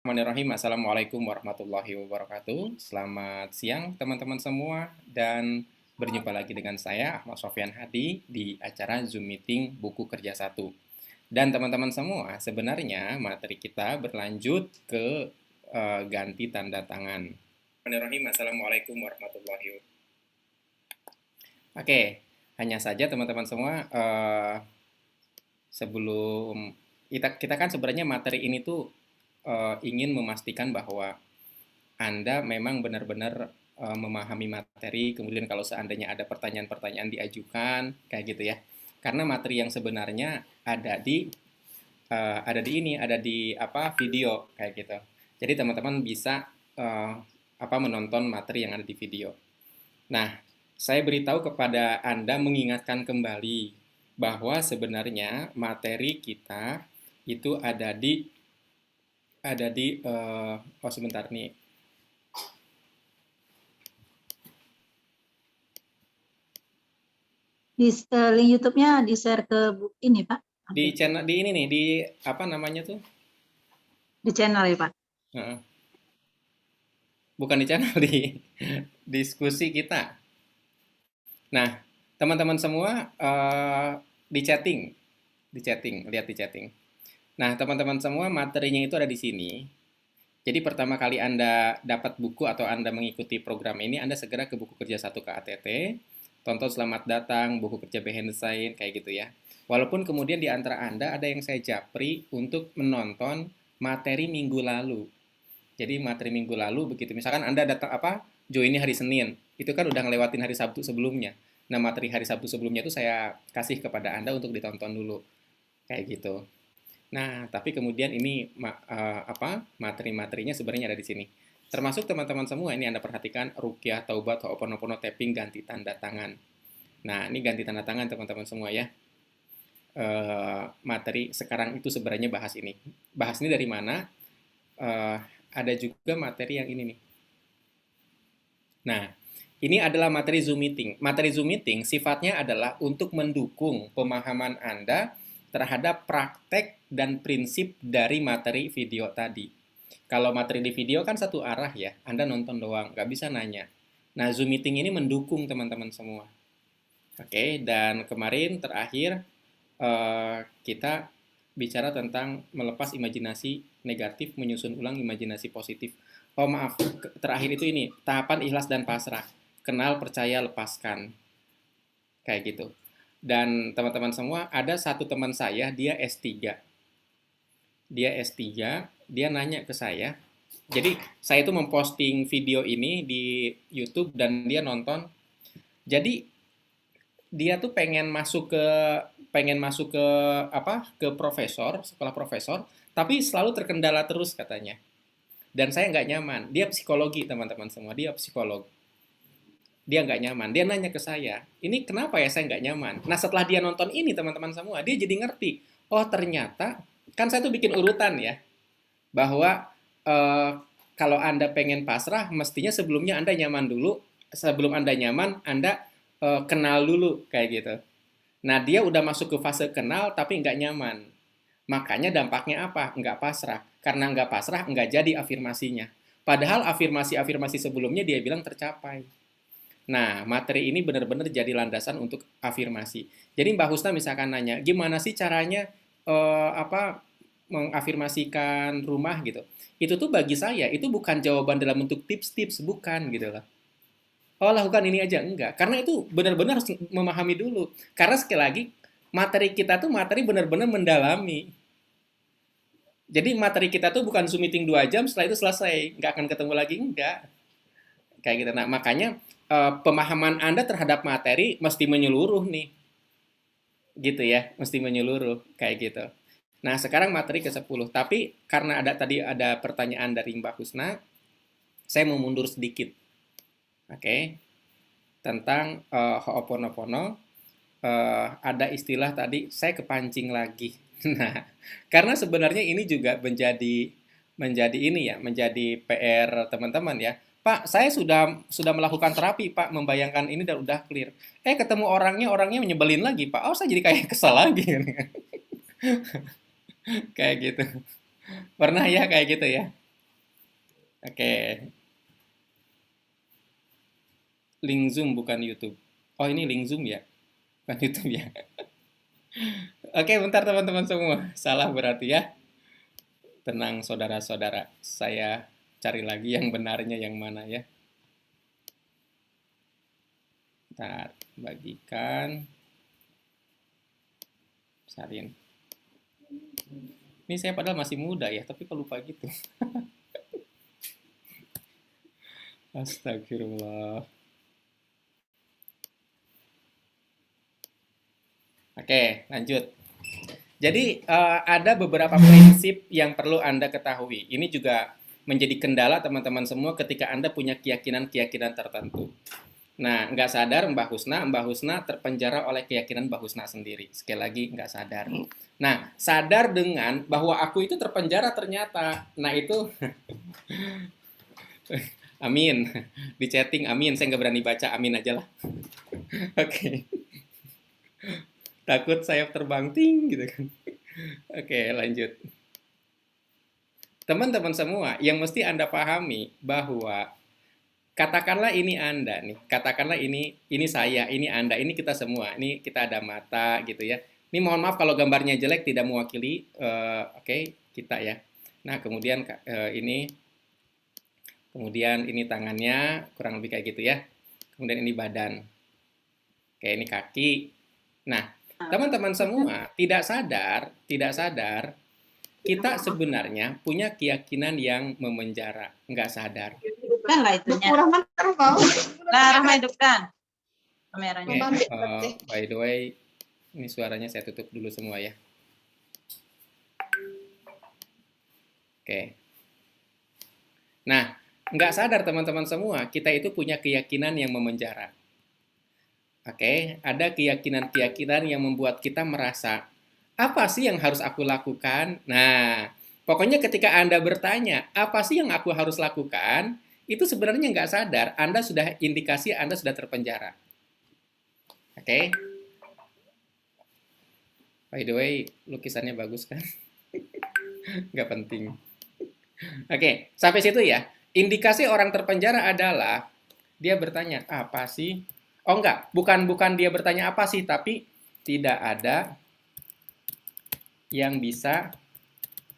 Bismillahirrahmanirrahim. Assalamualaikum warahmatullahi wabarakatuh. Selamat siang teman-teman semua dan berjumpa lagi dengan saya Ahmad Sofyan Hadi di acara Zoom Meeting Buku Kerja Satu. Dan teman-teman semua, sebenarnya materi kita berlanjut ke ganti tanda tangan. Bismillahirrahmanirrahim. Assalamualaikum warahmatullahi wabarakatuh. Oke, hanya saja teman-teman semua sebelum kita kan sebenarnya materi ini tuh ingin memastikan bahwa Anda memang benar-benar memahami materi, kemudian kalau seandainya ada pertanyaan-pertanyaan diajukan, kayak gitu ya. Karena materi yang sebenarnya ada di apa video kayak gitu. Jadi teman-teman bisa menonton materi yang ada di video. Nah, saya beritahu kepada Anda mengingatkan kembali bahwa sebenarnya materi kita itu sebentar nih. Di link YouTube-nya di-share ke ini, Pak. Di channel di ini nih, di apa namanya tuh? Di channel ya, Pak. Bukan di channel, di diskusi kita. Nah, teman-teman semua di chatting, lihat di chatting. Nah, teman-teman semua materinya itu ada di sini. Jadi pertama kali Anda dapat buku atau Anda mengikuti program ini, Anda segera ke buku kerja 1 KATT, tonton Selamat Datang, buku kerja Behind the Scene, kayak gitu ya. Walaupun kemudian di antara Anda ada yang saya japri untuk menonton materi minggu lalu. Jadi materi minggu lalu begitu, misalkan Anda datang joinnya hari Senin, itu kan udah ngelewatin hari Sabtu sebelumnya. Nah, materi hari Sabtu sebelumnya itu saya kasih kepada Anda untuk ditonton dulu. Kayak gitu. Nah, tapi kemudian ini materi-materinya sebenarnya ada di sini. Termasuk teman-teman semua ini Anda perhatikan Ruqyah, Taubat, Ho'oponopono, tapping, ganti tanda tangan. Nah, ini ganti tanda tangan teman-teman semua ya. Materi sekarang itu sebenarnya bahas ini. Bahas ini dari mana? Ada juga materi yang ini nih. Nah, ini adalah materi Zoom Meeting. Materi Zoom Meeting sifatnya adalah untuk mendukung pemahaman Anda terhadap praktek dan prinsip dari materi video tadi. Kalau materi di video kan satu arah ya, Anda nonton doang, nggak bisa nanya. Nah, Zoom Meeting ini mendukung teman-teman semua. Oke, dan kemarin terakhir kita bicara tentang melepas imajinasi negatif, menyusun ulang imajinasi positif. Oh maaf, terakhir itu ini, tahapan ikhlas dan pasrah. Kenal, percaya, lepaskan. Kayak gitu. Dan teman-teman semua, ada satu teman saya, dia S3. Dia S3, dia nanya ke saya. Jadi, saya itu memposting video ini di YouTube dan dia nonton. Jadi, dia tuh pengen masuk ke ke profesor, sekolah profesor, tapi selalu terkendala terus katanya. Dan saya nggak nyaman. Dia psikologi, teman-teman semua. Dia psikolog. Dia nggak nyaman. Dia nanya ke saya, ini kenapa ya saya nggak nyaman? Nah, setelah dia nonton ini, teman-teman semua, dia jadi ngerti. Oh, ternyata, kan saya tuh bikin urutan ya, bahwa eh, kalau Anda pengen pasrah, mestinya sebelumnya Anda nyaman dulu. Sebelum Anda nyaman, Anda kenal dulu, kayak gitu. Nah, dia udah masuk ke fase kenal, tapi nggak nyaman. Makanya dampaknya apa? Nggak pasrah. Karena nggak pasrah, nggak jadi afirmasinya. Padahal afirmasi-afirmasi sebelumnya dia bilang tercapai. Nah, materi ini benar-benar jadi landasan untuk afirmasi. Jadi Mbak Husna misalkan nanya, gimana sih caranya mengafirmasikan rumah gitu? Itu tuh bagi saya itu bukan jawaban dalam bentuk tips-tips, bukan gitu loh. Oh, lakukan ini aja enggak, karena itu benar-benar harus memahami dulu. Karena sekali lagi materi kita tuh materi benar-benar mendalami. Jadi materi kita tuh bukan Zoom meeting 2 jam setelah itu selesai, nggak akan ketemu lagi, enggak. Kayak gitu. Nah, makanya pemahaman Anda terhadap materi mesti menyeluruh nih. Gitu ya, mesti menyeluruh kayak gitu. Nah, sekarang materi ke-10. Tapi karena tadi ada pertanyaan dari Mbak Husna, saya mau mundur sedikit. Oke. Tentang Ho'oponopono, ada istilah tadi saya kepancing lagi. Nah, karena sebenarnya ini juga menjadi PR teman-teman ya. Pak, saya sudah melakukan terapi, Pak, membayangkan ini dan udah clear. Ketemu orangnya menyebelin lagi, Pak. Oh, saya jadi kayak kesal lagi. Kayak gitu. Pernah ya kayak gitu ya? Oke, link Zoom bukan YouTube. Oh, ini link Zoom ya, bukan YouTube ya. Oke, bentar teman-teman semua. Salah berarti ya. Tenang saudara-saudara. Saya cari lagi yang benarnya yang mana ya. Bentar, bagikan. Salin. Ini saya padahal masih muda ya, tapi kok lupa gitu. Astagfirullah. Oke, lanjut. Jadi ada beberapa prinsip yang perlu Anda ketahui. Ini juga menjadi kendala teman-teman semua ketika Anda punya keyakinan-keyakinan tertentu. Nah, nggak sadar Mbah Husna terpenjara oleh keyakinan Mbah Husna sendiri. Sekali lagi, nggak sadar. Nah, sadar dengan bahwa aku itu terpenjara ternyata. Nah, itu, amin. Di chatting, amin. Saya nggak berani baca, amin aja lah. Oke. Takut sayap terbang, ting, gitu kan. Oke, lanjut. Teman-teman semua, yang mesti Anda pahami bahwa katakanlah ini Anda nih, katakanlah ini saya, ini Anda, ini kita semua, ini kita ada mata gitu ya. Ini mohon maaf kalau gambarnya jelek tidak mewakili, oke, kita ya. Nah kemudian ini tangannya kurang lebih kayak gitu ya. Kemudian ini badan, kayak ini kaki. Nah teman-teman semua tidak sadar kita sebenarnya punya keyakinan yang memenjara, nggak sadar. Kan lah itunya. Lah, Rahma hidupkan kameranya. Oke, by the way, ini suaranya saya tutup dulu semua ya. Oke. Nah, nggak sadar teman-teman semua, kita itu punya keyakinan yang memenjara. Oke, ada keyakinan-keyakinan yang membuat kita merasa, apa sih yang harus aku lakukan? Nah, pokoknya ketika Anda bertanya, apa sih yang aku harus lakukan? Itu sebenarnya nggak sadar, Anda sudah indikasi Anda sudah terpenjara. Oke? By the way, lukisannya bagus kan? Nggak penting. Oke, sampai situ ya. Indikasi orang terpenjara adalah dia bertanya, apa sih? Oh enggak, bukan dia bertanya apa sih, tapi tidak ada yang bisa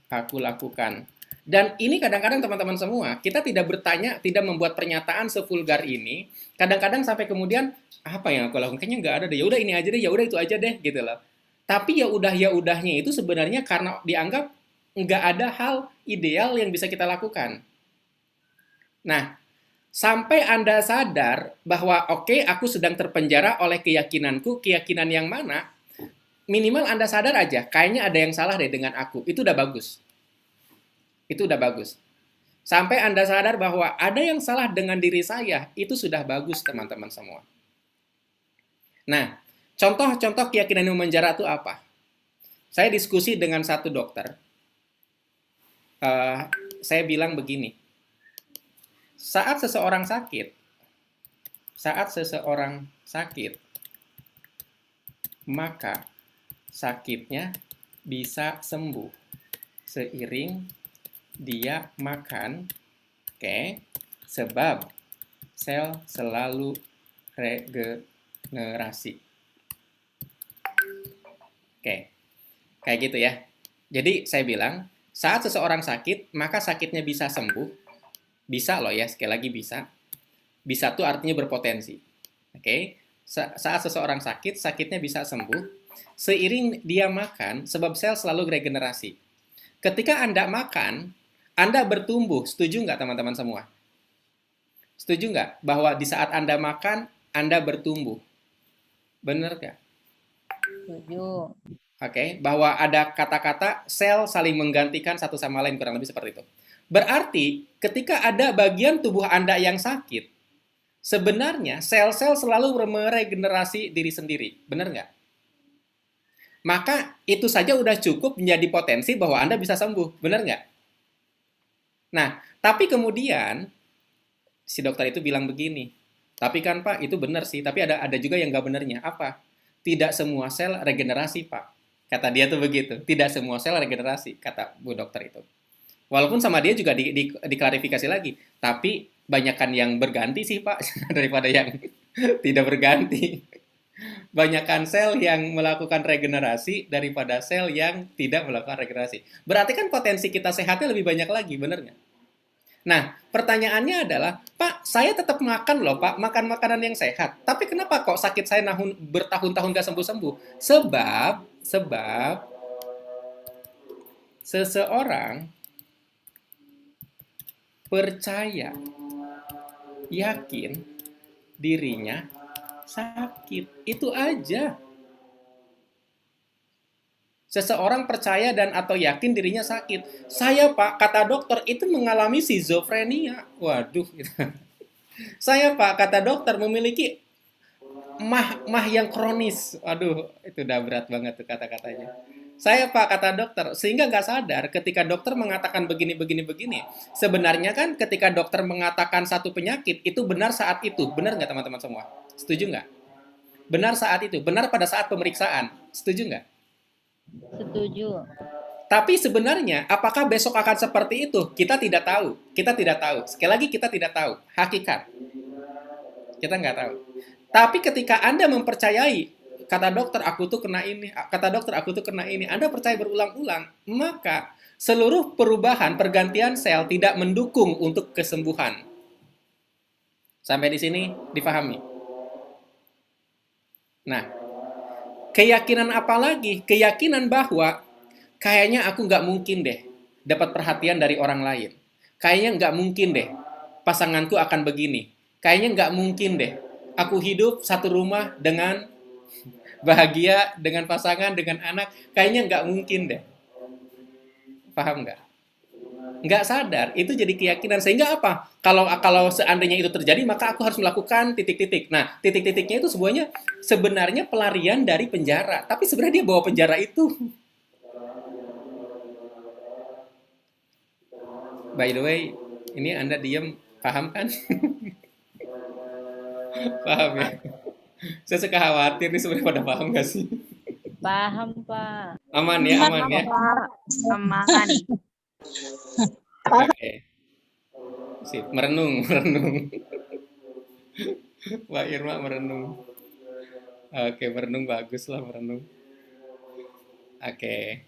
aku lakukan. Dan ini kadang-kadang teman-teman semua, kita tidak bertanya, tidak membuat pernyataan sevulgar ini. Kadang-kadang sampai kemudian apa yang aku lakukan? Kayaknya nggak ada deh. Ya udah ini aja deh, ya udah itu aja deh, gitu loh. Tapi ya udahnya itu sebenarnya karena dianggap nggak ada hal ideal yang bisa kita lakukan. Nah, sampai Anda sadar bahwa oke, aku sedang terpenjara oleh keyakinanku, keyakinan yang mana, minimal Anda sadar aja, kayaknya ada yang salah deh dengan aku. Itu udah bagus. Itu udah bagus. Sampai Anda sadar bahwa ada yang salah dengan diri saya, itu sudah bagus teman-teman semua. Nah, contoh-contoh keyakinan yang memenjara itu apa? Saya diskusi dengan satu dokter. Saya bilang begini, saat seseorang sakit, maka sakitnya bisa sembuh seiring dia makan, oke, sebab sel selalu regenerasi. Oke, kayak gitu ya. Jadi saya bilang, saat seseorang sakit, maka sakitnya bisa sembuh. Bisa loh ya, sekali lagi bisa. Bisa tuh artinya berpotensi. Oke, saat seseorang sakit, sakitnya bisa sembuh. Seiring dia makan, sebab sel selalu regenerasi. Ketika Anda makan, Anda bertumbuh. Setuju nggak teman-teman semua? Setuju nggak bahwa di saat Anda makan, Anda bertumbuh? Bener nggak? Setuju. Oke, bahwa ada kata-kata sel saling menggantikan satu sama lain, kurang lebih seperti itu. Berarti ketika ada bagian tubuh Anda yang sakit, sebenarnya sel-sel selalu meregenerasi diri sendiri. Benar nggak? Maka itu saja udah cukup menjadi potensi bahwa Anda bisa sembuh. Benar nggak? Nah, tapi kemudian si dokter itu bilang begini, tapi kan Pak, itu benar sih, tapi ada juga yang nggak benernya. Apa? Tidak semua sel regenerasi, Pak. Kata dia tuh begitu. Tidak semua sel regenerasi, kata Bu dokter itu. Walaupun sama dia juga diklarifikasi lagi. Tapi banyakkan yang berganti sih, Pak, daripada yang tidak berganti. Banyakkan sel yang melakukan regenerasi daripada sel yang tidak melakukan regenerasi. Berarti kan potensi kita sehatnya lebih banyak lagi, bener nggak? Nah, pertanyaannya adalah, Pak, saya tetap makan loh, Pak, makan makanan yang sehat. Tapi kenapa kok sakit saya bertahun-tahun gak sembuh-sembuh? Sebab seseorang percaya, yakin dirinya sakit. Itu aja. Seseorang percaya dan atau yakin dirinya sakit. Saya, Pak, kata dokter, itu mengalami schizofrenia. Waduh. Saya, Pak, kata dokter, memiliki mah yang kronis. Aduh, itu udah berat banget tuh kata-katanya. Saya, Pak, kata dokter, sehingga nggak sadar ketika dokter mengatakan begini, begini, begini. Sebenarnya kan ketika dokter mengatakan satu penyakit, itu benar saat itu. Benar nggak teman-teman semua? Setuju nggak? Benar saat itu. Benar pada saat pemeriksaan. Setuju nggak? Setuju. Tapi sebenarnya, apakah besok akan seperti itu? Kita tidak tahu. Kita tidak tahu. Sekali lagi, kita tidak tahu. Hakikat. Kita nggak tahu. Tapi ketika Anda mempercayai, kata dokter, aku tuh kena ini, kata dokter, aku tuh kena ini, Anda percaya berulang-ulang, maka seluruh perubahan, pergantian sel tidak mendukung untuk kesembuhan. Sampai di sini dipahami. Nah, keyakinan apa lagi? Keyakinan bahwa kayaknya aku nggak mungkin deh dapat perhatian dari orang lain. Kayaknya nggak mungkin deh pasanganku akan begini. Kayaknya nggak mungkin deh aku hidup satu rumah dengan bahagia, dengan pasangan, dengan anak. Kayaknya nggak mungkin deh. Paham nggak? Nggak sadar, itu jadi keyakinan. Sehingga apa? Kalau seandainya itu terjadi, maka aku harus melakukan titik-titik. Nah, titik-titiknya itu sebenarnya pelarian dari penjara. Tapi sebenarnya dia bawa penjara itu. By the way, ini Anda diem, paham kan? Paham ya? Saya suka khawatir nih sebenarnya pada paham nggak sih? Paham, Pak. Aman ya, aman ya? Aman. Oke. Sip, merenung, merenung. Mbak Irma merenung. Oke, merenung bagus lah merenung. Oke.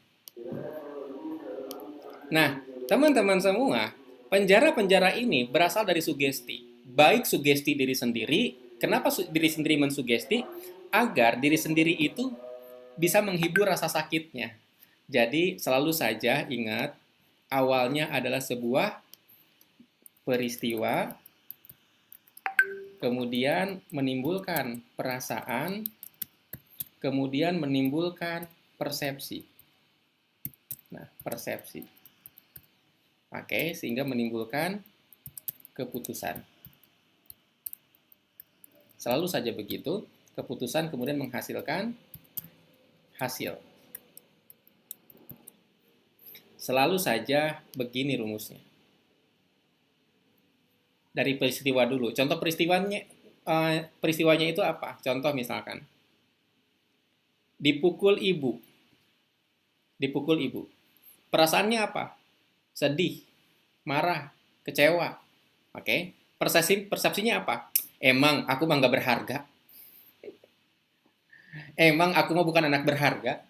Nah, teman-teman semua, penjara-penjara ini berasal dari sugesti. Baik sugesti diri sendiri, kenapa diri sendiri mensugesti? Agar diri sendiri itu bisa menghibur rasa sakitnya. Jadi, selalu saja ingat, awalnya adalah sebuah peristiwa, kemudian menimbulkan perasaan, kemudian menimbulkan persepsi. Nah, persepsi. Oke, sehingga menimbulkan keputusan. Selalu saja begitu, keputusan kemudian menghasilkan hasil. Selalu saja begini rumusnya. Dari peristiwa dulu. Contoh peristiwanya itu apa? Contoh misalkan, dipukul ibu. Dipukul ibu. Perasaannya apa? Sedih, marah, kecewa. Oke, persepsinya apa? Emang aku mah nggak berharga. Emang aku mah bukan anak berharga.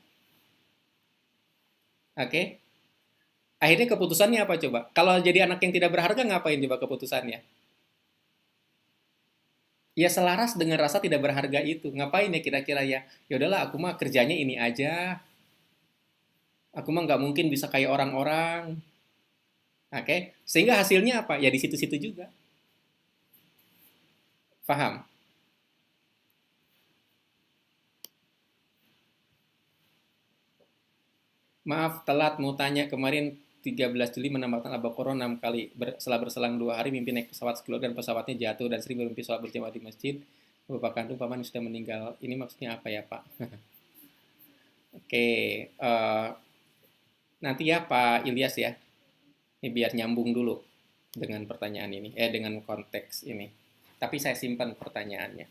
Oke, akhirnya keputusannya apa coba? Kalau jadi anak yang tidak berharga ngapain coba keputusannya? Ya selaras dengan rasa tidak berharga itu. Ngapain ya kira-kira ya? Ya udahlah, aku mah kerjanya ini aja. Aku mah nggak mungkin bisa kayak orang-orang. Oke, sehingga hasilnya apa? Ya di situ-situ juga. Paham? Maaf, telat mau tanya. Kemarin 13 Juli menambahkan Al-Baqarah 6 kali. Setelah berselang 2 hari, mimpi naik pesawat sekeluarga dan pesawatnya jatuh dan sering bermimpi sholat berjamaah di masjid. Bapak kandung paman sudah meninggal. Ini maksudnya apa ya, Pak? Oke, nanti ya Pak Ilyas ya. Ini biar nyambung dulu dengan pertanyaan ini, dengan konteks ini. Tapi saya simpan pertanyaannya.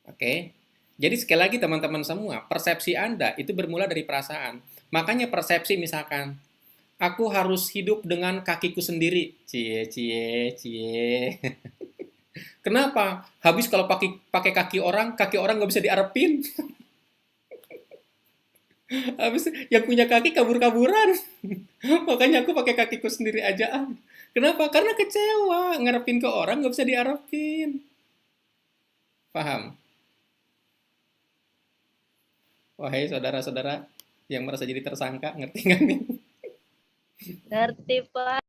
Oke. Jadi sekali lagi teman-teman semua, persepsi Anda itu bermula dari perasaan. Makanya persepsi misalkan, aku harus hidup dengan kakiku sendiri. Cie, cie, cie. Kenapa? Habis kalau pakai pakai kaki orang nggak bisa diarepin. Habis yang punya kaki kabur-kaburan. Makanya aku pakai kakiku sendiri aja. Ah. Kenapa? Karena kecewa. Ngarepin ke orang nggak bisa diarepin. Paham? Wahai saudara-saudara yang merasa jadi tersangka, ngerti nggak nih? Ngerti, Pak.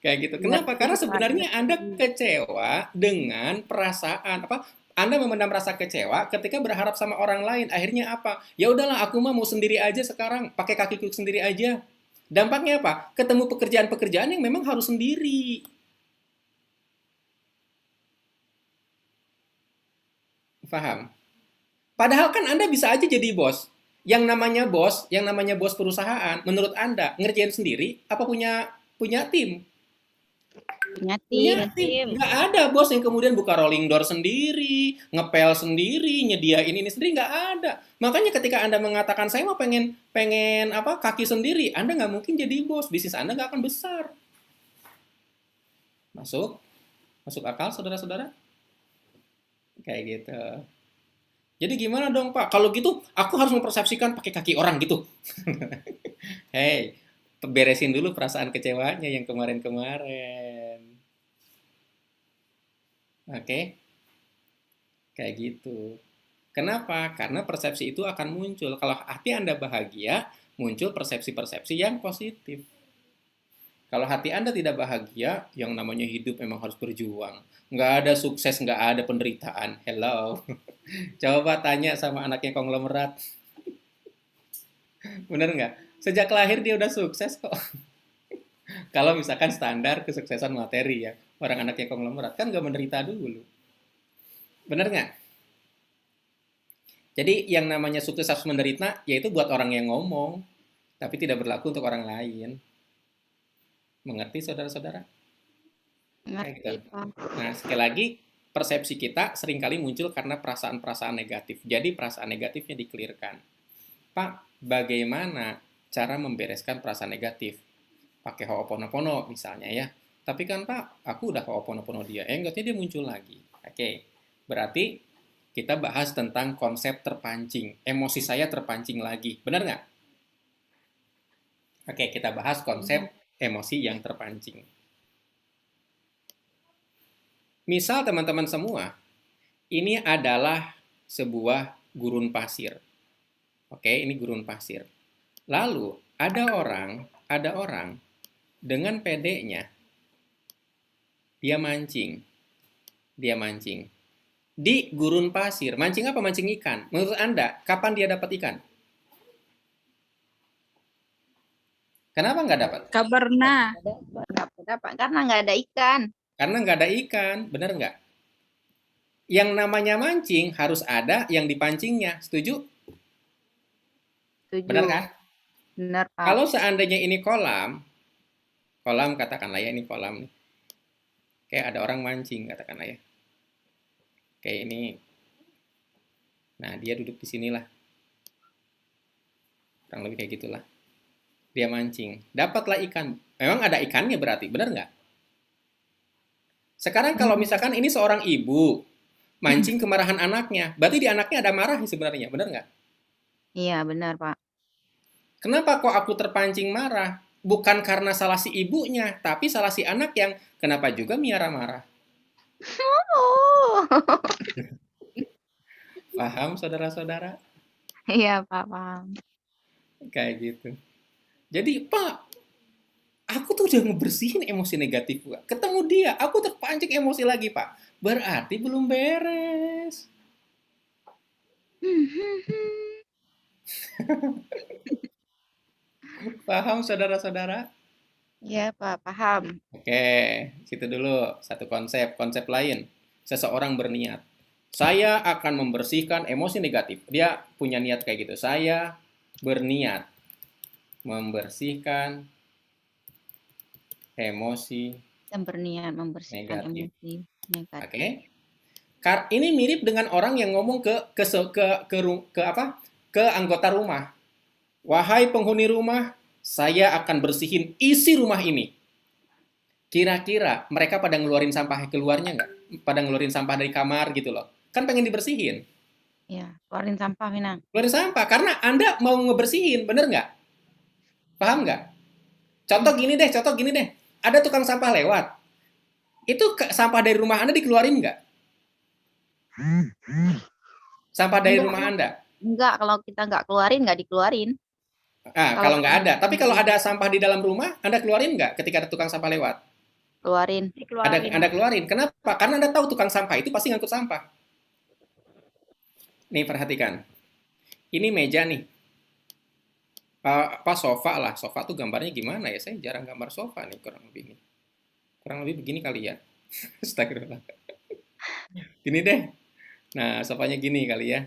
Kayak gitu. Kenapa? Ngerti, Karena Pak. sebenarnya Anda Ngerti. kecewa dengan perasaan apa? Anda memendam rasa kecewa ketika berharap sama orang lain. Akhirnya apa? Ya udahlah, aku mah mau sendiri aja sekarang, pakai kakiku sendiri aja. Dampaknya apa? Ketemu pekerjaan-pekerjaan yang memang harus sendiri. Paham? Padahal kan Anda bisa aja jadi bos. Yang namanya bos perusahaan, menurut Anda ngerjain sendiri apa punya punya tim? Punya Punya tim. tim. Nggak ada bos yang kemudian buka rolling door sendiri, ngepel sendiri, nyediain ini sendiri, nggak ada. Makanya ketika Anda mengatakan saya mau pengen pengen apa kaki sendiri, Anda nggak mungkin jadi bos, bisnis Anda nggak akan besar. Masuk? Masuk akal saudara-saudara? Kayak gitu. Jadi gimana dong Pak? Kalau gitu aku harus mempersepsikan pakai kaki orang gitu. Hei, beresin dulu perasaan kecewanya yang kemarin-kemarin. Oke, kayak gitu. Kenapa? Karena persepsi itu akan muncul. Kalau hati Anda bahagia, muncul persepsi-persepsi yang positif. Kalau hati Anda tidak bahagia, yang namanya hidup memang harus berjuang. Nggak ada sukses, nggak ada penderitaan. Hello. Coba tanya sama anaknya konglomerat. Bener nggak? Sejak lahir dia udah sukses kok. Kalau misalkan standar kesuksesan materi ya. Orang anaknya konglomerat kan nggak menderita dulu. Bener nggak? Jadi yang namanya sukses harus menderita, yaitu buat orang yang ngomong. Tapi tidak berlaku untuk orang lain. Mengerti saudara-saudara? Kayak gitu. Ngerti, Pak. Nah, sekali lagi, persepsi kita seringkali muncul karena perasaan-perasaan negatif. Jadi perasaan negatifnya dikelirkan. Pak, bagaimana cara membereskan perasaan negatif? Pakai ho'oponopono misalnya ya. Tapi kan Pak, aku udah ho'oponopono dia. Enggaknya dia muncul lagi. Oke, berarti kita bahas tentang konsep terpancing. Emosi saya terpancing lagi. Benar nggak? Oke, kita bahas konsep emosi yang terpancing. Misal teman-teman semua, ini adalah sebuah gurun pasir. Oke, ini gurun pasir. Lalu ada orang dengan pedenya dia mancing. Dia mancing. Di gurun pasir, mancing apa? Mancing ikan. Menurut Anda, kapan dia dapat ikan? Kenapa nggak dapat? Kabarna. Dapat karena nggak ada ikan. Karena nggak ada ikan, benar nggak? Yang namanya mancing harus ada yang dipancingnya, setuju? Setuju. Benar kan? Benar, Pak. Kalau seandainya ini kolam katakanlah ya ini kolam nih. Kayak ada orang mancing katakanlah ya. Kayak ini. Nah, dia duduk di sinilah. Kurang lebih kayak gitulah. Dia mancing. Dapatlah ikan. Memang ada ikannya berarti, benar nggak? Sekarang kalau misalkan ini seorang ibu mancing kemarahan anaknya, berarti di anaknya ada marah sebenarnya, benar nggak? Iya, benar, Pak. Kenapa kok aku terpancing marah? Bukan karena salah si ibunya, tapi salah si anak yang kenapa juga Miara marah. Oh. Paham saudara-saudara? Iya, Pak, paham. Kayak gitu. Jadi, Pak, aku tuh udah ngebersihin emosi negatif gua. Ketemu dia, aku terpancing emosi lagi, Pak. Berarti belum beres. Paham saudara-saudara? Iya, Pak, paham. Oke, situ dulu. Satu konsep. Konsep lain. Seseorang berniat. Saya akan membersihkan emosi negatif. Dia punya niat kayak gitu. Saya berniat membersihkan emosi Dan berniat membersihkan negatif. emosi negatif. Oke. Ini mirip dengan orang yang ngomong ke anggota rumah. Wahai penghuni rumah, saya akan bersihin isi rumah ini. Kira-kira mereka pada ngeluarin sampah keluarnya nggak? Pada ngeluarin sampah dari kamar gitu loh. Kan pengen dibersihin. Iya, keluarin sampah, Minang. Ngeluarin sampah karena Anda mau ngebersihin, bener nggak? Paham nggak? Contoh gini deh. Ada tukang sampah lewat. Itu sampah dari rumah Anda dikeluarin nggak? Sampah dari Enggak, rumah Pak. Anda. Enggak, kalau kita nggak keluarin, nggak dikeluarin. Ah, Kalau kalau nggak ada. Tapi kalau sendiri, ada sampah di dalam rumah, Anda keluarin nggak ketika ada tukang sampah lewat? keluarin. Anda keluarin. Kenapa? Karena Anda tahu tukang sampah itu pasti ngangkut sampah. Nih, perhatikan. Ini meja nih. Apa sofa lah. Sofa tuh gambarnya gimana ya? Saya jarang gambar sofa nih, kurang lebih nih. Kurang lebih begini kali ya. Astagfirullah. Gini deh. Nah, sofanya gini kali ya.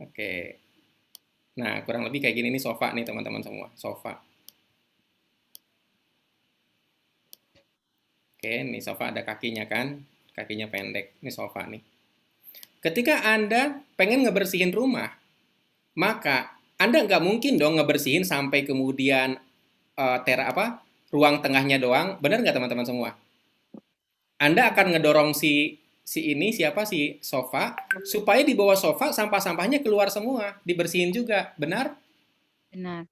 Oke. Nah, kurang lebih kayak gini nih sofa nih teman-teman semua. Sofa. Oke, nih sofa ada kakinya kan. Kakinya pendek. Ini sofa nih. Ketika Anda pengen ngebersihin rumah, maka Anda nggak mungkin dong ngebersihin sampai kemudian ruang tengahnya doang. Benar nggak teman-teman semua? Anda akan ngedorong si sofa supaya di bawah sofa sampah-sampahnya keluar semua, dibersihin juga. Benar? Benar.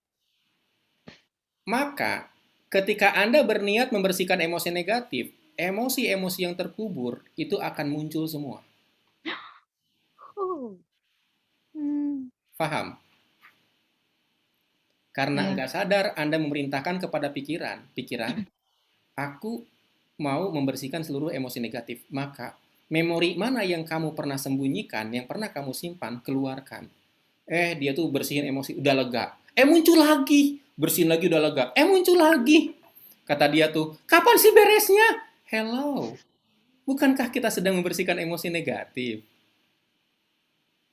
Maka ketika Anda berniat membersihkan emosi negatif, emosi-emosi yang terkubur itu akan muncul semua. Hmm. Paham? Karena Iya. nggak sadar Anda memerintahkan kepada pikiran, aku mau membersihkan seluruh emosi negatif. Maka memori mana yang kamu pernah sembunyikan, yang pernah kamu simpan, keluarkan. Dia tuh bersihin emosi, udah lega. Muncul lagi, bersihin lagi udah lega. Muncul lagi. Kata dia tuh, kapan sih beresnya? Hello, bukankah kita sedang membersihkan emosi negatif?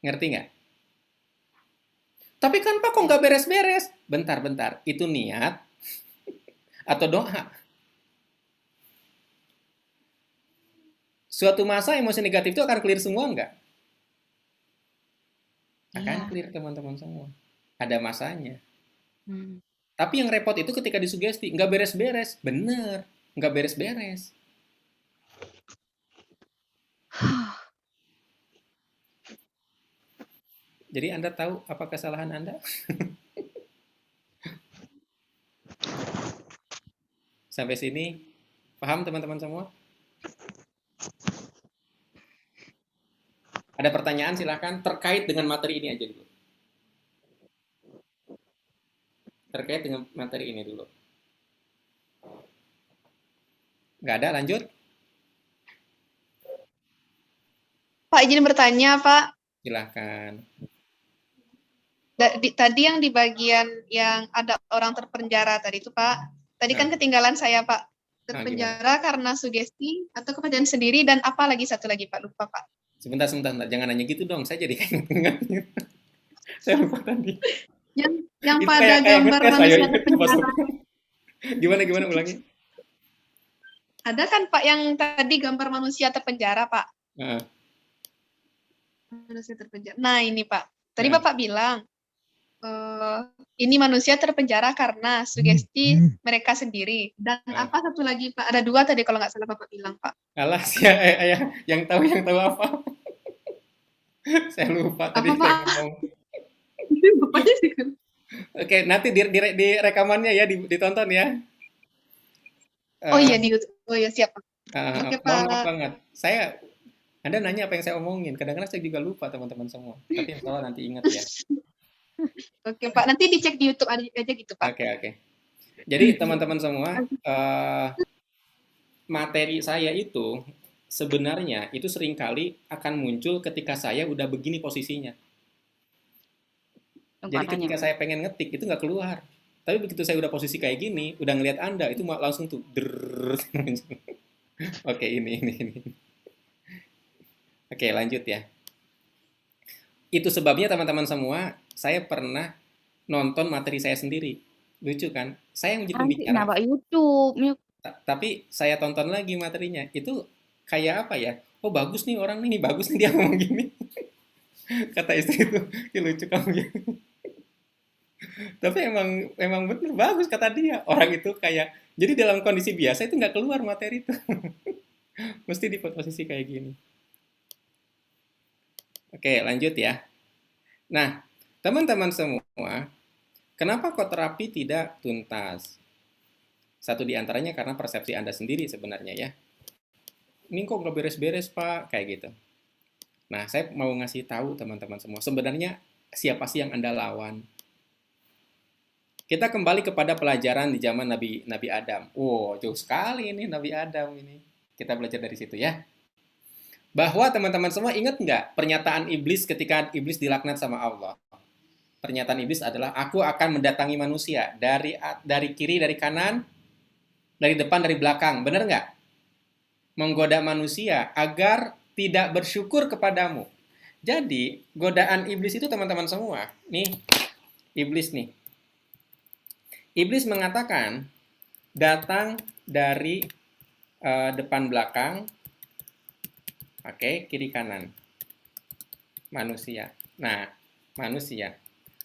Ngerti nggak? Tapi kan Pak kok nggak beres-beres? Bentar, itu niat atau doa? Suatu masa emosi negatif itu akan clear semua nggak? Akan Iya. clear teman-teman semua. Ada masanya. Hmm. Tapi yang repot itu ketika disugesti, nggak beres-beres. Bener, nggak beres-beres. Jadi Anda tahu apa kesalahan Anda? Sampai sini, paham teman-teman semua? Ada pertanyaan silahkan terkait dengan materi ini aja dulu. Terkait dengan materi ini dulu. Nggak ada, lanjut? Pak, izin bertanya, Pak. Silahkan. Tadi yang di bagian yang ada orang terpenjara tadi itu, Pak. Tadi kan Nah, ketinggalan saya, Pak. gimana? Terpenjara karena sugesti atau kepercayaan sendiri dan apa lagi satu lagi, Pak? Lupa, Pak. Sebentar. Jangan nanya gitu dong. Saya jadi ingat. Saya lupa tadi. Yang Itu pada kayak gambar ngetes ayo manusia ingat terpenjara. Gimana ulangi? Ada kan, Pak, yang tadi gambar manusia terpenjara, Pak? Nah, Manusia terpenjara. Nah, ini, Pak. Tadi nah. Bapak bilang, ini manusia terpenjara karena sugesti mereka sendiri. Dan apa satu lagi, Pak? Ada dua tadi kalau nggak salah Bapak bilang, Pak. Alah, yang tahu apa? Saya lupa tadi Apa, saya Pak? ngomong. Bapaknya sih kan. Oke, nanti di rekamannya ya, ditonton ya. Oh Eh, iya di YouTube. Oh iya siap, Pak. Oke, mohon maaf Pak. banget. Anda nanya apa yang saya omongin. Kadang-kadang saya juga lupa teman-teman semua. Tapi insya Allah nanti ingat ya. Oke, Pak. Nanti dicek di YouTube aja gitu, Pak. Oke. Jadi teman-teman semua, materi saya itu sebenarnya itu seringkali akan muncul ketika saya udah begini posisinya. Jadi ketika saya pengen ngetik itu nggak keluar. Tapi begitu saya udah posisi kayak gini, udah ngelihat Anda itu langsung tuh. Oke, ini. Oke, lanjut ya. Itu sebabnya teman-teman semua, saya pernah nonton materi saya sendiri. Lucu kan? Saya yang menjadi Nanti pembicara. nambah YouTube. Tapi saya tonton lagi materinya. Itu kayak apa ya? Oh bagus nih orang nih, bagus nih dia ngomong gini. Kata istri itu, "Ih, lucu kamu ya." Tapi emang bener bagus kata dia. Orang itu kayak, jadi dalam kondisi biasa itu nggak keluar materi itu. Mesti di posisi kayak gini. Oke, lanjut ya. Nah, teman-teman semua, kenapa kok terapi tidak tuntas? Satu di antaranya karena persepsi Anda sendiri sebenarnya ya. Ini kok nggak beres-beres, Pak? Kayak gitu. Nah, saya mau ngasih tahu teman-teman semua, sebenarnya siapa sih yang Anda lawan? Kita kembali kepada pelajaran di zaman Nabi Adam. Wow, jauh sekali ini Nabi Adam ini. Kita belajar dari situ ya. Bahwa teman-teman semua ingat nggak pernyataan iblis ketika iblis dilaknat sama Allah? Pernyataan iblis adalah, aku akan mendatangi manusia dari kiri, dari kanan, dari depan, dari belakang. Benar nggak? Menggoda manusia agar tidak bersyukur kepadamu. Jadi, godaan iblis itu teman-teman semua. Nih, iblis nih. Iblis mengatakan, datang dari depan belakang, oke, kiri kanan. Manusia. Nah, manusia.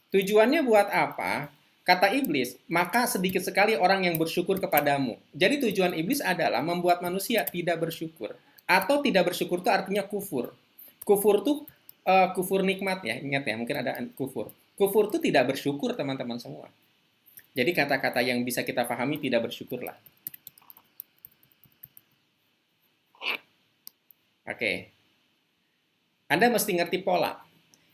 Tujuannya buat apa? Kata iblis, maka sedikit sekali orang yang bersyukur kepadamu. Jadi tujuan iblis adalah membuat manusia tidak bersyukur. Atau tidak bersyukur itu artinya kufur. Kufur tuh kufur nikmat ya, ingat ya, mungkin ada kufur. Kufur itu tidak bersyukur teman-teman semua. Jadi kata-kata yang bisa kita pahami tidak bersyukurlah. Oke. Anda mesti ngerti pola.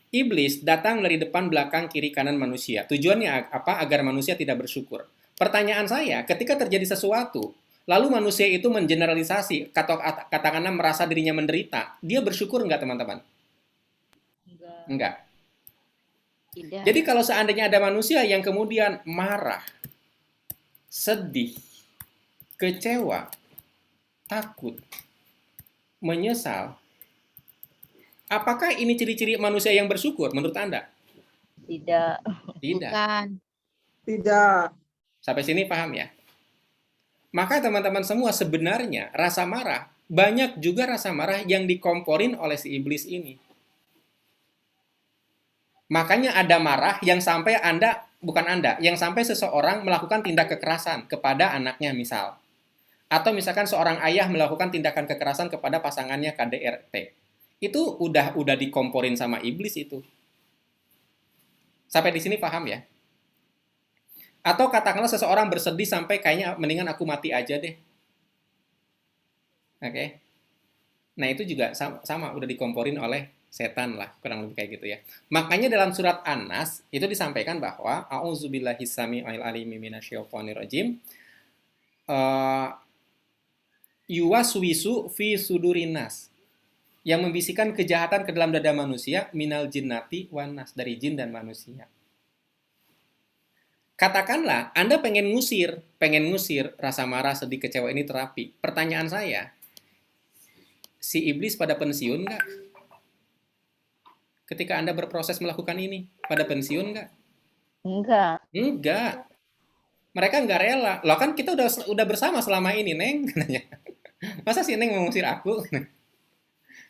Iblis datang dari depan, belakang, kiri, kanan manusia. Tujuannya apa? Agar manusia tidak bersyukur. Pertanyaan saya, ketika terjadi sesuatu, lalu manusia itu mengeneralisasi, katakanlah merasa dirinya menderita, dia bersyukur nggak teman-teman? Enggak. Tidak. Jadi kalau seandainya ada manusia yang kemudian marah, sedih, kecewa, takut, menyesal, apakah ini ciri-ciri manusia yang bersyukur menurut Anda? Tidak. Tidak. Bukan. Tidak. Sampai sini paham ya? Maka teman-teman semua sebenarnya rasa marah, banyak juga rasa marah yang dikomporin oleh si iblis ini. Makanya ada marah yang sampai yang sampai seseorang melakukan tindak kekerasan kepada anaknya misal. Atau misalkan seorang ayah melakukan tindakan kekerasan kepada pasangannya KDRT. Itu udah dikomporin sama iblis itu. Sampai di sini paham ya? Atau katakanlah seseorang bersedih sampai kayaknya mendingan aku mati aja deh. Oke. Nah, itu juga sama udah dikomporin oleh setan lah, kurang lebih kayak gitu ya. Makanya dalam surat An-Nas itu disampaikan bahwa a'udzubillahi samii'il alimi minasyaitonirrajim yuwaswisu fi sudurinas, yang membisikkan kejahatan ke dalam dada manusia minal jinnati wan nas, dari jin dan manusia. Katakanlah Anda pengen ngusir rasa marah, sedih, kecewa ini terapi. Pertanyaan saya, si iblis pada pensiun nggak? Ketika Anda berproses melakukan ini, pada pensiun nggak? Enggak. Enggak. Mereka nggak rela. Loh kan kita udah bersama selama ini, Neng. Masa sih Neng mengusir aku?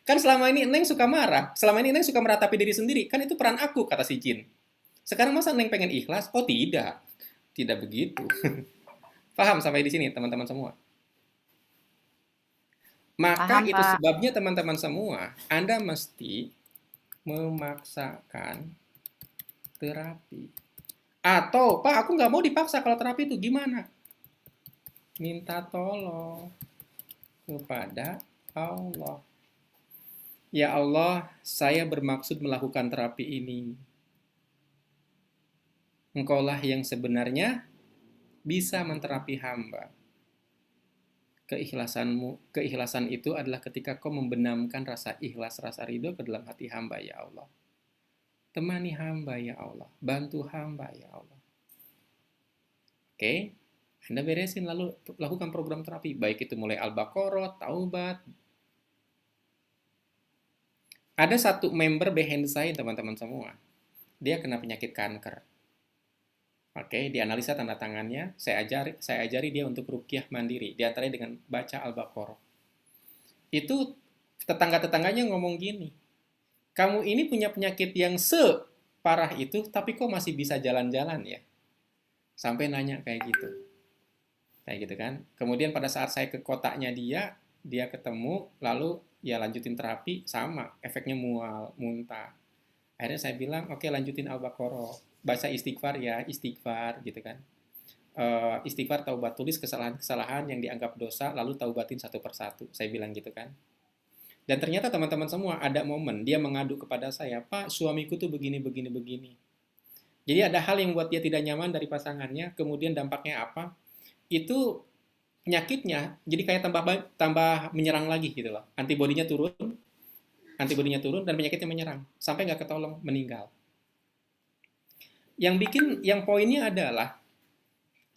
Kan selama ini Neng suka marah. Selama ini Neng suka meratapi diri sendiri. Kan itu peran aku, kata si jin. Sekarang masa Neng pengen ikhlas? Oh tidak. Tidak begitu. Paham sampai di sini teman-teman semua? Maka Paham, itu Pak. sebabnya teman-teman semua, Anda mesti memaksakan terapi. Atau, Pak, aku nggak mau dipaksa kalau terapi itu gimana? Minta tolong kepada Allah. Ya Allah, saya bermaksud melakukan terapi ini. Engkaulah yang sebenarnya bisa menterapi hamba. Keikhlasan itu adalah ketika kau membenamkan rasa ikhlas, rasa ridho ke dalam hati hamba, ya Allah. Temani hamba, ya Allah. Bantu hamba, ya Allah. Oke, Anda beresin, lalu lakukan program terapi. Baik itu mulai Al-Baqarah, Taubat. Ada satu member behind saya, teman-teman semua. Dia kena penyakit kanker. Oke, dianalisa tanda tangannya, saya ajari dia untuk ruqyah mandiri, diantaranya dengan baca Al-Baqarah. Itu Tetangga-tetangganya ngomong gini, kamu ini punya penyakit yang separah itu, tapi kok masih bisa jalan-jalan ya? Sampai nanya kayak gitu. Kayak gitu kan. Kemudian pada saat saya ke kotanya dia ketemu, lalu ya lanjutin terapi, sama, efeknya mual, muntah. Akhirnya saya bilang, oke lanjutin Al-Baqarah. Baca istighfar ya, istighfar gitu kan. Istighfar taubat, tulis kesalahan-kesalahan yang dianggap dosa, lalu taubatin satu persatu. Saya bilang gitu kan. Dan ternyata teman-teman semua ada momen dia mengadu kepada saya, Pak, suamiku tuh begini, begini, begini. Jadi ada hal yang buat dia tidak nyaman dari pasangannya, kemudian dampaknya apa? Itu penyakitnya jadi kayak tambah menyerang lagi gitu loh. Antibodinya turun dan penyakitnya menyerang sampai nggak ketolong, meninggal. Yang poinnya adalah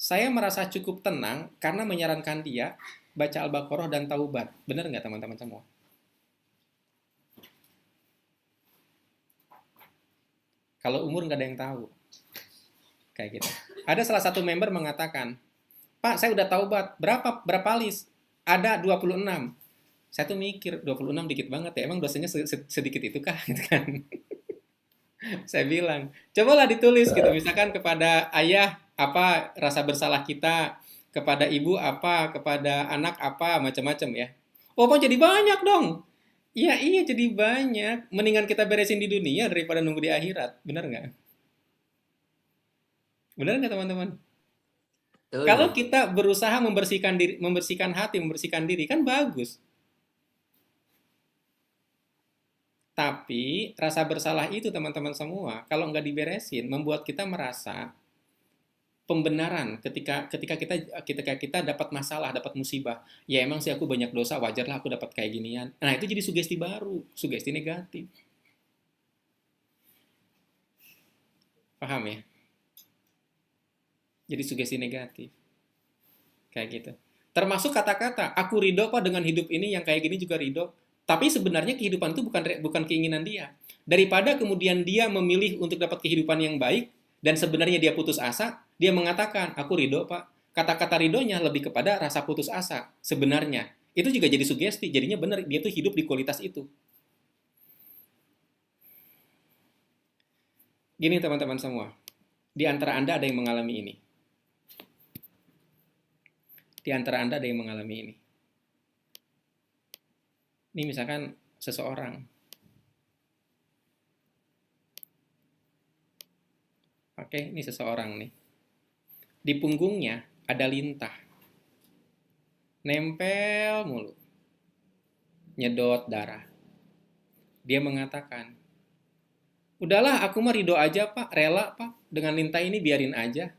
saya merasa cukup tenang karena menyarankan dia baca Al-Baqarah dan taubat. Benar nggak teman-teman semua? Kalau umur nggak ada yang tahu. Kayak gitu. Ada salah satu member mengatakan, Pak, saya udah taubat. Berapa alis? Ada 26. Saya tuh mikir, 26 dikit banget ya. Emang dosanya sedikit itu kah? Gitu kan. Saya bilang, cobalah ditulis gitu. Misalkan kepada ayah, apa rasa bersalah kita. Kepada ibu apa, kepada anak apa, macam-macam ya. Oh, kok jadi banyak dong? Iya, iya jadi banyak. Mendingan kita beresin di dunia daripada nunggu di akhirat. Benar nggak? Benar nggak teman-teman? Kalau Betul. kita berusaha membersihkan diri, membersihkan hati, membersihkan diri, kan bagus. Tapi rasa bersalah itu teman-teman semua, kalau nggak diberesin, membuat kita merasa pembenaran ketika kita dapat masalah, dapat musibah. Ya emang sih aku banyak dosa, wajarlah aku dapat kayak ginian. Nah itu jadi sugesti baru, sugesti negatif. Paham ya? Jadi sugesti negatif. Kayak gitu. Termasuk kata-kata, aku ridho kok dengan hidup ini, yang kayak gini juga ridho. Tapi sebenarnya kehidupan itu bukan keinginan dia. Daripada kemudian dia memilih untuk dapat kehidupan yang baik, dan sebenarnya dia putus asa, dia mengatakan, aku ridho pak. Kata-kata ridhonya lebih kepada rasa putus asa, sebenarnya. Itu juga jadi sugesti, jadinya benar, dia tuh hidup di kualitas itu. Gini teman-teman semua, di antara Anda ada yang mengalami ini. Di antara Anda ada yang mengalami ini. Ini misalkan seseorang. Oke, ini seseorang nih. Di punggungnya ada lintah. Nempel mulu. Nyedot darah. Dia mengatakan, udahlah aku mah ridho aja pak, rela pak. Dengan lintah ini biarin aja.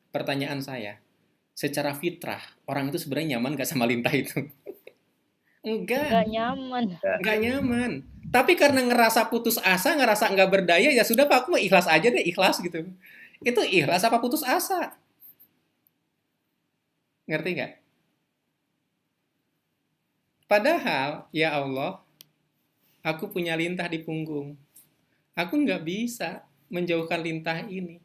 Pertanyaan saya, secara fitrah, orang itu sebenarnya nyaman gak sama lintah itu? Nggak Enggak, nyaman. enggak nyaman. Tapi karena ngerasa putus asa, ngerasa nggak berdaya, ya sudah pak, aku mau ikhlas aja deh, ikhlas gitu. Itu ikhlas apa putus asa? Ngerti nggak? Padahal, ya Allah, aku punya lintah di punggung. Aku nggak bisa menjauhkan lintah ini.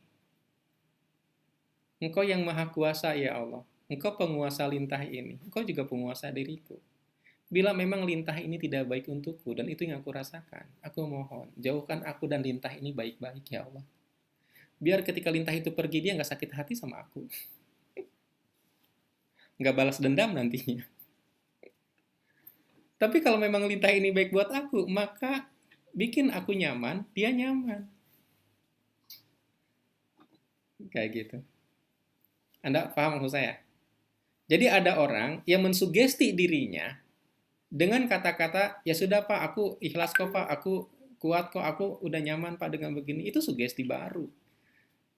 Engkau yang maha kuasa, ya Allah. Engkau penguasa lintah ini. Engkau juga penguasa diriku. Bila memang lintah ini tidak baik untukku, dan itu yang aku rasakan, aku mohon, jauhkan aku dan lintah ini baik-baik, ya Allah. Biar ketika lintah itu pergi, dia nggak sakit hati sama aku. Nggak balas dendam nantinya. Tapi kalau memang lintah ini baik buat aku, maka bikin aku nyaman, dia nyaman. Kayak gitu. Anda paham maksud saya? Jadi ada orang yang mensugesti dirinya dengan kata-kata, ya sudah pak, aku ikhlas kok pak, aku kuat kok, aku udah nyaman pak dengan begini. Itu sugesti baru.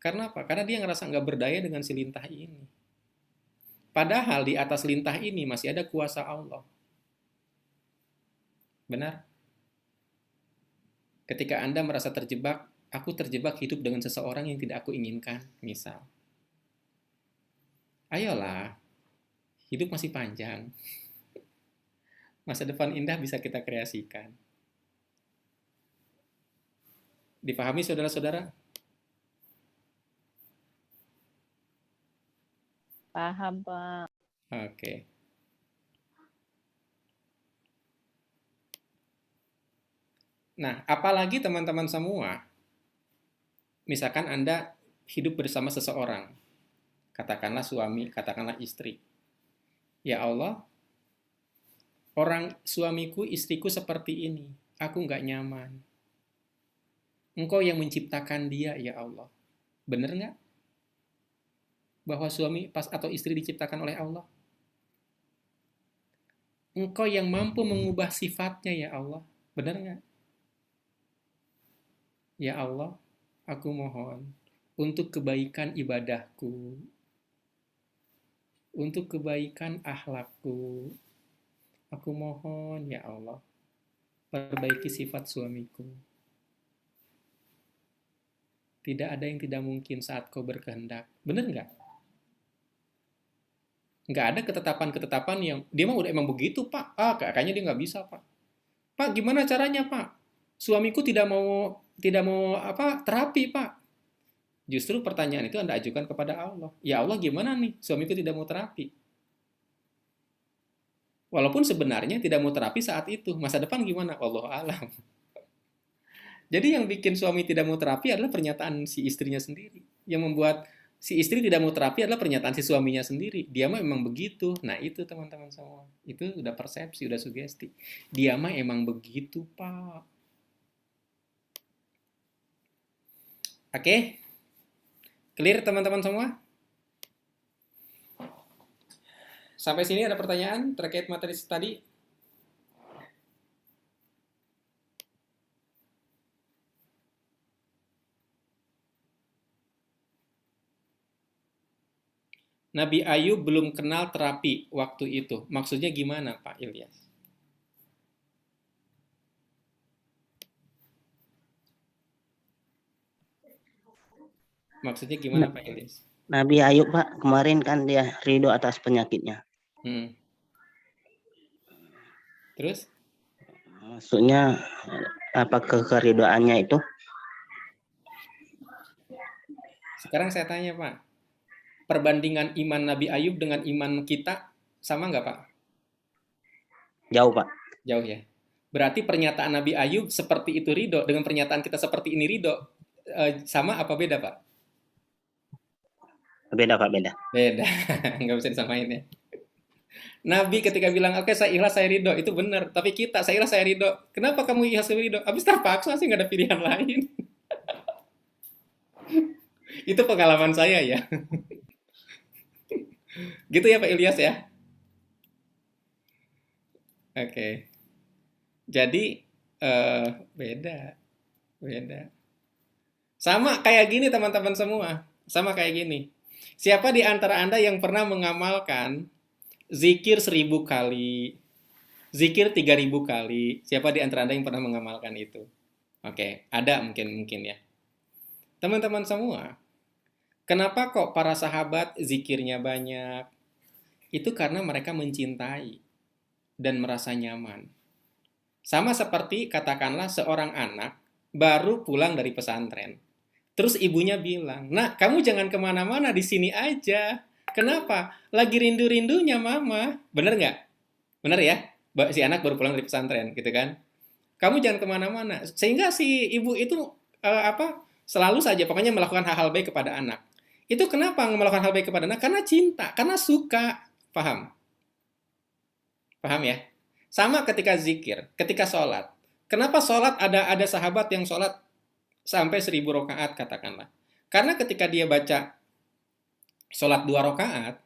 Karena apa? Karena dia ngerasa nggak berdaya dengan si lintah ini. Padahal di atas lintah ini masih ada kuasa Allah. Benar? Ketika Anda merasa terjebak, aku terjebak hidup dengan seseorang yang tidak aku inginkan, misal. Ayolah, hidup masih panjang. Masa depan indah bisa kita kreasikan. Dipahami saudara-saudara? Paham, Pak. Oke. Nah, apalagi teman-teman semua, misalkan Anda hidup bersama seseorang, katakanlah suami, katakanlah istri. Ya Allah, orang suamiku, istriku seperti ini. Aku nggak nyaman. Engkau yang menciptakan dia, ya Allah. Bener nggak? Bahwa suami pas atau istri diciptakan oleh Allah? Engkau yang mampu mengubah sifatnya, ya Allah. Bener nggak? Ya Allah, aku mohon untuk kebaikan ibadahku, untuk kebaikan akhlakku. Aku mohon, ya Allah, perbaiki sifat suamiku. Tidak ada yang tidak mungkin saat kau berkehendak. Bener nggak? Nggak ada ketetapan-ketetapan yang dia mah udah emang begitu, Pak. Kayaknya dia nggak bisa, Pak. Pak, gimana caranya, Pak? Suamiku tidak mau apa terapi, Pak. Justru pertanyaan itu Anda ajukan kepada Allah. Ya Allah, gimana nih? Suamiku tidak mau terapi. Walaupun sebenarnya tidak mau terapi saat itu. Masa depan gimana? Allah alam. Jadi yang bikin suami tidak mau terapi adalah pernyataan si istrinya sendiri. Yang membuat si istri tidak mau terapi adalah pernyataan si suaminya sendiri. Dia mah emang begitu. Nah itu teman-teman semua. Itu udah persepsi, udah sugesti. Dia mah emang begitu, Pak. Oke? Clear teman-teman semua? Sampai sini ada pertanyaan terkait materi tadi? Nabi Ayub belum kenal terapi waktu itu. Maksudnya gimana, Pak Ilyas? Maksudnya gimana, Pak Ilyas? Nabi Ayub, Pak, kemarin kan dia ridho atas penyakitnya. Terus? Maksudnya apa keridoannya itu? Sekarang saya tanya, Pak. Perbandingan iman Nabi Ayub dengan iman kita sama nggak, Pak? Jauh, Pak. Jauh ya. Berarti pernyataan Nabi Ayub seperti itu ridho, dengan pernyataan kita seperti ini ridho, sama apa beda, Pak? Beda, Pak, beda. Beda. Nggak bisa disamain ya. Nabi ketika bilang, oke saya ikhlas, saya ridho, itu benar. Tapi kita, saya ikhlas, saya ridho. Kenapa kamu ikhlas, saya ridho? Habis terpaksa sih, nggak ada pilihan lain. Itu pengalaman saya ya. Gitu ya Pak Ilyas ya? Oke. Jadi, beda. Beda. Sama kayak gini teman-teman semua. Sama kayak gini. Siapa di antara Anda yang pernah mengamalkan zikir 1000 kali, zikir 3000 kali? Siapa di antara Anda yang pernah mengamalkan itu? Oke, ada mungkin ya. Teman-teman semua, kenapa kok para sahabat zikirnya banyak? Itu karena mereka mencintai dan merasa nyaman. Sama seperti katakanlah seorang anak baru pulang dari pesantren. Terus ibunya bilang, "Nak, kamu jangan kemana-mana, di sini aja." Kenapa? Lagi rindu-rindunya mama. Bener nggak? Bener ya? Si anak baru pulang dari pesantren, gitu kan? Kamu jangan kemana-mana. Sehingga si ibu itu selalu saja pokoknya melakukan hal-hal baik kepada anak. Itu kenapa melakukan hal baik kepada anak? Karena cinta, karena suka. Paham? Paham ya? Sama ketika zikir, ketika sholat. Kenapa sholat ada sahabat yang sholat sampai 1000 rakaat katakanlah? Karena ketika dia baca sholat 2 rakaat,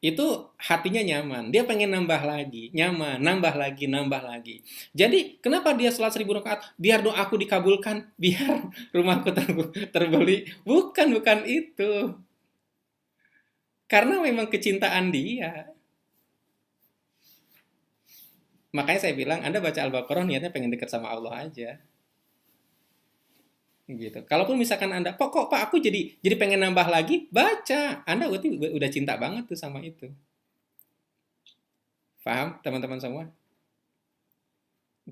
itu hatinya nyaman. Dia pengen nambah lagi, nyaman, nambah lagi, nambah lagi. Jadi kenapa dia sholat 1000 rakaat? Biar doaku dikabulkan, biar rumahku terbeli. Bukan itu. Karena memang kecintaan dia. Makanya saya bilang, Anda baca Al-Baqarah niatnya pengen dekat sama Allah aja. Gitu. Kalaupun misalkan Anda, kok Pak aku jadi pengen nambah lagi, baca. Anda berarti udah cinta banget tuh sama itu. Paham teman-teman semua?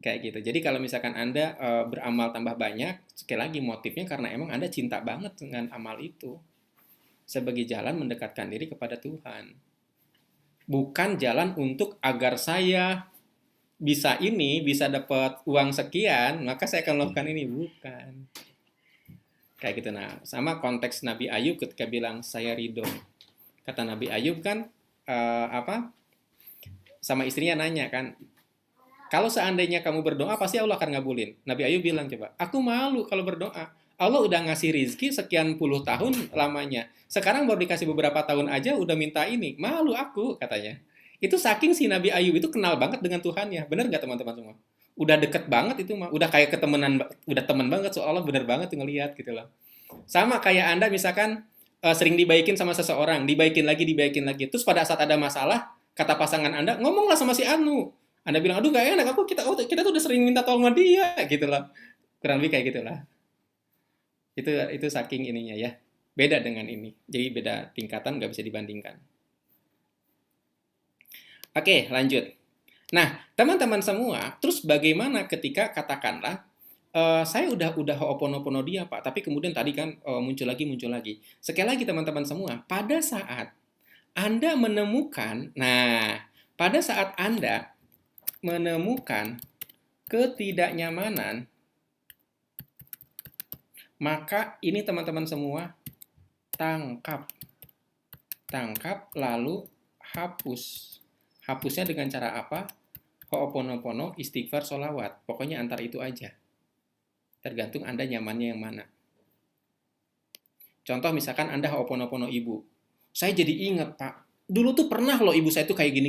Kayak gitu. Jadi kalau misalkan Anda beramal tambah banyak, sekali lagi motifnya karena emang Anda cinta banget dengan amal itu. Sebagai jalan mendekatkan diri kepada Tuhan. Bukan jalan untuk agar saya bisa dapat uang sekian, maka saya akan melakukan ini. Bukan. Kayak gitu. Nah, sama konteks Nabi Ayub ketika bilang saya ridho. Kata Nabi Ayub kan sama istrinya nanya kan, kalau seandainya kamu berdoa pasti Allah akan ngabulin. Nabi Ayub bilang coba, aku malu kalau berdoa. Allah udah ngasih rizki sekian puluh tahun lamanya. Sekarang baru dikasih beberapa tahun aja udah minta ini. Malu aku katanya. Itu saking si Nabi Ayub itu kenal banget dengan Tuhannya. Bener nggak teman-teman semua? Udah deket banget itu mah. Udah kayak ketemenan, udah temen banget. Seolah bener banget tuh ngeliat gitu loh. Sama kayak Anda misalkan sering dibaikin sama seseorang. Dibaikin lagi, dibaikin lagi. Terus pada saat ada masalah, kata pasangan Anda, ngomonglah sama si Anu. Anda bilang, aduh gak enak, kita tuh udah sering minta tolong sama dia, gitu loh. Kurang lebih kayak gitu lah. Itu saking ininya ya. Beda dengan ini. Jadi beda tingkatan, nggak bisa dibandingkan. Oke, lanjut. Nah, teman-teman semua, terus bagaimana ketika katakanlah, saya udah ho'oponopono dia, Pak, tapi kemudian tadi kan muncul lagi. Sekali lagi teman-teman semua, pada saat Anda menemukan, pada saat Anda menemukan ketidaknyamanan, maka ini teman-teman semua tangkap lalu hapus. Hapusnya dengan cara apa? Ho'oponopono, istighfar, sholawat. Pokoknya antara itu aja. Tergantung Anda nyamannya yang mana. Contoh misalkan Anda ho'oponopono ibu. Saya jadi ingat, Pak. Dulu tuh pernah loh ibu saya tuh kayak gini.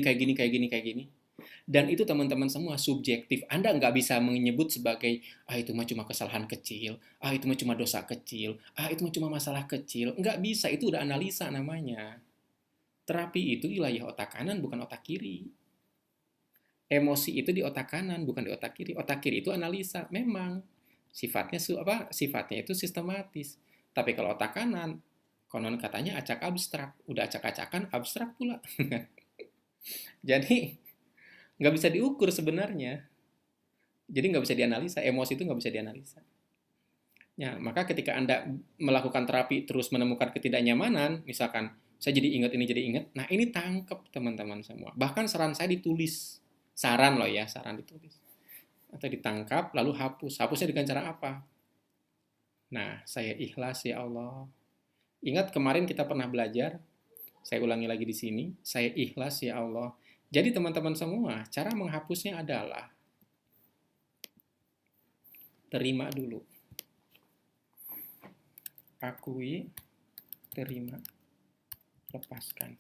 Dan itu teman-teman semua subjektif. Anda nggak bisa menyebut sebagai, itu mah cuma kesalahan kecil, itu mah cuma dosa kecil, itu mah cuma masalah kecil. Nggak bisa, itu udah analisa namanya. Terapi itu wilayah otak kanan, bukan otak kiri. Emosi itu di otak kanan, bukan di otak kiri. Otak kiri itu analisa, memang. Sifatnya itu sistematis. Tapi kalau otak kanan, konon katanya acak abstrak. Udah acak-acakan, abstrak pula. Jadi, nggak bisa diukur sebenarnya. Jadi nggak bisa dianalisa, emosi itu nggak bisa dianalisa. Ya, maka ketika Anda melakukan terapi terus menemukan ketidaknyamanan, misalkan, saya jadi ingat, nah ini tangkep teman-teman semua. Bahkan saran saya ditulis. Saran ditulis. Atau ditangkap, lalu hapus. Hapusnya dengan cara apa? Nah, saya ikhlas ya Allah. Ingat kemarin kita pernah belajar, saya ulangi lagi di sini, saya ikhlas ya Allah. Jadi teman-teman semua, cara menghapusnya adalah terima dulu. Akui, terima, lepaskan.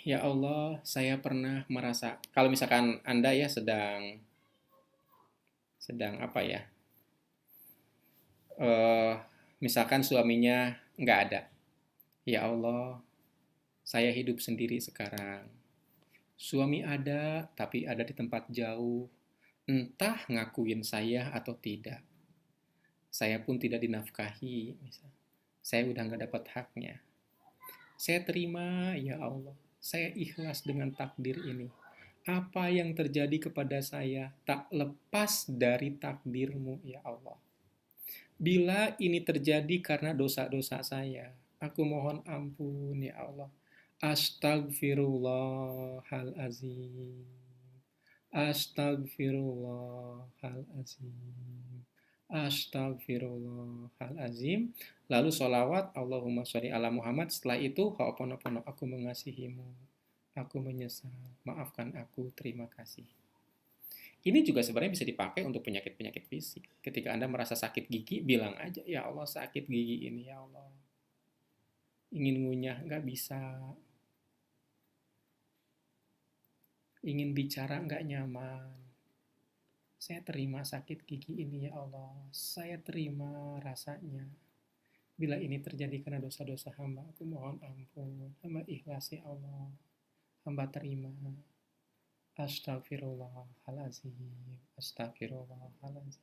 Ya Allah, saya pernah merasa, kalau misalkan Anda ya sedang apa ya, misalkan suaminya nggak ada. Ya Allah, saya hidup sendiri sekarang. Suami ada, tapi ada di tempat jauh. Entah ngakuin saya atau tidak. Saya pun tidak dinafkahi. Saya udah nggak dapat haknya. Saya terima, ya Allah. Saya ikhlas dengan takdir ini. Apa yang terjadi kepada saya tak lepas dari takdir-Mu, ya Allah. Bila ini terjadi karena dosa-dosa saya, aku mohon ampun, ya Allah. Astagfirullahalazim. Astagfirullahalazim. Astagfirullahalazim. Lalu sholawat Allahumma sholli ala Muhammad. Setelah itu ho'oponopono, aku mengasihimu, aku menyesal, maafkan aku, terima kasih. Ini juga sebenarnya bisa dipakai untuk penyakit-penyakit fisik. Ketika Anda merasa sakit gigi, bilang aja, ya Allah sakit gigi ini, ya Allah. Ingin ngunyah, nggak bisa. Ingin bicara, nggak nyaman. Saya terima sakit gigi ini, ya Allah. Saya terima rasanya. Bila ini terjadi karena dosa-dosa hamba, aku mohon ampun. Hamba ikhlas, ya Allah. Hamba terima. Astagfirullahalazim. Astagfirullahalazim.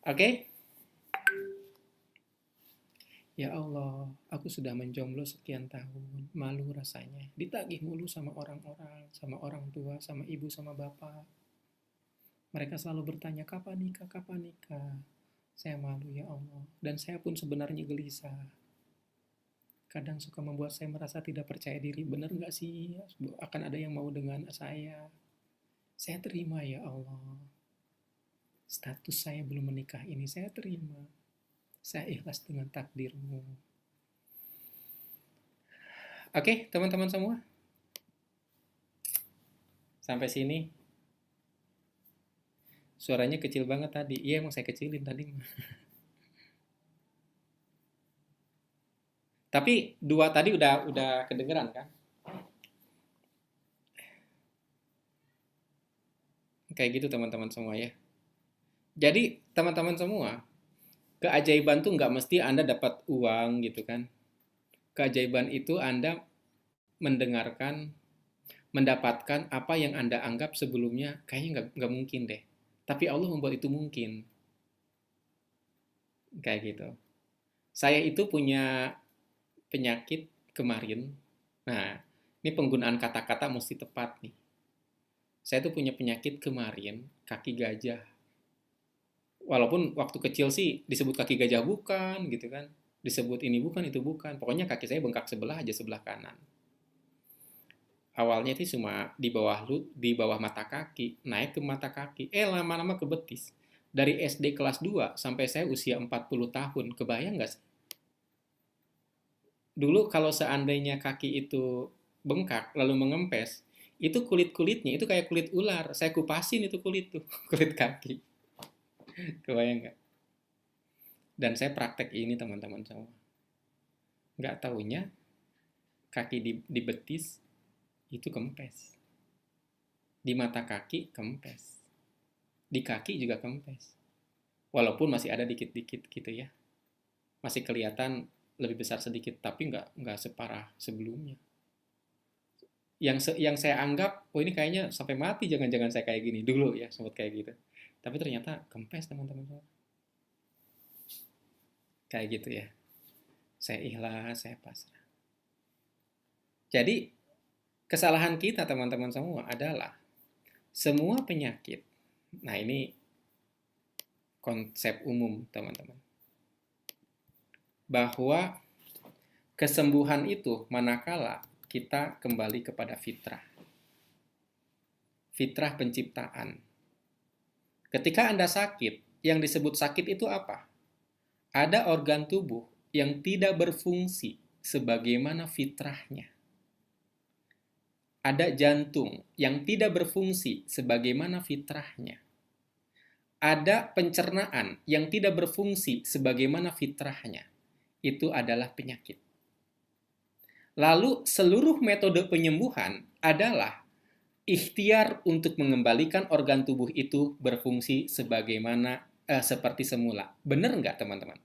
Oke? Ya Allah, aku sudah menjomblo sekian tahun. Malu rasanya. Ditagih mulu sama orang-orang, sama orang tua, sama ibu, sama bapak. Mereka selalu bertanya, kapan nikah, kapan nikah? Saya malu, ya Allah. Dan saya pun sebenarnya gelisah. kadang suka membuat saya merasa tidak percaya diri. Benar nggak sih akan ada yang mau dengan saya? Saya terima ya Allah. Status saya belum menikah ini saya terima. Saya ikhlas dengan takdirmu. Oke, teman-teman semua. Sampai sini. Suaranya kecil banget tadi. Iya, emang saya kecilin tadi. Tapi dua tadi udah kedengeran kan? Kayak gitu teman-teman semua ya. Jadi teman-teman semua, keajaiban tuh nggak mesti Anda dapat uang gitu kan. Keajaiban itu Anda mendengarkan, mendapatkan apa yang Anda anggap sebelumnya kayaknya nggak mungkin deh. Tapi Allah membuat itu mungkin. Kayak gitu. Saya itu punya penyakit kemarin. Nah, ini penggunaan kata-kata mesti tepat nih. Saya tuh punya penyakit kemarin, kaki gajah. Walaupun waktu kecil sih disebut kaki gajah bukan gitu kan. Disebut ini bukan, itu bukan. Pokoknya kaki saya bengkak sebelah aja, sebelah kanan. Awalnya itu cuma di bawah mata kaki, naik ke mata kaki. Lama-lama ke betis. Dari SD kelas 2 sampai saya usia 40 tahun. Kebayang nggak sih? Dulu kalau seandainya kaki itu bengkak lalu mengempes, itu kulit-kulitnya itu kayak kulit ular. Saya kupasin itu kulit tuh, kulit kaki. Kebayang nggak? Dan saya praktek ini teman-teman semua. Nggak taunya kaki di betis itu kempes. Di mata kaki kempes. Di kaki juga kempes. Walaupun masih ada dikit-dikit gitu ya. Masih kelihatan lebih besar sedikit, tapi nggak separah sebelumnya. Yang saya anggap, oh ini kayaknya sampai mati jangan-jangan saya kayak gini. Dulu ya, sempat kayak gitu. Tapi ternyata kempes teman-teman. Kayak gitu ya. Saya ikhlas, saya pasrah. Jadi, kesalahan kita teman-teman semua adalah semua penyakit. Nah ini konsep umum teman-teman. Bahwa kesembuhan itu manakala kita kembali kepada fitrah. Fitrah penciptaan. Ketika Anda sakit, yang disebut sakit itu apa? Ada organ tubuh yang tidak berfungsi sebagaimana fitrahnya. Ada jantung yang tidak berfungsi sebagaimana fitrahnya. Ada pencernaan yang tidak berfungsi sebagaimana fitrahnya. Itu adalah penyakit. Lalu seluruh metode penyembuhan adalah ikhtiar untuk mengembalikan organ tubuh itu berfungsi sebagaimana seperti semula. Benar nggak teman-teman?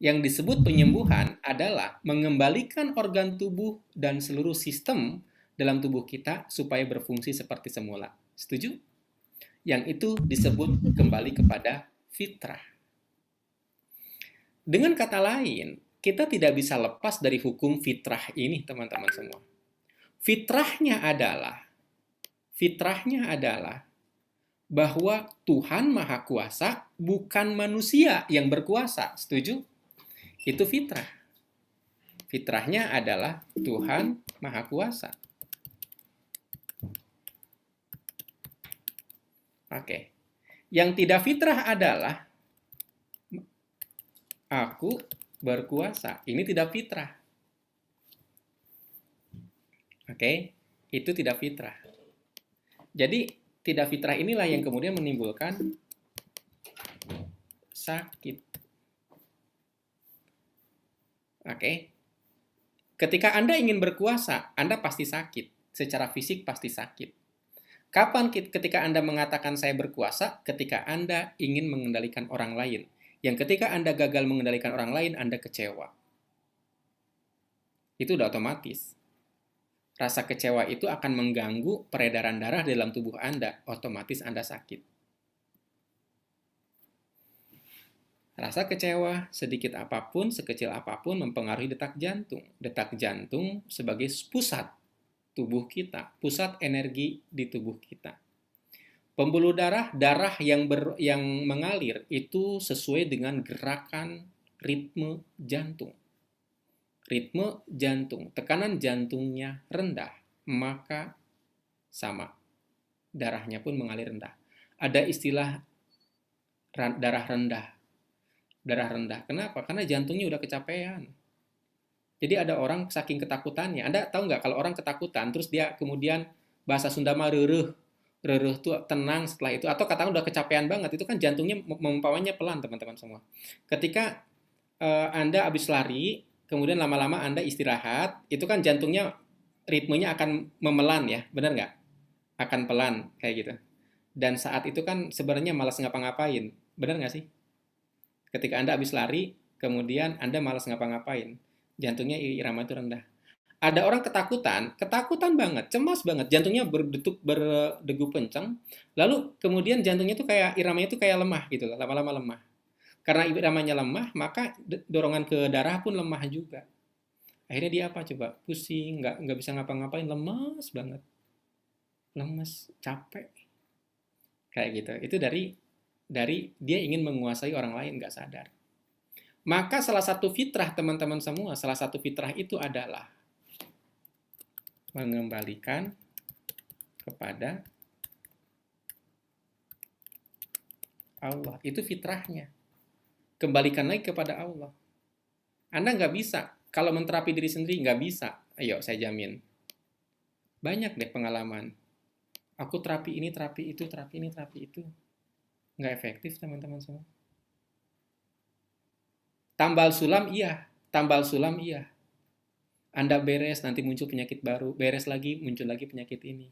Yang disebut penyembuhan adalah mengembalikan organ tubuh dan seluruh sistem dalam tubuh kita supaya berfungsi seperti semula. Setuju? Yang itu disebut kembali kepada fitrah. Dengan kata lain, kita tidak bisa lepas dari hukum fitrah ini, teman-teman semua. Fitrahnya adalah bahwa Tuhan Maha Kuasa bukan manusia yang berkuasa. Setuju? Itu fitrah. Fitrahnya adalah Tuhan Maha Kuasa. Oke. Yang tidak fitrah adalah aku berkuasa. Ini tidak fitrah. Oke. Itu tidak fitrah. Jadi, tidak fitrah inilah yang kemudian menimbulkan sakit. Oke. Ketika Anda ingin berkuasa, Anda pasti sakit. Secara fisik pasti sakit. Kapan ketika Anda mengatakan saya berkuasa? Ketika Anda ingin mengendalikan orang lain. Yang ketika Anda gagal mengendalikan orang lain, Anda kecewa. Itu udah otomatis. Rasa kecewa itu akan mengganggu peredaran darah dalam tubuh Anda. Otomatis Anda sakit. Rasa kecewa sedikit apapun, sekecil apapun mempengaruhi detak jantung. Detak jantung sebagai pusat tubuh kita, pusat energi di tubuh kita. Pembuluh darah yang mengalir itu sesuai dengan gerakan ritme jantung. ritme jantung, tekanan jantungnya rendah, maka sama, darahnya pun mengalir rendah. Ada istilah darah rendah. Darah rendah. Kenapa? Karena jantungnya udah kecapean. Jadi ada orang saking ketakutannya. Anda tahu nggak kalau orang ketakutan, terus dia kemudian bahasa Sunda mah reureuf. Reureuf tuh tenang setelah itu. Atau katakan udah kecapean banget, itu kan jantungnya memompanya pelan, teman-teman semua. Ketika Anda habis lari, kemudian lama-lama Anda istirahat, itu kan jantungnya ritmenya akan memelan ya, benar nggak? Akan pelan, kayak gitu. Dan saat itu kan sebenarnya malas ngapa-ngapain, benar nggak sih? Ketika Anda habis lari, kemudian Anda malas ngapa-ngapain, jantungnya irama itu rendah. Ada orang ketakutan banget, cemas banget, jantungnya berdegup kencang, lalu kemudian jantungnya itu kayak iramanya itu kayak lemah gitu loh, lama-lama lemah. Karena iramanya lemah, maka dorongan ke darah pun lemah juga. Akhirnya dia apa coba? Pusing, nggak bisa ngapa-ngapain, lemas banget, lemes, capek, kayak gitu. Itu dari dia ingin menguasai orang lain nggak sadar. Maka salah satu fitrah teman-teman semua, salah satu fitrah itu adalah mengembalikan kepada Allah. Itu fitrahnya. Kembalikan lagi kepada Allah. Anda nggak bisa. Kalau menterapi diri sendiri nggak bisa. Ayo, saya jamin. Banyak deh pengalaman. Aku terapi ini, terapi itu, terapi ini, terapi itu. Nggak efektif, teman-teman semua. Tambal sulam, iya. Tambal sulam, iya. Anda beres, nanti muncul penyakit baru. Beres lagi, muncul lagi penyakit ini.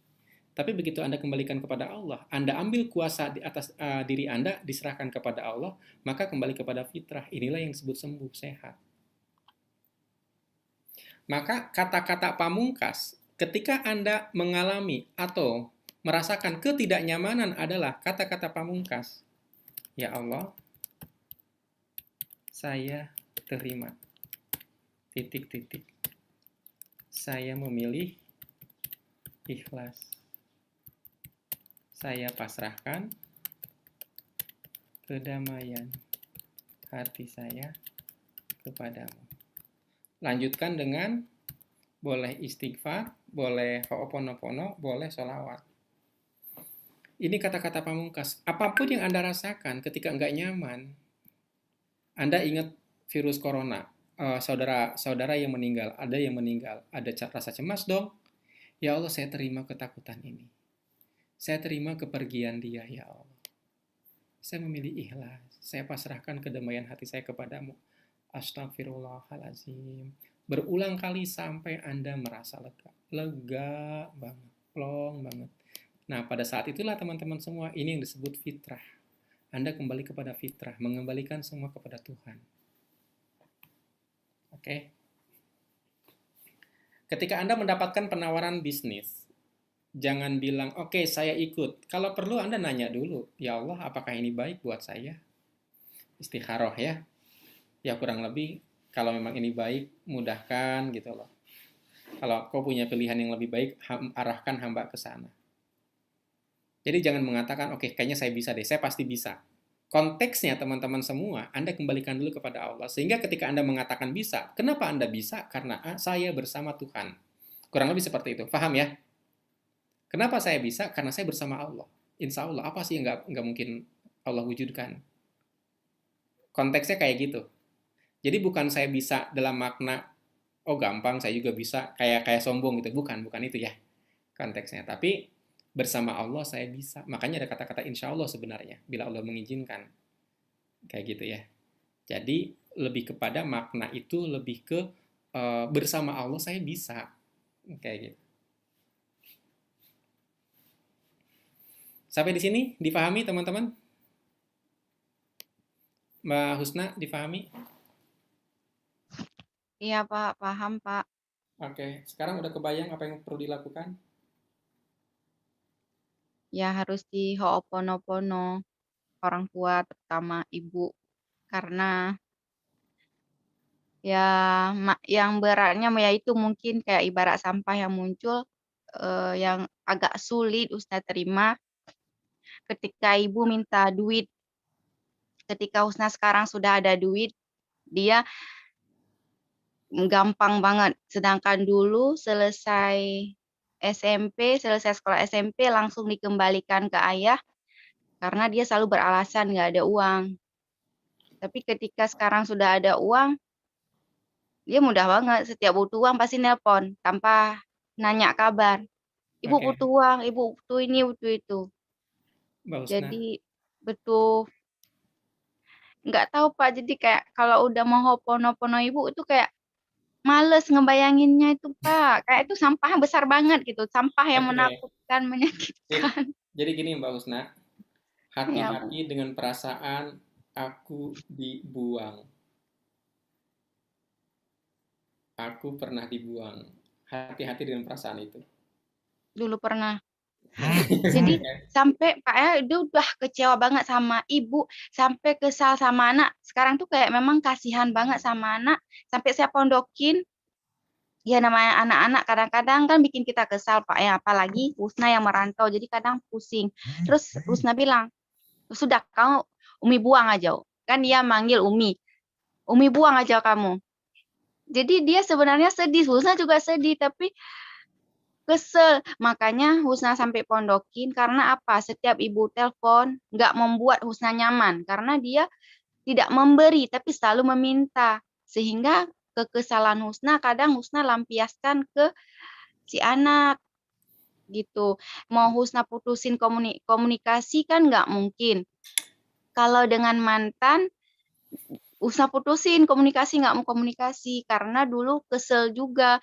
Tapi begitu Anda kembalikan kepada Allah, Anda ambil kuasa di atas diri Anda, diserahkan kepada Allah, maka kembali kepada fitrah. Inilah yang disebut sembuh, sehat. Maka kata-kata pamungkas, ketika Anda mengalami atau merasakan ketidaknyamanan adalah kata-kata pamungkas. Ya Allah, saya terima. Titik-titik. Saya memilih ikhlas. Saya pasrahkan kedamaian hati saya kepadamu. Lanjutkan dengan boleh istighfar, boleh ho'oponopono, boleh sholawat. Ini kata-kata pamungkas. Apapun yang Anda rasakan ketika nggak nyaman, Anda ingat virus corona, saudara-saudara yang meninggal, ada rasa cemas dong. Ya Allah, saya terima ketakutan ini. Saya terima kepergian dia, ya Allah. Saya memilih ikhlas. Saya pasrahkan kedamaian hati saya kepadamu. Astagfirullahaladzim. Berulang kali sampai Anda merasa lega. Lega banget. Plong banget. Nah, pada saat itulah teman-teman semua, ini yang disebut fitrah. Anda kembali kepada fitrah. Mengembalikan semua kepada Tuhan. Oke? Ketika Anda mendapatkan penawaran bisnis, jangan bilang, oke, saya ikut. Kalau perlu Anda nanya dulu, ya Allah, apakah ini baik buat saya? Istikharah ya. Ya kurang lebih, kalau memang ini baik, mudahkan gitu loh. Kalau kau punya pilihan yang lebih baik, arahkan hamba ke sana. Jadi jangan mengatakan, oke, kayaknya saya bisa deh, saya pasti bisa. Konteksnya teman-teman semua, Anda kembalikan dulu kepada Allah. Sehingga ketika Anda mengatakan bisa, kenapa Anda bisa? Karena saya bersama Tuhan. Kurang lebih seperti itu. Paham ya? Kenapa saya bisa? Karena saya bersama Allah. Insya Allah, apa sih yang nggak mungkin Allah wujudkan? Konteksnya kayak gitu. Jadi bukan saya bisa dalam makna, oh gampang, saya juga bisa, kayak sombong gitu. Bukan itu ya konteksnya. Tapi bersama Allah saya bisa. Makanya ada kata-kata insya Allah sebenarnya, bila Allah mengizinkan. Kayak gitu ya. Jadi lebih kepada makna itu lebih ke bersama Allah saya bisa. Kayak gitu. Sampai di sini dipahami teman-teman? Mbak Husna, dipahami? Iya Pak, paham Pak. Oke, sekarang udah kebayang apa yang perlu dilakukan? Ya harus di ho'oponopono orang tua, terutama ibu. Karena ya yang beratnya ya itu mungkin kayak ibarat sampah yang muncul, yang agak sulit Husna terima ketika ibu minta duit. Ketika Husna sekarang sudah ada duit, dia gampang banget. Sedangkan dulu selesai sekolah SMP langsung dikembalikan ke ayah karena dia selalu beralasan nggak ada uang. Tapi ketika sekarang sudah ada uang, dia mudah banget. Setiap butuh uang pasti nelpon tanpa nanya kabar. Ibu Oke, butuh uang, ibu butuh ini, butuh itu. Mbak Husna. Jadi betul nggak tahu Pak. Jadi kayak kalau udah mau hoponopono ibu itu kayak males ngebayanginnya itu Pak. Kayak itu sampah besar banget gitu. Sampah yang Oke, menakutkan, sip. menyakitkan. Jadi gini Mbak Husna, Ya, Bu. hati-hati dengan perasaan aku dibuang. Aku pernah dibuang. Hati-hati dengan perasaan itu. Dulu pernah. Jadi sampai Pak ya dia udah kecewa banget sama ibu, sampai kesal sama anak. Sekarang tuh kayak memang kasihan banget sama anak, sampai saya pondokin. Ya namanya anak-anak kadang-kadang kan bikin kita kesal Pak ya, apalagi Husna yang merantau, jadi kadang pusing. Terus Husna bilang, sudah kamu Umi buang aja. Kan dia manggil Umi buang aja kamu. Jadi dia sebenarnya sedih, Husna juga sedih, tapi kesel. Makanya Husna sampai pondokin karena apa? Setiap ibu telepon nggak membuat Husna nyaman karena dia tidak memberi tapi selalu meminta. Sehingga kekesalan Husna kadang Husna lampiaskan ke si anak gitu. Mau Husna putusin komunikasi kan nggak mungkin. Kalau dengan mantan Husna putusin komunikasi, nggak mau komunikasi karena dulu kesel juga,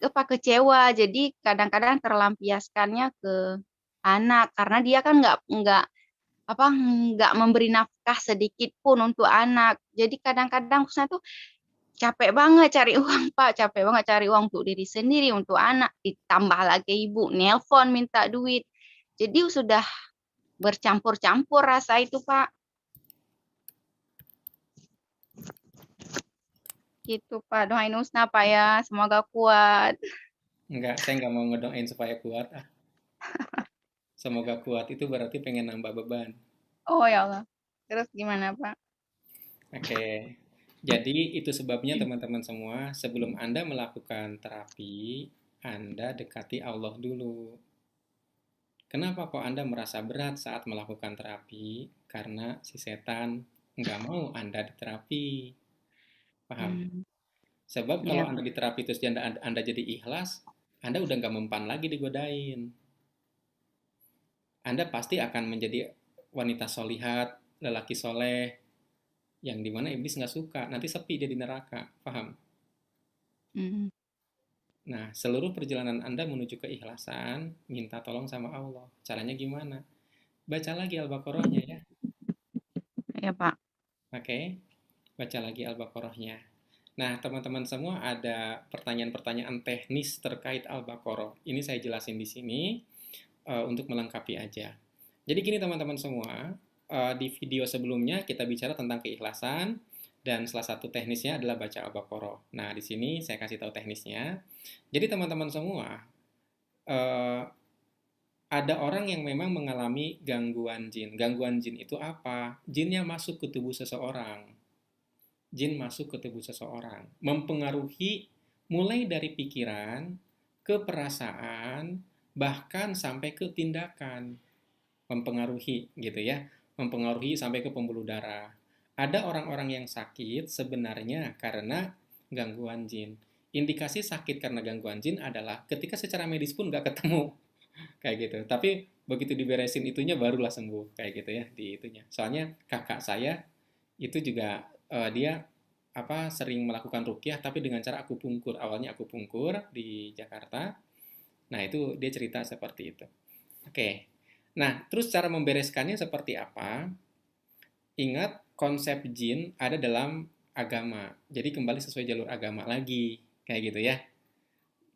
kecewa. Jadi kadang-kadang terlampiaskannya ke anak karena dia kan nggak memberi nafkah sedikit pun untuk anak. Jadi kadang-kadang Husna tuh capek banget cari uang Pak, capek banget cari uang untuk diri sendiri, untuk anak, ditambah lagi ibu nelpon minta duit. Jadi sudah bercampur-campur rasa itu Pak. Gitu Pak, doain Husna Pak ya, semoga kuat. Enggak, saya nggak mau ngedoain supaya kuat. Semoga kuat itu berarti pengen nambah beban. Oh ya Allah. Terus gimana Pak? Oke, jadi itu sebabnya teman-teman semua, sebelum Anda melakukan terapi, Anda dekati Allah dulu. Kenapa kok Anda merasa berat saat melakukan terapi? Karena si setan nggak mau Anda diterapi. Paham? Sebab kalau Ya, Anda diterapi terus Anda jadi ikhlas, Anda udah nggak mempan lagi digodain. Anda pasti akan menjadi wanita solihat, lelaki soleh, yang dimana iblis nggak suka. Nanti sepi dia di neraka. Paham? mm, Nah, seluruh perjalanan Anda menuju keikhlasan, minta tolong sama Allah. Caranya gimana? Baca lagi Al-Baqarahnya ya. ya Pak. Oke, baca lagi Al-Baqarahnya. Nah, teman-teman semua ada pertanyaan-pertanyaan teknis terkait Al-Baqarah. Ini saya jelasin di sini untuk melengkapi aja. Jadi gini teman-teman semua, di video sebelumnya kita bicara tentang keikhlasan dan salah satu teknisnya adalah baca Al-Baqarah. Nah, di sini saya kasih tahu teknisnya. Jadi teman-teman semua, eh, ada orang yang memang mengalami gangguan jin. Gangguan jin itu apa? Jinnya masuk ke tubuh seseorang. Jin masuk ke tubuh seseorang, mempengaruhi mulai dari pikiran, ke perasaan, bahkan sampai ke tindakan. Mempengaruhi gitu ya, mempengaruhi sampai ke pembuluh darah. Ada orang-orang yang sakit sebenarnya karena gangguan jin. Indikasi sakit karena gangguan jin adalah ketika secara medis pun nggak ketemu kayak gitu. Tapi begitu diberesin itunya barulah sembuh kayak gitu ya di itunya. Soalnya kakak saya itu juga dia sering melakukan rukyah tapi dengan cara akupunktur. Awalnya akupunktur di Jakarta. Nah, itu dia cerita seperti itu. Oke. Nah, terus cara membereskannya seperti apa? Ingat, konsep jin ada dalam agama. Jadi kembali sesuai jalur agama lagi. Kayak gitu ya.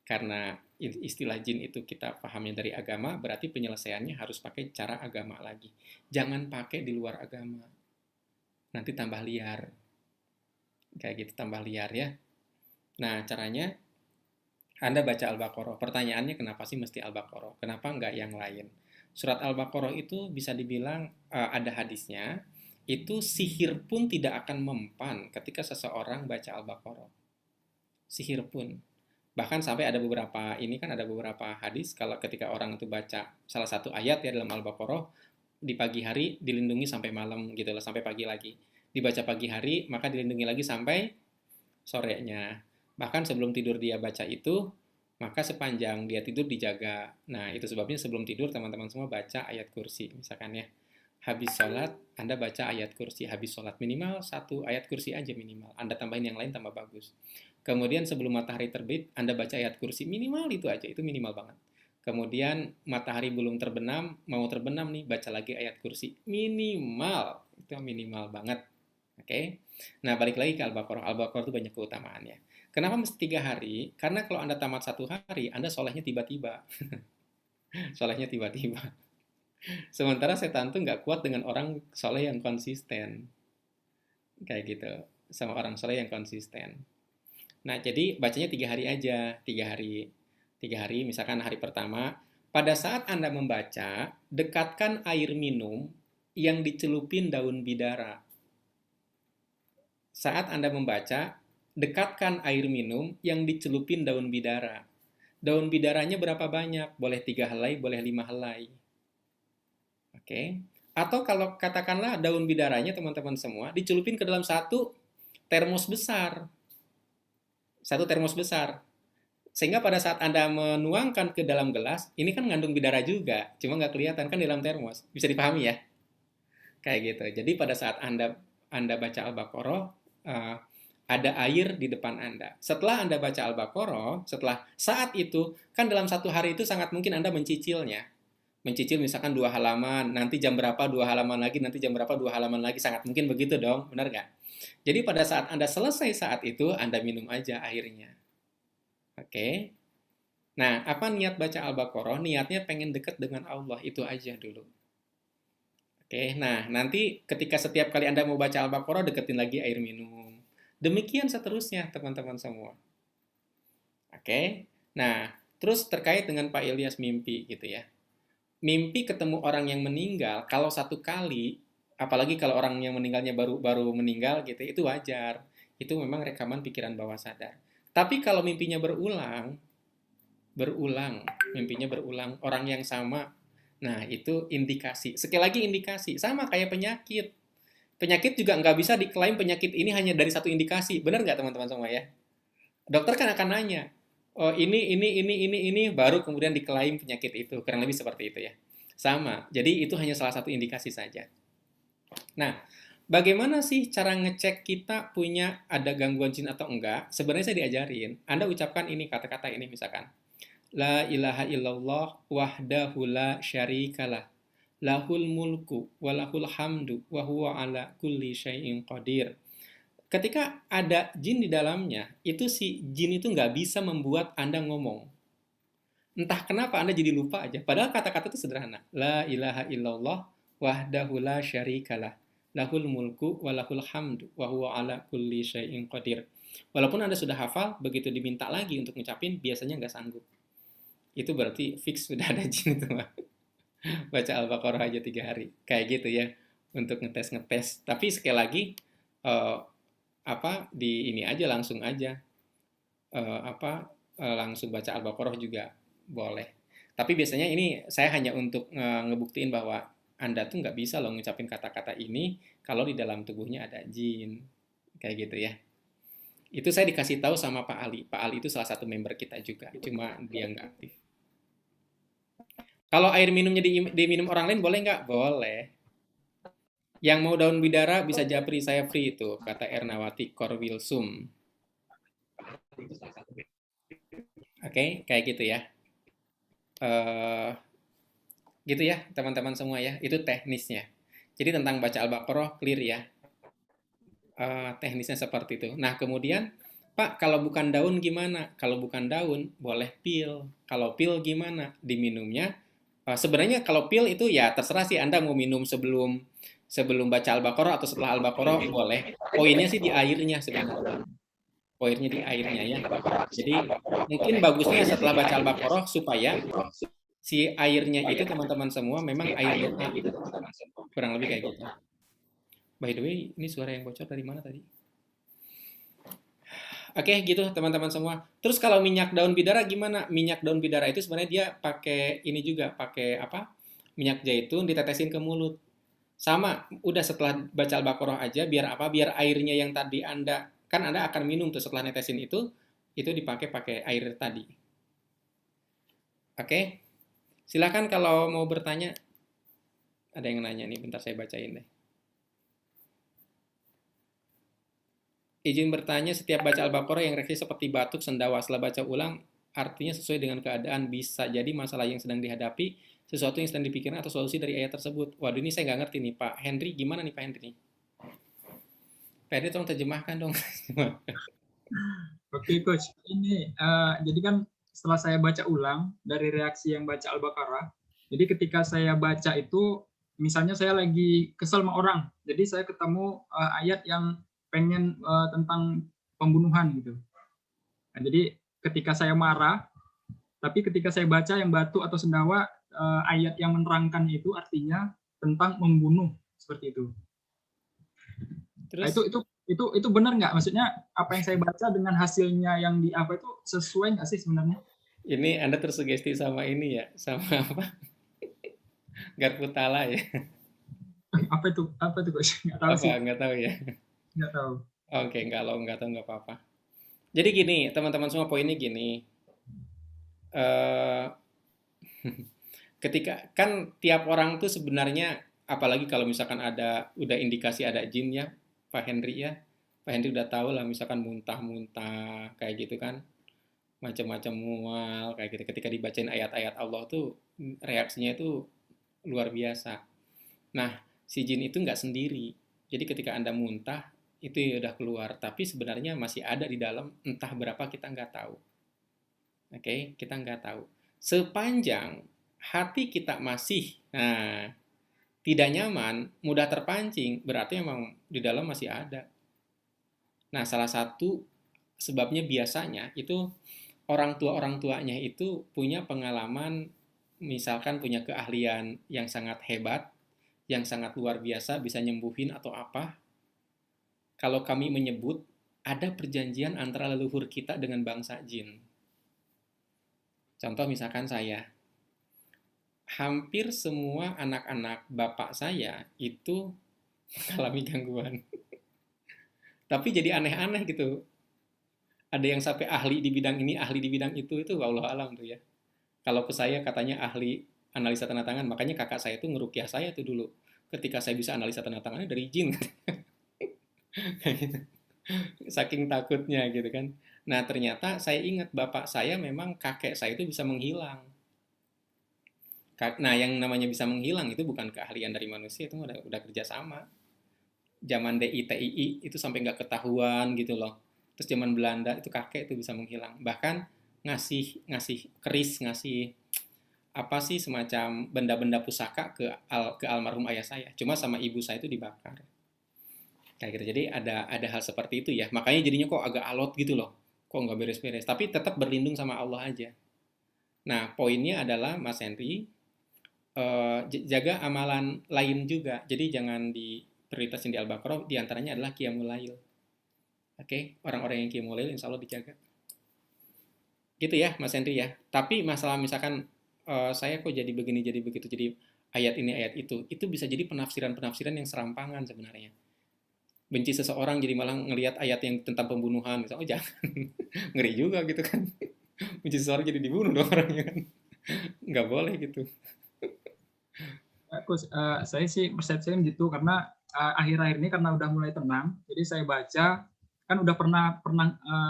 Karena istilah jin itu kita pahamnya dari agama, berarti penyelesaiannya harus pakai cara agama lagi. Jangan pakai di luar agama. Nanti tambah liar. Kayak gitu, tambah liar ya. Nah, caranya Anda baca Al-Baqarah. Pertanyaannya kenapa sih mesti Al-Baqarah? Kenapa nggak yang lain? Surat Al-Baqarah itu bisa dibilang ada hadisnya, itu sihir pun tidak akan mempan ketika seseorang baca Al-Baqarah. sihir pun. Bahkan sampai ada beberapa hadis kalau ketika orang itu baca salah satu ayat ya dalam Al-Baqarah di pagi hari dilindungi sampai malam gitu loh, sampai pagi lagi. Dibaca pagi hari maka dilindungi lagi sampai sorenya. Bahkan sebelum tidur dia baca itu, maka sepanjang dia tidur dijaga. Nah, itu sebabnya sebelum tidur teman-teman semua baca ayat kursi misalkan ya. Habis sholat, Anda baca ayat kursi. Habis sholat, minimal 1 ayat kursi aja minimal. Anda tambahin yang lain tambah bagus. Kemudian sebelum matahari terbit, Anda baca ayat kursi. Minimal itu aja, itu minimal banget. Kemudian matahari belum terbenam, mau terbenam nih, baca lagi ayat kursi. Minimal, itu minimal banget. Oke? Nah, balik lagi ke Al-Baqarah. Al-Baqarah itu banyak keutamaannya. Kenapa mesti 3 hari? Karena kalau Anda tamat 1 hari, Anda solehnya tiba-tiba. Solehnya tiba-tiba. Sementara setan tuh nggak kuat dengan orang soleh yang konsisten. Kayak gitu. Sama orang soleh yang konsisten. Nah, jadi bacanya 3 hari aja. 3 hari. 3 hari, misalkan hari pertama. Pada saat Anda membaca, dekatkan air minum yang dicelupin daun bidara. Saat Anda membaca, dekatkan air minum yang dicelupin daun bidara. Daun bidaranya berapa banyak? Boleh 3 helai, boleh 5 helai. Oke. Atau kalau katakanlah daun bidaranya teman-teman semua dicelupin ke dalam satu termos besar. Satu termos besar. Sehingga pada saat Anda menuangkan ke dalam gelas, ini kan mengandung bidara juga, cuma nggak kelihatan kan di dalam termos. Bisa dipahami ya? Kayak gitu. Jadi pada saat Anda baca Al-Baqarah, ada air di depan Anda. Setelah Anda baca Al-Baqarah, saat itu, kan dalam 1 hari itu sangat mungkin Anda mencicilnya. Mencicil misalkan 2 halaman, nanti jam berapa 2 halaman lagi, nanti jam berapa 2 halaman lagi, sangat mungkin begitu dong, benar nggak? Jadi pada saat Anda selesai saat itu, Anda minum aja airnya. Oke? Nah, apa niat baca Al-Baqarah? Niatnya pengen dekat dengan Allah, itu aja dulu. Oke, nah nanti ketika setiap kali Anda mau baca Al-Baqarah, deketin lagi air minum. Demikian seterusnya, teman-teman semua. Oke? Nah, terus terkait dengan Pak Ilyas mimpi gitu ya. Mimpi ketemu orang yang meninggal, kalau 1 kali, apalagi kalau orang yang meninggalnya baru meninggal gitu, itu wajar. Itu memang rekaman pikiran bawah sadar. Tapi kalau mimpinya berulang, mimpinya berulang, orang yang sama, nah itu indikasi. Sekali lagi indikasi, sama kayak penyakit. Penyakit juga nggak bisa diklaim penyakit ini hanya dari 1 indikasi. Benar nggak teman-teman semua ya? Dokter kan akan nanya, oh ini, baru kemudian diklaim penyakit itu. Kurang lebih seperti itu ya. Sama, jadi itu hanya salah satu indikasi saja. Nah, bagaimana sih cara ngecek kita punya ada gangguan jin atau enggak? Sebenarnya saya diajarin, Anda ucapkan ini, kata-kata ini misalkan. La ilaha illallah wahdahu la syarikalah. Lahul mulku walahul hamdu wa huwa ala kulli syai'in qadir. Ketika ada jin di dalamnya, itu si jin itu nggak bisa membuat Anda ngomong. Entah kenapa Anda jadi lupa aja. Padahal kata-kata itu sederhana. La ilaha illallah wahdahu la syarikalah. Lahul mulku walahul hamdu wa huwa ala kulli syai'in qadir. Walaupun Anda sudah hafal, begitu diminta lagi untuk ngucapin, biasanya nggak sanggup. Itu berarti fix sudah ada jin itu. Baca Al-Baqarah aja 3 hari. Kayak gitu ya. Untuk ngetes. Tapi sekali lagi, ini aja langsung aja langsung baca Al-Baqarah juga boleh. Tapi biasanya ini saya hanya untuk ngebuktiin bahwa Anda tuh nggak bisa loh ngucapin kata-kata ini kalau di dalam tubuhnya ada jin. Kayak gitu ya. Itu saya dikasih tahu sama Pak Ali. Pak Ali itu salah satu member kita juga, cuma dia nggak aktif. Kalau air minumnya diminum orang lain boleh nggak? Boleh. Yang mau daun bidara bisa japri, saya free itu, kata Ernawati Korwilsum. Oke, kayak gitu ya. Gitu ya, teman-teman semua ya. Itu teknisnya. Jadi tentang baca Al-Baqarah clear ya. Teknisnya seperti itu. Nah, kemudian, Pak, kalau bukan daun gimana? Kalau bukan daun, boleh pil. Kalau pil gimana? Diminumnya. Sebenarnya kalau pil itu ya terserah sih Anda mau minum sebelum baca Al-Baqarah atau setelah Al-Baqarah boleh. Poinnya sih di airnya sebenarnya. Poinnya di airnya ya. Jadi mungkin bagusnya setelah baca Al-Baqarah supaya si airnya itu teman-teman semua memang air doa. Kurang lebih kayak gitu. By the way, ini suara yang bocor dari mana tadi? Oke, gitu teman-teman semua. Terus kalau minyak daun bidara gimana? Minyak daun bidara itu sebenarnya dia pakai ini juga, pakai apa? Minyak zaitun ditetesin ke mulut. Sama, udah setelah baca Al-Baqarah aja, biar apa? Biar airnya yang tadi kan Anda akan minum tuh setelah netesin itu dipakai pakai air tadi. Oke, silakan kalau mau bertanya. Ada yang nanya nih, bentar saya bacain deh. Izin bertanya, setiap baca Al-Baqarah yang reaksi seperti batuk, sendawa, setelah baca ulang, artinya sesuai dengan keadaan, bisa jadi masalah yang sedang dihadapi, sesuatu yang sedang dipikirkan atau solusi dari ayat tersebut. Waduh, ini saya nggak ngerti nih, Pak Henry. Gimana nih, Pak Henry? Pak Henry, tolong terjemahkan dong. Oke, Coach. Ini, jadi kan setelah saya baca ulang dari reaksi yang baca Al-Baqarah, jadi ketika saya baca itu, misalnya saya lagi kesel sama orang, jadi saya ketemu ayat yang pengen tentang pembunuhan gitu. Nah, jadi ketika saya marah, tapi ketika saya baca yang batu atau sendawa, ayat yang menerangkan itu artinya tentang membunuh, seperti itu. Nah, Terus, itu benar nggak? Maksudnya apa yang saya baca dengan hasilnya yang di apa itu sesuai nggak sih sebenarnya? ini Anda tersugesti sama ini ya, sama apa? Garputala ya? Apa itu? Apa itu, Coach? Nggak tahu sih. Apa? Nggak tahu ya? Nggak tahu. Oke, nggak tahu nggak apa-apa. Jadi gini, teman-teman semua, poinnya gini. Eh, ketika kan tiap orang tuh sebenarnya, apalagi kalau misalkan udah indikasi ada jin ya, Pak Henry ya. Pak Henry udah tahu lah, misalkan muntah-muntah kayak gitu kan, macam-macam mual kayak gitu. Ketika dibacain ayat-ayat Allah tuh reaksinya itu luar biasa. Nah, si jin itu nggak sendiri. Jadi ketika Anda muntah, itu ya udah keluar. Tapi sebenarnya masih ada di dalam, entah berapa kita nggak tahu. Oke, kita nggak tahu. Sepanjang hati kita masih, tidak nyaman, mudah terpancing, berarti emang di dalam masih ada. Nah, salah satu sebabnya biasanya itu orang tuanya itu punya pengalaman, misalkan punya keahlian yang sangat hebat, yang sangat luar biasa, bisa nyembuhin atau apa. Kalau kami menyebut ada perjanjian antara leluhur kita dengan bangsa jin. Contoh misalkan saya, hampir semua anak-anak bapak saya itu mengalami gangguan. Tapi jadi aneh-aneh gitu. Ada yang sampai ahli di bidang ini, ahli di bidang itu wallahu alam tuh ya. Kalau ke saya katanya ahli analisa tanda tangan, makanya kakak saya tuh ngerukyah saya tuh dulu. Ketika saya bisa analisa tanda tangannya dari jin. Saking takutnya gitu kan. Nah, ternyata saya ingat bapak saya memang kakek saya itu bisa menghilang. Nah, yang namanya bisa menghilang itu bukan keahlian dari manusia, itu udah kerjasama. Zaman DITII itu sampai nggak ketahuan gitu loh. Terus zaman Belanda itu kakek itu bisa menghilang. Bahkan ngasih keris, ngasih apa sih semacam benda-benda pusaka ke almarhum ayah saya. Cuma sama ibu saya itu dibakar. Kayak gitu. Jadi ada hal seperti itu ya. Makanya jadinya kok agak alot gitu loh. Kok nggak beres-beres. Tapi tetap berlindung sama Allah aja. Nah, poinnya adalah Mas Henry, jaga amalan lain juga. Jadi jangan prioritasin di Al-Baqarah, diantaranya adalah Qiyamul Lail. Oke, orang-orang yang Qiyamul Lail insya Allah dijaga. Gitu ya, Mas Henry ya. Tapi masalah misalkan saya kok jadi begini, jadi begitu, jadi ayat ini, ayat itu bisa jadi penafsiran-penafsiran yang serampangan sebenarnya. Benci seseorang jadi malah ngelihat ayat yang tentang pembunuhan, misalnya, oh jangan, ngeri juga gitu kan. Benci seseorang jadi dibunuh dong orangnya kan. Nggak boleh gitu. Saya sih persepsinya gitu karena akhir-akhir ini karena udah mulai tenang, jadi saya baca kan udah pernah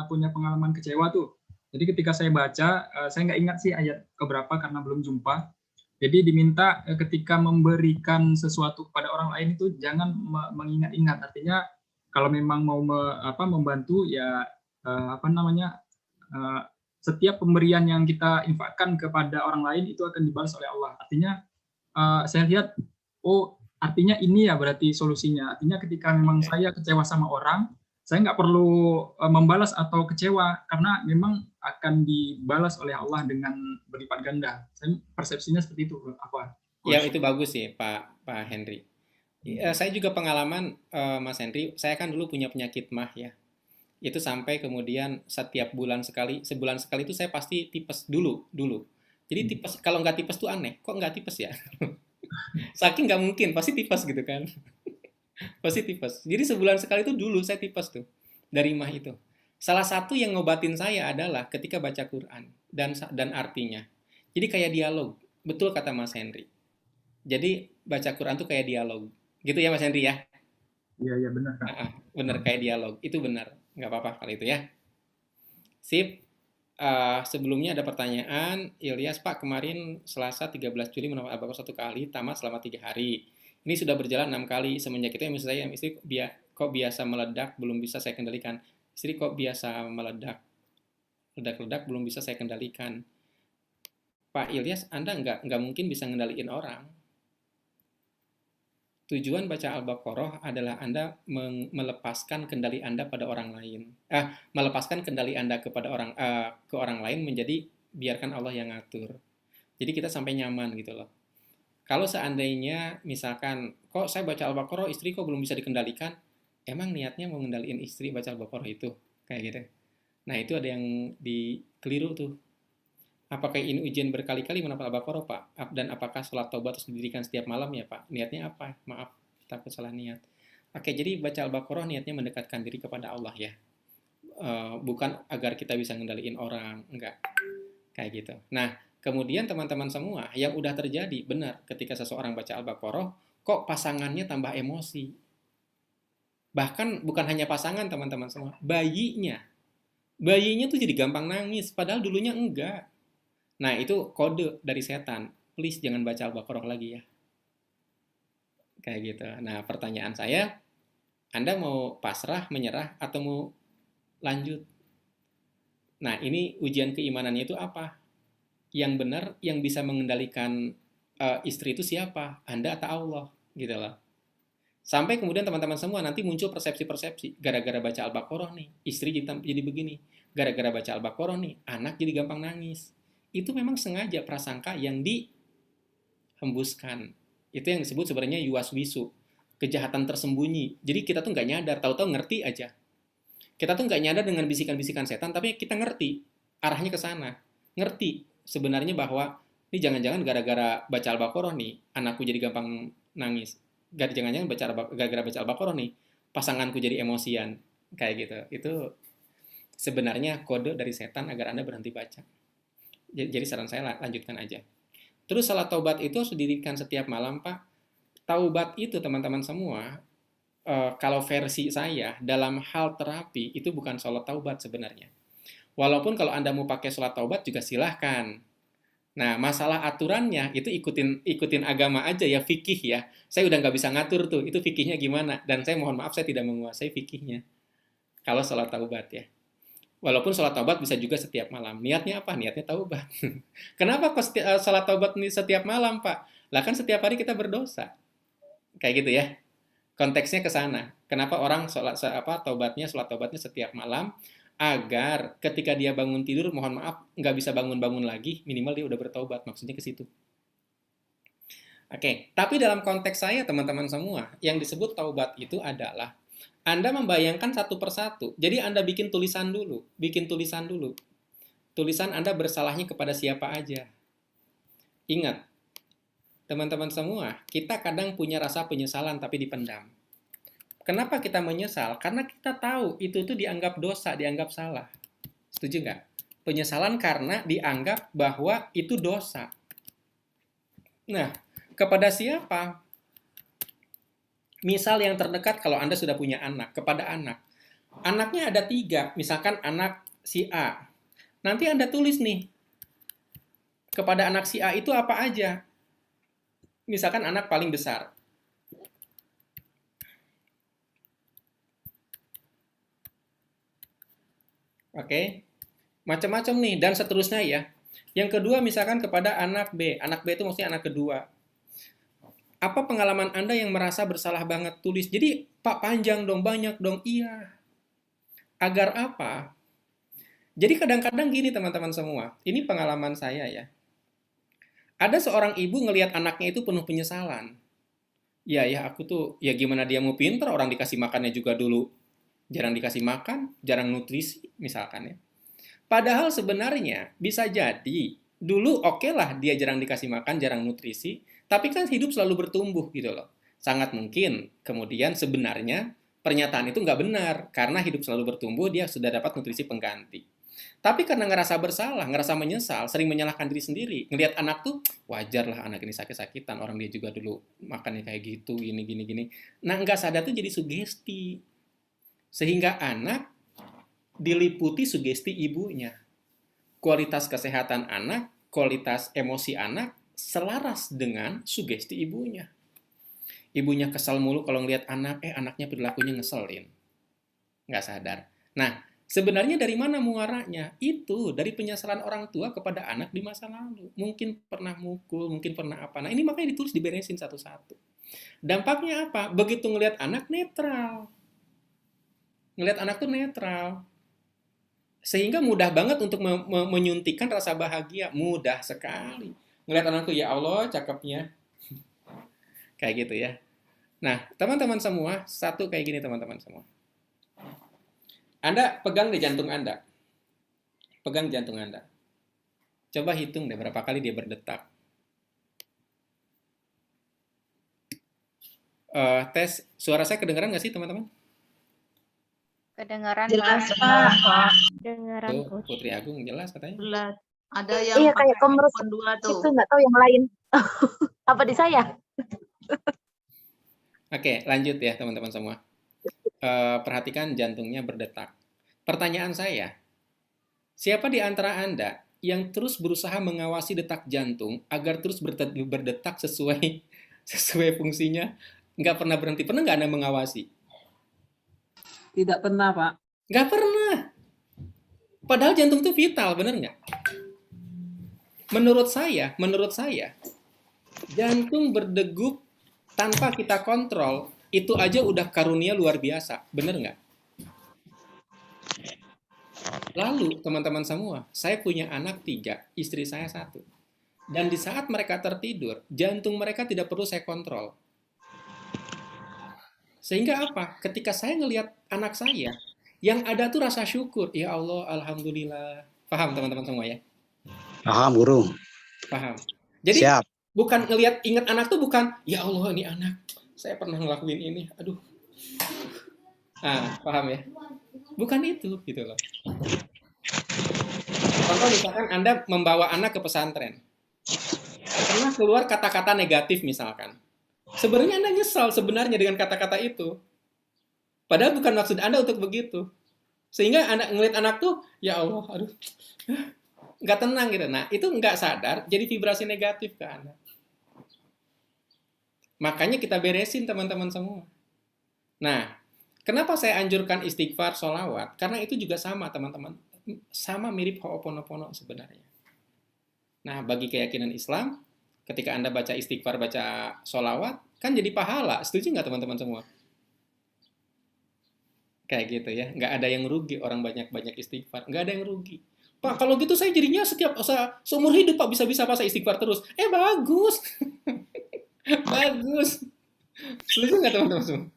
punya pengalaman kecewa tuh. Jadi ketika saya baca, saya nggak ingat sih ayat keberapa karena belum jumpa. Jadi diminta ketika memberikan sesuatu kepada orang lain itu jangan mengingat-ingat. Artinya kalau memang mau membantu ya setiap pemberian yang kita infakkan kepada orang lain itu akan dibalas oleh Allah. Artinya saya lihat, artinya ini ya berarti solusinya. Artinya ketika memang saya kecewa sama orang, saya nggak perlu membalas atau kecewa karena memang akan dibalas oleh Allah dengan berlipat ganda. Saya persepsinya seperti itu. Apa? Ya itu bagus sih Pak Henry. Saya juga pengalaman Mas Henry, saya kan dulu punya penyakit mah ya. Itu sampai kemudian setiap bulan sekali, sebulan sekali itu saya pasti tipes dulu. Jadi tipes, kalau nggak tipes tuh aneh. Kok nggak tipes ya? Saking nggak mungkin, pasti tipes gitu kan. Pasti tipes. Jadi sebulan sekali itu dulu saya tipes tuh. Dari mah itu. Salah satu yang ngobatin saya adalah ketika baca Quran dan artinya. Jadi kayak dialog. Betul kata Mas Henry. Jadi baca Quran tuh kayak dialog. Gitu ya Mas Henry ya? Iya, benar, Kak. Bener kayak dialog. Itu benar. Nggak apa-apa kalau itu ya. Sip. Sebelumnya ada pertanyaan, Ilyas Pak, kemarin Selasa 13 Juli mendapat Al-Baqarah 1 kali, tamat selama 3 hari. Ini sudah berjalan 6 kali, semenjak itu yang istri kok biasa meledak, belum bisa saya kendalikan. Istri kok biasa meledak, ledak-ledak, belum bisa saya kendalikan. Pak Ilyas, Anda nggak mungkin bisa ngendaliin orang. Tujuan baca Al-Baqarah adalah Anda melepaskan kendali Anda pada orang lain. Melepaskan kendali Anda kepada ke orang lain menjadi biarkan Allah yang ngatur. Jadi kita sampai nyaman gitu loh. Kalau seandainya misalkan, kok saya baca Al-Baqarah, istri kok belum bisa dikendalikan, emang niatnya mau ngendaliin istri baca Al-Baqarah itu? Kayak gitu. Nah itu ada yang dikeliru tuh. Apakah ini ujian berkali-kali menapal Al-Baqarah, Pak? Dan apakah sholat taubat harus didirikan setiap malam ya, Pak? Niatnya apa? Maaf, takut salah niat. Oke, jadi baca Al-Baqarah niatnya mendekatkan diri kepada Allah ya. Bukan agar kita bisa ngendaliin orang, enggak. Kayak gitu. Nah, kemudian teman-teman semua, yang udah terjadi, benar, ketika seseorang baca Al-Baqarah, kok pasangannya tambah emosi. Bahkan bukan hanya pasangan, teman-teman semua, bayinya tuh jadi gampang nangis, padahal dulunya enggak. Nah, itu kode dari setan. Please jangan baca Al-Baqarah lagi ya. Kayak gitu. Nah, pertanyaan saya, Anda mau pasrah, menyerah, atau mau lanjut? Nah, ini ujian keimanannya itu apa? Yang benar, yang bisa mengendalikan istri itu siapa? Anda atau Allah? Gitu loh. Sampai kemudian teman-teman semua nanti muncul persepsi-persepsi. Gara-gara baca Al-Baqarah nih, istri jadi begini. Gara-gara baca Al-Baqarah nih, anak jadi gampang nangis. Itu memang sengaja prasangka yang dihembuskan. Itu yang disebut sebenarnya yuwaswisu, kejahatan tersembunyi. Jadi kita tuh nggak nyadar, tahu-tahu ngerti aja. Kita tuh nggak nyadar dengan bisikan-bisikan setan, tapi kita ngerti arahnya ke sana. Ngerti sebenarnya bahwa ini jangan-jangan gara-gara baca Al-Baqarah nih, anakku jadi gampang nangis. Jangan-jangan gara-gara baca Al-Baqarah nih, pasanganku jadi emosian. Kayak gitu. Itu sebenarnya kode dari setan agar Anda berhenti baca. Jadi saran saya lanjutkan aja. Terus salat taubat itu harus didirikan setiap malam, Pak. Taubat itu teman-teman semua, kalau versi saya dalam hal terapi itu bukan salat taubat sebenarnya. Walaupun kalau Anda mau pakai salat taubat juga silahkan. Nah, masalah aturannya itu ikutin agama aja ya, fikih ya. Saya udah nggak bisa ngatur tuh, itu fikihnya gimana. Dan saya mohon maaf, saya tidak menguasai fikihnya. Kalau salat taubat ya. Walaupun sholat taubat bisa juga setiap malam. Niatnya apa? Niatnya taubat. Kenapa kok sholat taubat setiap malam, Pak? Lah kan setiap hari kita berdosa. Kayak gitu ya. Konteksnya ke sana. Kenapa orang sholat taubatnya setiap malam? Agar ketika dia bangun tidur, mohon maaf, nggak bisa bangun-bangun lagi, minimal dia udah bertaubat. Maksudnya ke situ. Oke, tapi dalam konteks saya, teman-teman semua, yang disebut taubat itu adalah Anda membayangkan satu persatu. Jadi Anda bikin tulisan dulu. Tulisan Anda bersalahnya kepada siapa aja. Ingat, teman-teman semua, kita kadang punya rasa penyesalan tapi dipendam. Kenapa kita menyesal? Karena kita tahu itu tuh dianggap dosa, dianggap salah. Setuju nggak? Penyesalan karena dianggap bahwa itu dosa. Nah, kepada siapa? Misal yang terdekat kalau Anda sudah punya anak, kepada anak. Anaknya ada 3, misalkan anak si A. Nanti Anda tulis nih, kepada anak si A itu apa aja. Misalkan anak paling besar. Oke, macam-macam nih, dan seterusnya ya. Yang kedua misalkan kepada anak B. Anak B itu maksudnya anak kedua. Apa pengalaman Anda yang merasa bersalah banget? Tulis. Jadi, Pak, panjang dong, banyak dong. Iya. Agar apa? Jadi kadang-kadang gini teman-teman semua. Ini pengalaman saya ya. Ada seorang ibu ngelihat anaknya itu penuh penyesalan. Ya aku tuh, ya gimana dia mau pinter, orang dikasih makannya juga dulu jarang dikasih makan, jarang nutrisi, misalkan ya. Padahal sebenarnya bisa jadi dulu oke lah dia jarang dikasih makan, jarang nutrisi, tapi kan hidup selalu bertumbuh gitu loh. Sangat mungkin kemudian sebenarnya pernyataan itu nggak benar, karena hidup selalu bertumbuh dia sudah dapat nutrisi pengganti. Tapi karena ngerasa bersalah, ngerasa menyesal, sering menyalahkan diri sendiri, ngelihat anak tuh wajar lah anak ini sakit-sakitan, orang dia juga dulu makannya kayak gitu, gini gini gini. Nah nggak sadar tuh jadi sugesti, sehingga anak diliputi sugesti ibunya. Kualitas kesehatan anak, kualitas emosi anak selaras dengan sugesti ibunya. Ibunya kesal mulu kalau ngelihat anak, anaknya perilakunya ngeselin. Nggak sadar. Nah, sebenarnya dari mana muaranya? Itu dari penyesalan orang tua kepada anak di masa lalu. Mungkin pernah mukul, mungkin pernah apa. Nah, ini makanya ditulis, diberesin satu-satu. Dampaknya apa? Begitu ngelihat anak, netral. Ngelihat anak tuh netral. Sehingga mudah banget untuk menyuntikkan rasa bahagia. Mudah sekali. Ngelihat anak tuh, ya Allah, cakepnya. Kayak gitu ya. Nah, teman-teman semua, satu kayak gini teman-teman semua. Anda pegang deh jantung Anda. Pegang jantung Anda. Coba hitung deh berapa kali dia berdetak. Tes, suara saya kedengeran nggak sih teman-teman? Kedengaran Jelas, Pak. Pak. Dengaran Tuh, Coach. Putri Agung jelas katanya. Jelas. Ada yang Iya pakai kayak kemeres handphone 2 itu tuh. nggak tahu yang lain. Apa di saya? Oke, lanjut ya teman-teman semua. Perhatikan jantungnya berdetak. Pertanyaan saya, siapa di antara Anda yang terus berusaha mengawasi detak jantung agar terus berdetak sesuai fungsinya, nggak pernah berhenti? Pernah nggak Anda mengawasi? Tidak pernah, Pak. Nggak pernah. Padahal jantung itu vital, bener nggak? Menurut saya, jantung berdegup tanpa kita kontrol, itu aja udah karunia luar biasa, bener nggak? Lalu, teman-teman semua, saya punya anak 3, istri saya 1. Dan di saat mereka tertidur, jantung mereka tidak perlu saya kontrol. Sehingga apa? Ketika saya ngelihat anak saya, yang ada tuh rasa syukur. Ya Allah, Alhamdulillah. Paham teman-teman semua ya? Paham, Guru. Paham. Jadi, Siap. bukan ngelihat, ingat anak tuh bukan, ya Allah ini anak, saya pernah ngelakuin ini, aduh. Paham ya? Bukan itu, gitu loh. Contoh misalkan Anda membawa anak ke pesantren. Pernah keluar kata-kata negatif misalkan. Sebenarnya Anda nyesal sebenarnya dengan kata-kata itu. Padahal bukan maksud Anda untuk begitu. Sehingga ngelihat anak tuh, ya Allah, aduh, nggak tenang gitu. Nah, itu nggak sadar, jadi vibrasi negatif ke Anda. Makanya kita beresin teman-teman semua. Nah, kenapa saya anjurkan istighfar, sholawat? Karena itu juga sama teman-teman. Sama mirip Ho'oponopono sebenarnya. Nah, bagi keyakinan Islam, ketika Anda baca istighfar, baca sholawat, kan jadi pahala. Setuju nggak teman-teman semua? Kayak gitu ya. Nggak ada yang rugi orang banyak-banyak istighfar. Nggak ada yang rugi. Pak, kalau gitu saya jadinya seumur hidup Pak bisa-bisa pas istighfar terus. Bagus. Bagus. Setuju nggak teman-teman semua?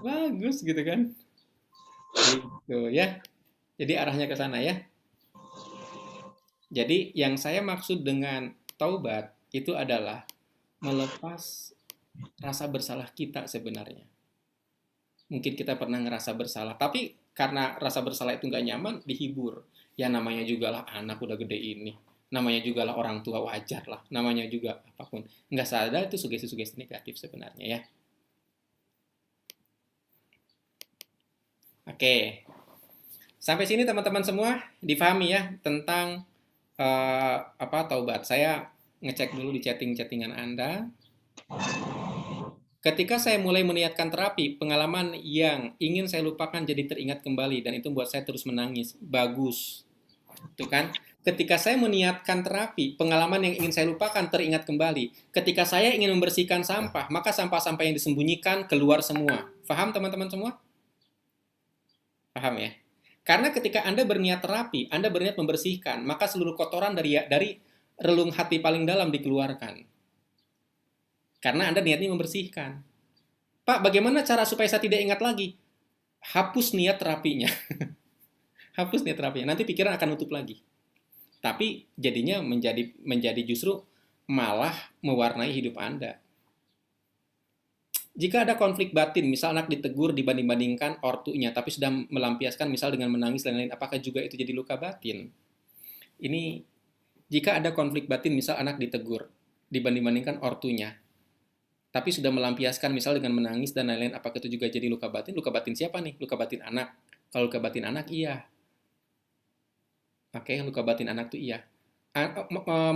Bagus gitu kan. Gitu ya. Jadi arahnya ke sana ya. Jadi yang saya maksud dengan taubat itu adalah melepas rasa bersalah kita sebenarnya. Mungkin kita pernah ngerasa bersalah, tapi karena rasa bersalah itu nggak nyaman, dihibur. Ya namanya juga lah anak udah gede ini. Namanya juga lah orang tua, wajar lah. Namanya juga apapun. Nggak sadar itu sugesti-sugesti negatif sebenarnya ya. Oke. Sampai sini teman-teman semua difahami ya tentang taubat. Saya ngecek dulu di chatting-chattingan Anda. Ketika saya mulai meniatkan terapi, pengalaman yang ingin saya lupakan jadi teringat kembali, dan itu membuat saya terus menangis. Bagus. Tuh kan? Ketika saya meniatkan terapi, pengalaman yang ingin saya lupakan teringat kembali. Ketika saya ingin membersihkan sampah, maka sampah-sampah yang disembunyikan keluar semua. Paham teman-teman semua? Paham ya? Karena ketika Anda berniat terapi, Anda berniat membersihkan, maka seluruh kotoran dari relung hati paling dalam dikeluarkan. Karena Anda niatnya membersihkan. Pak, bagaimana cara supaya saya tidak ingat lagi? hapus niat terapinya. Hapus niat terapinya. Nanti pikiran akan nutup lagi. Tapi jadinya menjadi justru malah mewarnai hidup Anda. Jika ada konflik batin, misal anak ditegur dibanding-bandingkan ortunya, tapi sudah melampiaskan misal dengan menangis dan lain-lain, apakah juga itu jadi luka batin? Ini, jika ada konflik batin, misal anak ditegur dibanding-bandingkan ortunya, tapi sudah melampiaskan misal dengan menangis dan lain-lain, apakah itu juga jadi luka batin? Luka batin siapa nih? Luka batin anak. Kalau luka batin anak, iya. Oke, luka batin anak itu iya.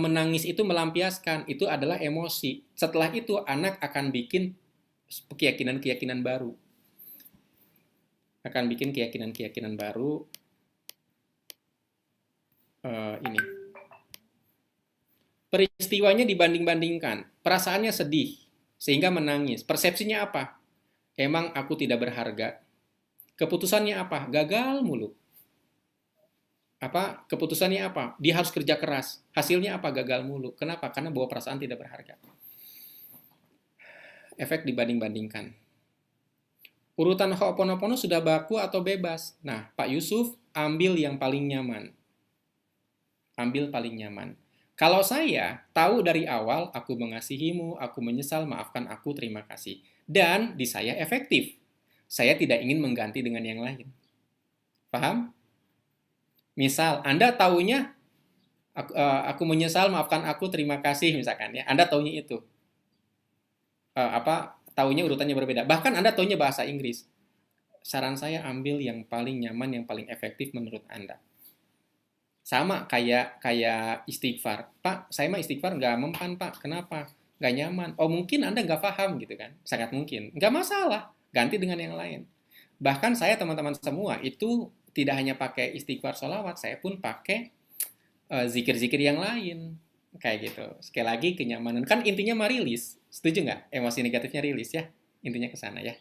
Menangis itu melampiaskan, itu adalah emosi. Setelah itu, anak akan bikin keyakinan-keyakinan baru. Akan bikin keyakinan-keyakinan baru. Ini. Peristiwanya dibanding-bandingkan. Perasaannya sedih, sehingga menangis. Persepsinya apa? Emang aku tidak berharga. Keputusannya apa? Gagal mulu. Keputusannya apa? Dia harus kerja keras. Hasilnya apa? Gagal mulu. Kenapa? Karena bawa perasaan tidak berharga. Efek dibanding-bandingkan. Urutan Ho'oponopono sudah baku atau bebas? Nah, Pak Yusuf, ambil yang paling nyaman. Ambil paling nyaman. Kalau saya tahu dari awal, aku mengasihimu, aku menyesal, maafkan aku, terima kasih. Dan di saya efektif. Saya tidak ingin mengganti dengan yang lain. Paham? Misal, Anda taunya, aku menyesal, maafkan aku, terima kasih, misalkan ya. Anda taunya itu. Taunya urutannya berbeda. Bahkan Anda taunya bahasa Inggris. Saran saya ambil yang paling nyaman, yang paling efektif menurut Anda. Sama kayak istighfar. Pak, saya mah istighfar nggak mempan, Pak. Kenapa? Nggak nyaman. Oh, mungkin Anda nggak paham gitu kan. Sangat mungkin. Nggak masalah. Ganti dengan yang lain. Bahkan saya, teman-teman semua, itu tidak hanya pakai istighfar sholawat, saya pun pakai zikir-zikir yang lain. Kayak gitu. Sekali lagi, kenyamanan. Kan intinya merilis. Setuju nggak? Emosi negatifnya rilis ya. Intinya ke sana ya.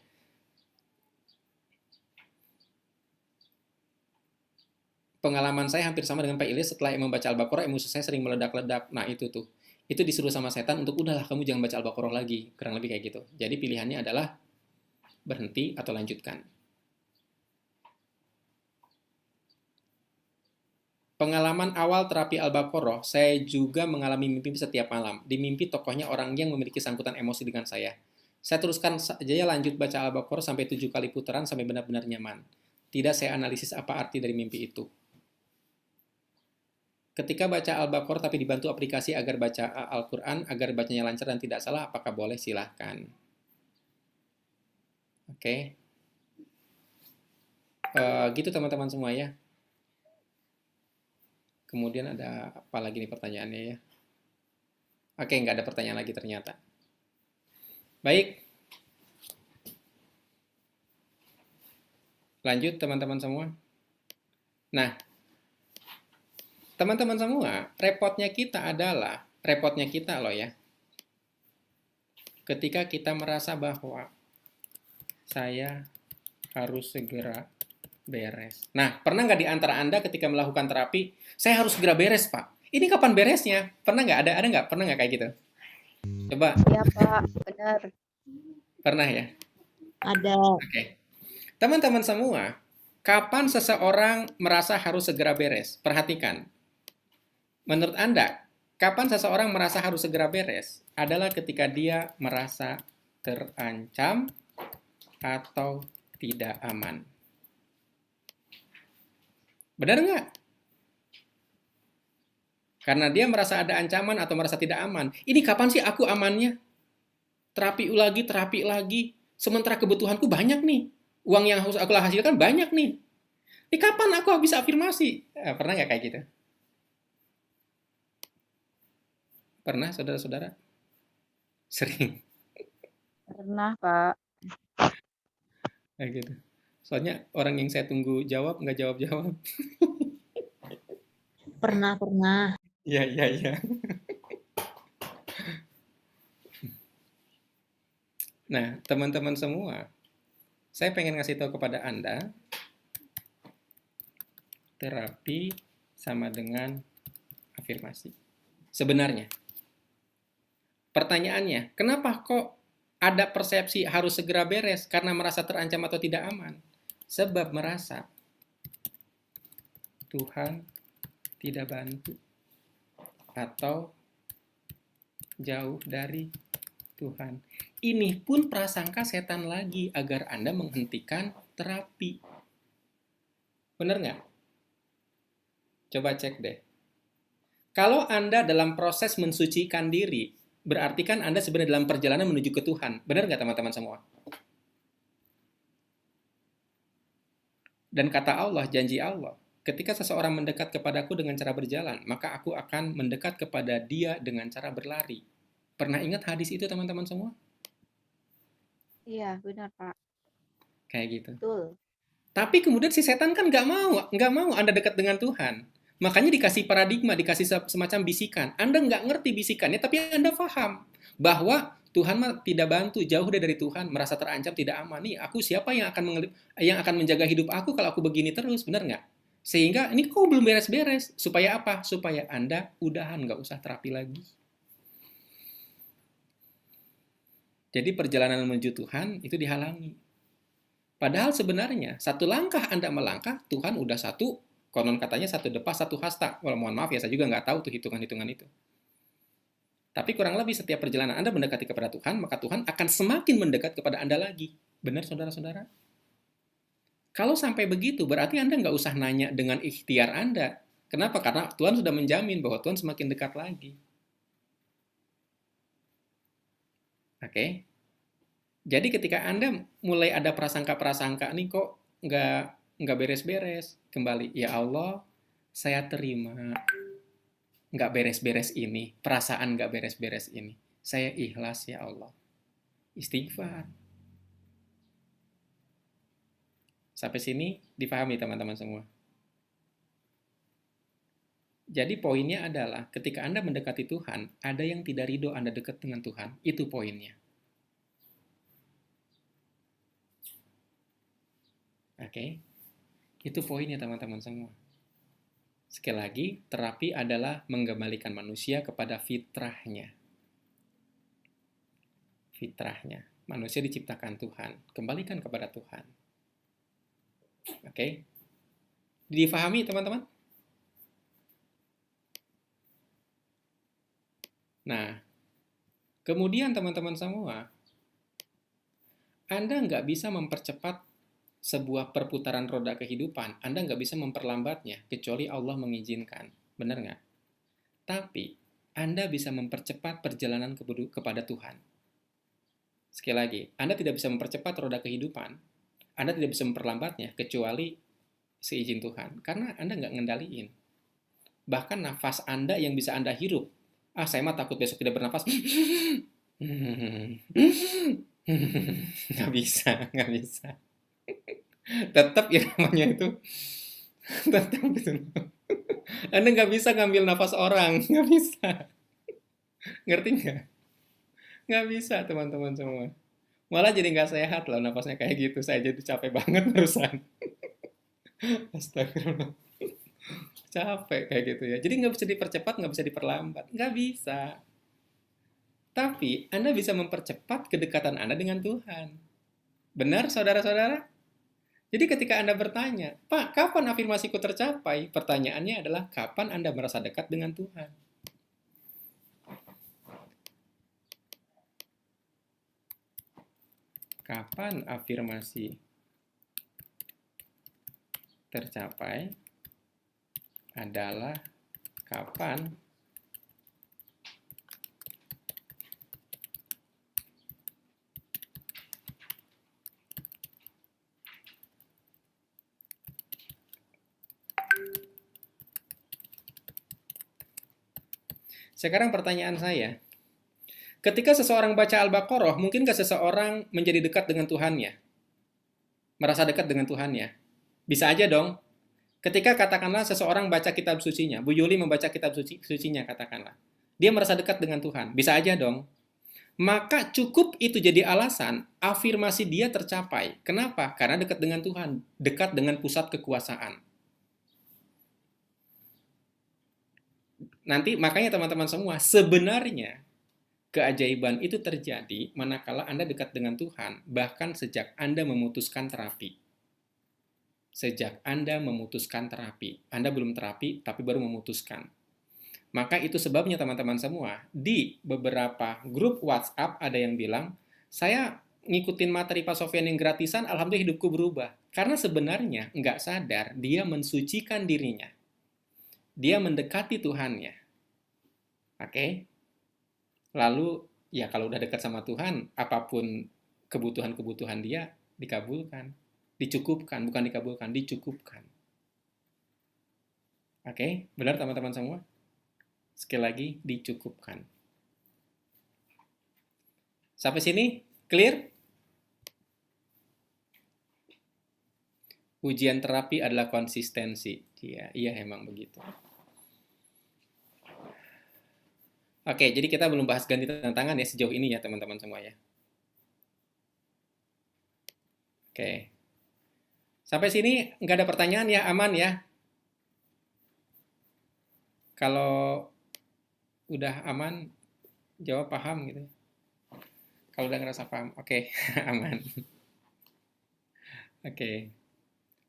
Pengalaman saya hampir sama dengan Pak Ilyas. Setelah membaca Al-Baqarah, emosi saya sering meledak-ledak. Nah, itu tuh. Itu disuruh sama setan untuk, udahlah kamu jangan baca Al-Baqarah lagi. Kurang lebih kayak gitu. Jadi pilihannya adalah berhenti atau lanjutkan. Pengalaman awal terapi Al-Baqarah, saya juga mengalami mimpi setiap malam. Di mimpi tokohnya orang yang memiliki sangkutan emosi dengan saya. Saya teruskan saja lanjut baca Al-Baqarah sampai 7 kali putaran sampai benar-benar nyaman. Tidak saya analisis apa arti dari mimpi itu. Ketika baca Al-Baqarah tapi dibantu aplikasi agar baca Al-Quran, agar bacanya lancar dan tidak salah, apakah boleh? Silahkan. Oke. Gitu teman-teman semua ya. Kemudian ada apa lagi nih pertanyaannya ya? Oke, nggak ada pertanyaan lagi ternyata. Baik. Lanjut teman-teman semua. Nah, teman-teman semua, repotnya kita loh ya. Ketika kita merasa bahwa saya harus segera beres. Nah, pernah nggak di antara Anda ketika melakukan terapi, saya harus segera beres, Pak. Ini kapan beresnya? Pernah nggak? Ada nggak? Pernah nggak kayak gitu? Coba. Iya, Pak. Benar. Pernah ya? Ada. Oke. Teman-teman semua, kapan seseorang merasa harus segera beres? Perhatikan. Menurut Anda, kapan seseorang merasa harus segera beres? Adalah ketika dia merasa terancam atau tidak aman. Benar nggak? Karena dia merasa ada ancaman atau merasa tidak aman. Ini kapan sih aku amannya? Terapi lagi. Sementara kebutuhanku banyak nih. Uang yang harus aku hasilkan banyak nih. Ini kapan aku bisa afirmasi? Pernah nggak kayak gitu? Pernah, saudara-saudara? Sering. Pernah, Pak. Kayak gitu. Soalnya orang yang saya tunggu jawab, nggak jawab-jawab. Pernah. Iya. Nah, teman-teman semua, saya pengen ngasih tahu kepada Anda, terapi sama dengan afirmasi. Sebenarnya. Pertanyaannya, kenapa kok ada persepsi harus segera beres karena merasa terancam atau tidak aman? Sebab merasa Tuhan tidak bantu atau jauh dari Tuhan. Ini pun prasangka setan lagi agar Anda menghentikan terapi. Benar nggak? Coba cek deh. Kalau Anda dalam proses mensucikan diri, berarti kan Anda sebenarnya dalam perjalanan menuju ke Tuhan. Benar nggak teman-teman semua? Dan kata Allah, janji Allah, ketika seseorang mendekat kepadaku dengan cara berjalan, maka aku akan mendekat kepada dia dengan cara berlari. Pernah ingat hadis itu teman-teman semua? Iya, benar, Pak. Kayak gitu. Betul. Tapi kemudian si setan kan nggak mau Anda dekat dengan Tuhan. Makanya dikasih paradigma, dikasih semacam bisikan. Anda nggak ngerti bisikannya, tapi Anda paham bahwa Tuhan mah tidak bantu, jauh dari Tuhan, merasa terancam, tidak aman. Nih, aku siapa yang akan menjaga hidup aku kalau aku begini terus, benar nggak? Sehingga ini kok belum beres-beres. Supaya apa? Supaya Anda udahan, nggak usah terapi lagi. Jadi perjalanan menuju Tuhan itu dihalangi. Padahal sebenarnya satu langkah Anda melangkah, Tuhan udah konon katanya satu depas, satu hasta. Well, mohon maaf ya, saya juga nggak tahu tuh hitungan-hitungan itu. Tapi kurang lebih setiap perjalanan Anda mendekati kepada Tuhan, maka Tuhan akan semakin mendekat kepada Anda lagi. Benar, saudara-saudara? Kalau sampai begitu, berarti Anda nggak usah nanya dengan ikhtiar Anda. Kenapa? Karena Tuhan sudah menjamin bahwa Tuhan semakin dekat lagi. Oke? Jadi ketika Anda mulai ada prasangka-prasangka, nih kok nggak beres-beres, kembali, ya Allah, saya terima nggak beres-beres ini, perasaan nggak beres-beres ini. Saya ikhlas ya Allah. Istighfar. Sampai sini dipahami teman-teman semua. Jadi poinnya adalah ketika Anda mendekati Tuhan, ada yang tidak ridho Anda dekat dengan Tuhan. Itu poinnya. Oke? Itu poinnya teman-teman semua. Sekali lagi, terapi adalah mengembalikan manusia kepada fitrahnya. Fitrahnya. Manusia diciptakan Tuhan. Kembalikan kepada Tuhan. Oke? Difahami teman-teman? Nah, kemudian teman-teman semua, Anda nggak bisa mempercepat sebuah perputaran roda kehidupan, Anda nggak bisa memperlambatnya, kecuali Allah mengizinkan. Benar nggak? Tapi, Anda bisa mempercepat perjalanan kepada Tuhan. Sekali lagi, Anda tidak bisa mempercepat roda kehidupan, Anda tidak bisa memperlambatnya, kecuali seizin Tuhan. Karena Anda nggak ngendaliin. Bahkan nafas Anda yang bisa Anda hirup. Saya mah takut besok tidak bernafas. Nggak bisa. Tetap ya namanya itu. Tetap itu. Anda nggak bisa ngambil nafas orang. Nggak bisa. Ngerti nggak? Nggak bisa teman-teman semua. Malah jadi nggak sehat loh nafasnya kayak gitu. Saya jadi capek banget barusan. Astagfirullah. Capek kayak gitu ya. Jadi nggak bisa dipercepat, nggak bisa diperlambat. Nggak bisa. Tapi Anda bisa mempercepat kedekatan Anda dengan Tuhan. Benar, saudara-saudara? Jadi ketika Anda bertanya, Pak, kapan afirmasiku tercapai? Pertanyaannya adalah, kapan Anda merasa dekat dengan Tuhan? Kapan afirmasi tercapai adalah kapan sekarang pertanyaan saya, ketika seseorang baca Al-Baqarah, mungkinkah seseorang menjadi dekat dengan Tuhannya? Merasa dekat dengan Tuhannya? Bisa aja dong. Ketika katakanlah seseorang baca kitab sucinya, Bu Yuli membaca kitab sucinya katakanlah. Dia merasa dekat dengan Tuhan. Bisa aja dong. Maka cukup itu jadi alasan afirmasi dia tercapai. Kenapa? Karena dekat dengan Tuhan. Dekat dengan pusat kekuasaan. Nanti makanya teman-teman semua, sebenarnya keajaiban itu terjadi manakala Anda dekat dengan Tuhan, bahkan sejak Anda memutuskan terapi. Sejak Anda memutuskan terapi. Anda belum terapi, tapi baru memutuskan. Maka itu sebabnya teman-teman semua, di beberapa grup WhatsApp ada yang bilang, saya ngikutin materi Pak Sofyan yang gratisan, alhamdulillah hidupku berubah. Karena sebenarnya nggak sadar, dia mensucikan dirinya. Dia mendekati Tuhannya. Oke? Lalu, ya kalau udah dekat sama Tuhan, apapun kebutuhan-kebutuhan dia, dikabulkan. Dicukupkan, bukan dikabulkan, dicukupkan. Oke? Benar teman-teman semua? Sekali lagi, dicukupkan. Sampai sini, clear? Ujian terapi adalah konsistensi. Iya emang begitu. Oke, jadi kita belum bahas ganti tantangan ya sejauh ini ya teman-teman semua ya. Oke. Sampai sini nggak ada pertanyaan ya, aman ya? Kalau udah aman, jawab paham gitu. Kalau udah ngerasa paham, oke, aman. Oke.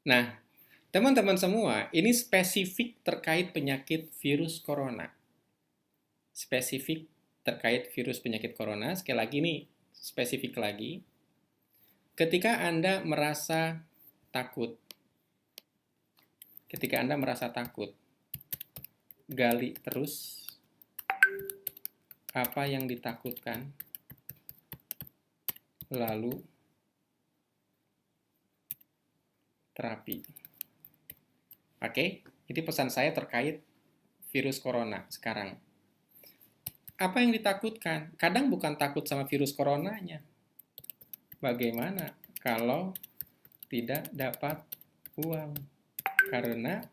Nah, teman-teman semua, ini spesifik terkait penyakit virus corona. Spesifik terkait virus penyakit corona. Sekali lagi nih, spesifik lagi. Ketika Anda merasa takut, gali terus apa yang ditakutkan, lalu terapi. Oke, ini pesan saya terkait virus corona sekarang. Apa yang ditakutkan? Kadang bukan takut sama virus coronanya. Bagaimana kalau tidak dapat uang karena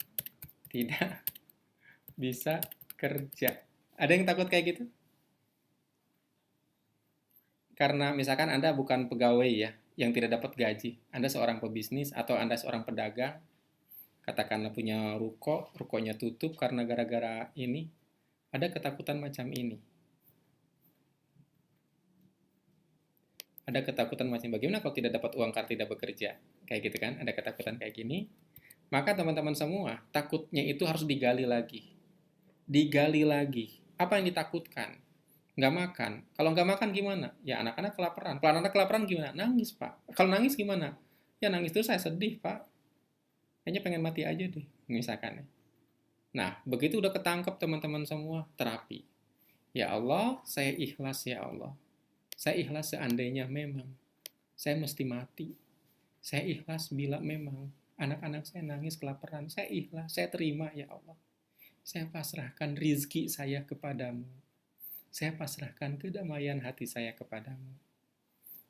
tidak bisa kerja? Ada yang takut kayak gitu? Karena misalkan Anda bukan pegawai ya, yang tidak dapat gaji. Anda seorang pebisnis atau Anda seorang pedagang, katakanlah punya ruko, rukonya tutup karena gara-gara ini. Ada ketakutan macam ini. Ada ketakutan macam bagaimana kalau tidak dapat uang karena tidak bekerja. Kayak gitu kan, ada ketakutan kayak gini. Maka teman-teman semua, takutnya itu harus digali lagi. Digali lagi. Apa yang ditakutkan? Nggak makan. Kalau nggak makan gimana? Ya anak-anak kelaparan. Kalau anak-anak kelaparan gimana? Nangis, Pak. Kalau nangis gimana? Ya nangis itu saya sedih, Pak. Kayaknya pengen mati aja deh, misalkan. Nah, begitu udah ketangkep teman-teman semua, terapi. Ya Allah, saya ikhlas ya Allah. Saya ikhlas seandainya memang saya mesti mati. Saya ikhlas bila memang anak-anak saya nangis kelaparan. Saya ikhlas, saya terima ya Allah. Saya pasrahkan rizki saya kepadamu. Saya pasrahkan kedamaian hati saya kepadamu.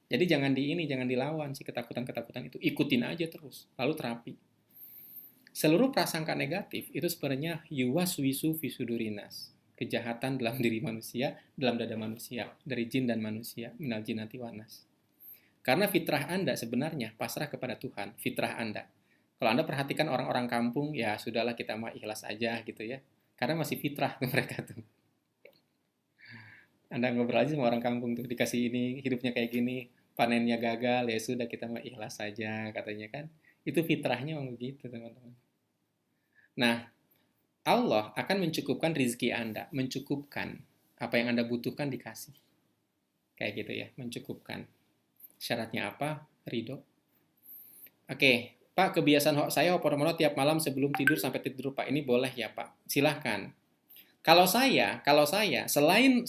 Jadi jangan jangan dilawan si ketakutan-ketakutan itu. Ikutin aja terus, lalu terapi. Seluruh prasangka negatif itu sebenarnya yuwaswisu fi sudurinas. Kejahatan dalam diri manusia, dalam dada manusia, dari jin dan manusia, minal jinnati wanas. Karena fitrah Anda sebenarnya pasrah kepada Tuhan, fitrah Anda. Kalau Anda perhatikan orang-orang kampung, ya sudahlah kita mah ikhlas aja gitu ya. Karena masih fitrah tuh mereka tuh. Anda ngobrol aja sama orang kampung tuh, dikasih ini, hidupnya kayak gini, panennya gagal, ya sudah kita mah ikhlas saja katanya kan. Itu fitrahnya memang begitu teman-teman. Nah, Allah akan mencukupkan rizki Anda, mencukupkan apa yang Anda butuhkan dikasih. Kayak gitu ya, mencukupkan. Syaratnya apa? Ridho. Oke, Pak, kebiasaan saya Ho'oponopono tiap malam sebelum tidur sampai tidur, Pak. Ini boleh ya, Pak? Silahkan. Kalau saya selain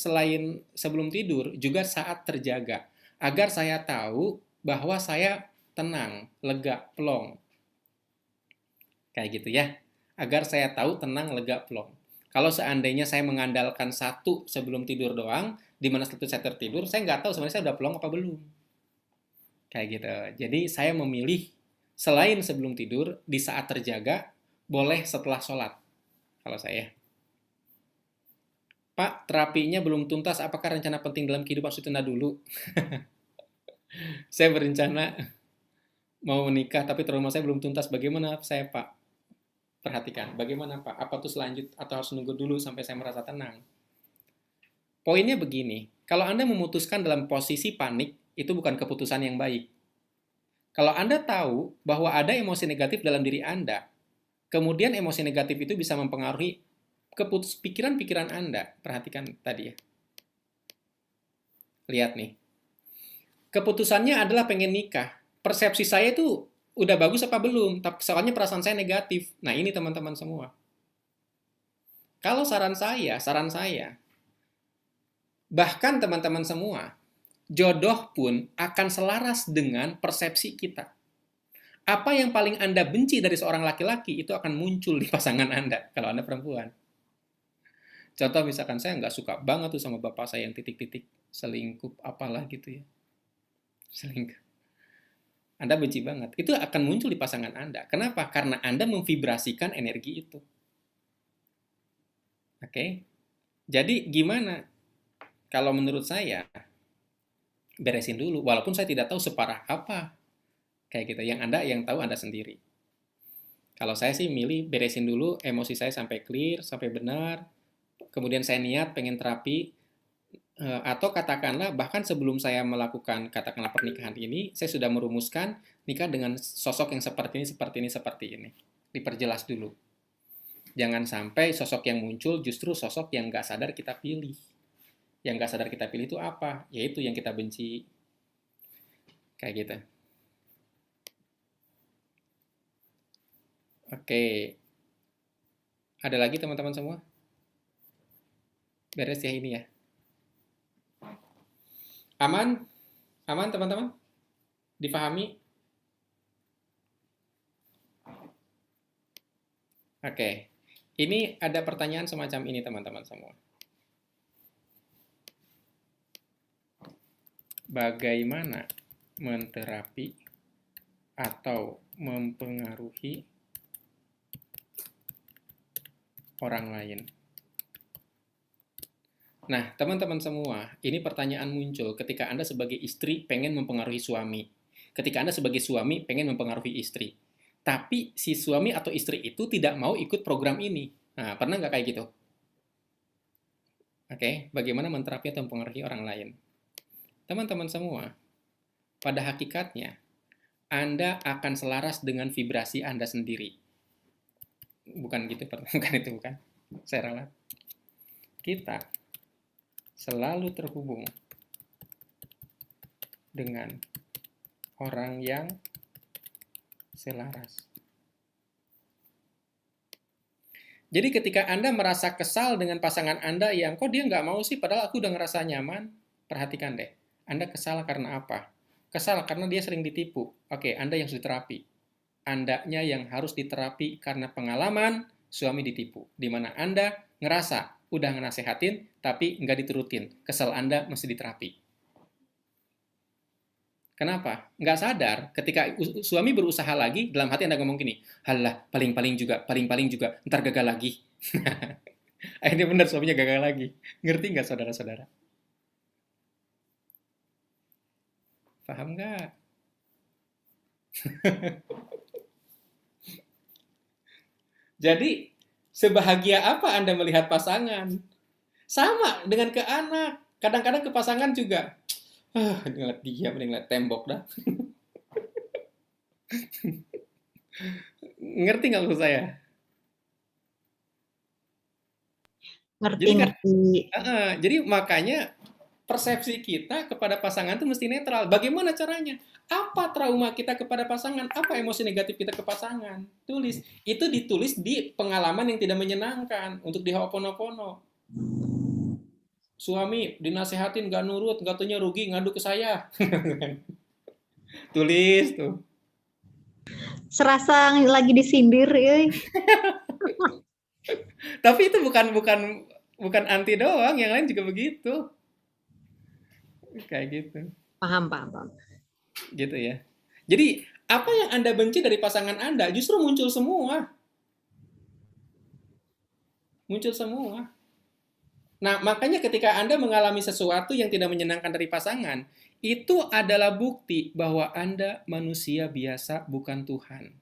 sebelum tidur juga saat terjaga agar saya tahu bahwa saya tenang, lega, plong. Kayak gitu ya. Agar saya tahu tenang, lega, plong. Kalau seandainya saya mengandalkan satu sebelum tidur doang, di mana setelah saya tertidur, saya nggak tahu sebenarnya saya udah plong apa belum. Kayak gitu. Jadi saya memilih selain sebelum tidur, di saat terjaga, boleh setelah sholat. Kalau saya. Pak, terapinya belum tuntas, apakah rencana penting dalam kehidupan harus ditunda dulu? Saya berencana mau menikah, tapi trauma saya belum tuntas. Bagaimana saya, Pak? Perhatikan, bagaimana, Pak? Apa tuh selanjut atau harus nunggu dulu sampai saya merasa tenang? Poinnya begini, kalau Anda memutuskan dalam posisi panik, itu bukan keputusan yang baik. Kalau Anda tahu bahwa ada emosi negatif dalam diri Anda, kemudian emosi negatif itu bisa mempengaruhi pikiran-pikiran Anda. Perhatikan tadi ya. Lihat nih. Keputusannya adalah pengen nikah. Persepsi saya itu udah bagus apa belum? Tapi soalnya perasaan saya negatif. Nah, ini teman-teman semua. Kalau saran saya, bahkan teman-teman semua, jodoh pun akan selaras dengan persepsi kita. Apa yang paling Anda benci dari seorang laki-laki itu akan muncul di pasangan Anda kalau Anda perempuan. Contoh misalkan saya nggak suka banget tuh sama bapak saya yang titik-titik selingkuh apalah gitu ya. Selingkuh. Anda benci banget. Itu akan muncul di pasangan Anda. Kenapa? Karena Anda memvibrasikan energi itu. Oke? Jadi gimana? Kalau menurut saya, beresin dulu. Walaupun saya tidak tahu separah apa. Kayak gitu. Yang Anda yang tahu Anda sendiri. Kalau saya sih milih beresin dulu emosi saya sampai clear, sampai benar. Kemudian saya niat pengen terapi. Atau katakanlah bahkan sebelum saya melakukan katakanlah pernikahan ini, saya sudah merumuskan nikah dengan sosok yang seperti ini. Diperjelas dulu. Jangan sampai sosok yang muncul justru sosok yang nggak sadar kita pilih. Yang nggak sadar kita pilih itu apa? Yaitu yang kita benci. Kayak gitu. Oke. Ada lagi teman-teman semua? Beres ya ini ya? Aman? Aman teman-teman? Difahami? Oke. Ini ada pertanyaan semacam ini teman-teman semua. Bagaimana menterapi atau mempengaruhi orang lain? Nah, teman-teman semua, ini pertanyaan muncul ketika Anda sebagai istri pengen mempengaruhi suami. Ketika Anda sebagai suami pengen mempengaruhi istri. Tapi si suami atau istri itu tidak mau ikut program ini. Nah, pernah nggak kayak gitu? Oke, bagaimana menterapi atau mempengaruhi orang lain? Teman-teman semua, pada hakikatnya, Anda akan selaras dengan vibrasi Anda sendiri. Bukan gitu, bukan itu, bukan. Saya ralat. Kita selalu terhubung dengan orang yang selaras. Jadi ketika Anda merasa kesal dengan pasangan Anda yang kok dia nggak mau sih padahal aku udah ngerasa nyaman, perhatikan deh. Anda kesal karena apa? Kesal karena dia sering ditipu. Oke, Anda yang harus diterapi. Andanya yang harus diterapi karena pengalaman suami ditipu. Di mana Anda ngerasa udah ngenasehatin, tapi nggak diturutin. Kesel Anda mesti diterapi. Kenapa? Nggak sadar, ketika suami berusaha lagi, dalam hati Anda ngomong gini, halah, paling-paling juga, ntar gagal lagi. Akhirnya benar suaminya gagal lagi. Ngerti nggak saudara-saudara? Paham nggak? Jadi, sebahagia apa Anda melihat pasangan? Sama dengan ke anak. Kadang-kadang ke pasangan juga. Ngeliat dia, mending ngeliat tembok dah. Ngerti nggak maksud saya? Ngerti. Jadi makanya persepsi kita kepada pasangan itu mesti netral. Bagaimana caranya? Apa trauma kita kepada pasangan? Apa emosi negatif kita ke pasangan? Tulis. Itu ditulis di pengalaman yang tidak menyenangkan untuk di Ho'oponopono. Suami dinasehatin gak nurut, katanya rugi, ngadu ke saya. Tulis tuh. Serasa lagi disindir, Tapi itu bukan anti doang, yang lain juga begitu. Kayak gitu. Paham. Gitu ya. Jadi, apa yang Anda benci dari pasangan Anda justru muncul semua. Muncul semua. Nah, makanya ketika Anda mengalami sesuatu yang tidak menyenangkan dari pasangan, itu adalah bukti bahwa Anda manusia biasa, bukan Tuhan.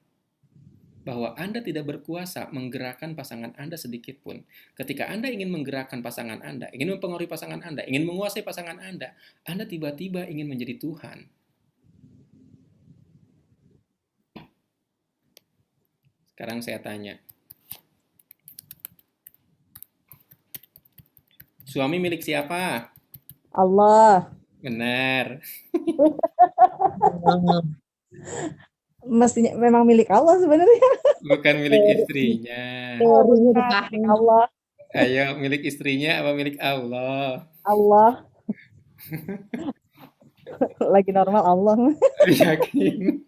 Bahwa Anda tidak berkuasa menggerakkan pasangan Anda sedikit pun. Ketika Anda ingin menggerakkan pasangan Anda, ingin mempengaruhi pasangan Anda, ingin menguasai pasangan Anda tiba-tiba ingin menjadi Tuhan. Sekarang saya tanya, suami milik siapa? Allah. Benar. Mestinya memang milik Allah sebenarnya. Bukan milik istrinya. Teorinya bukan. tentang milik Allah. Ayo, milik istrinya apa milik Allah? Allah. Lagi normal Allah. Yakin?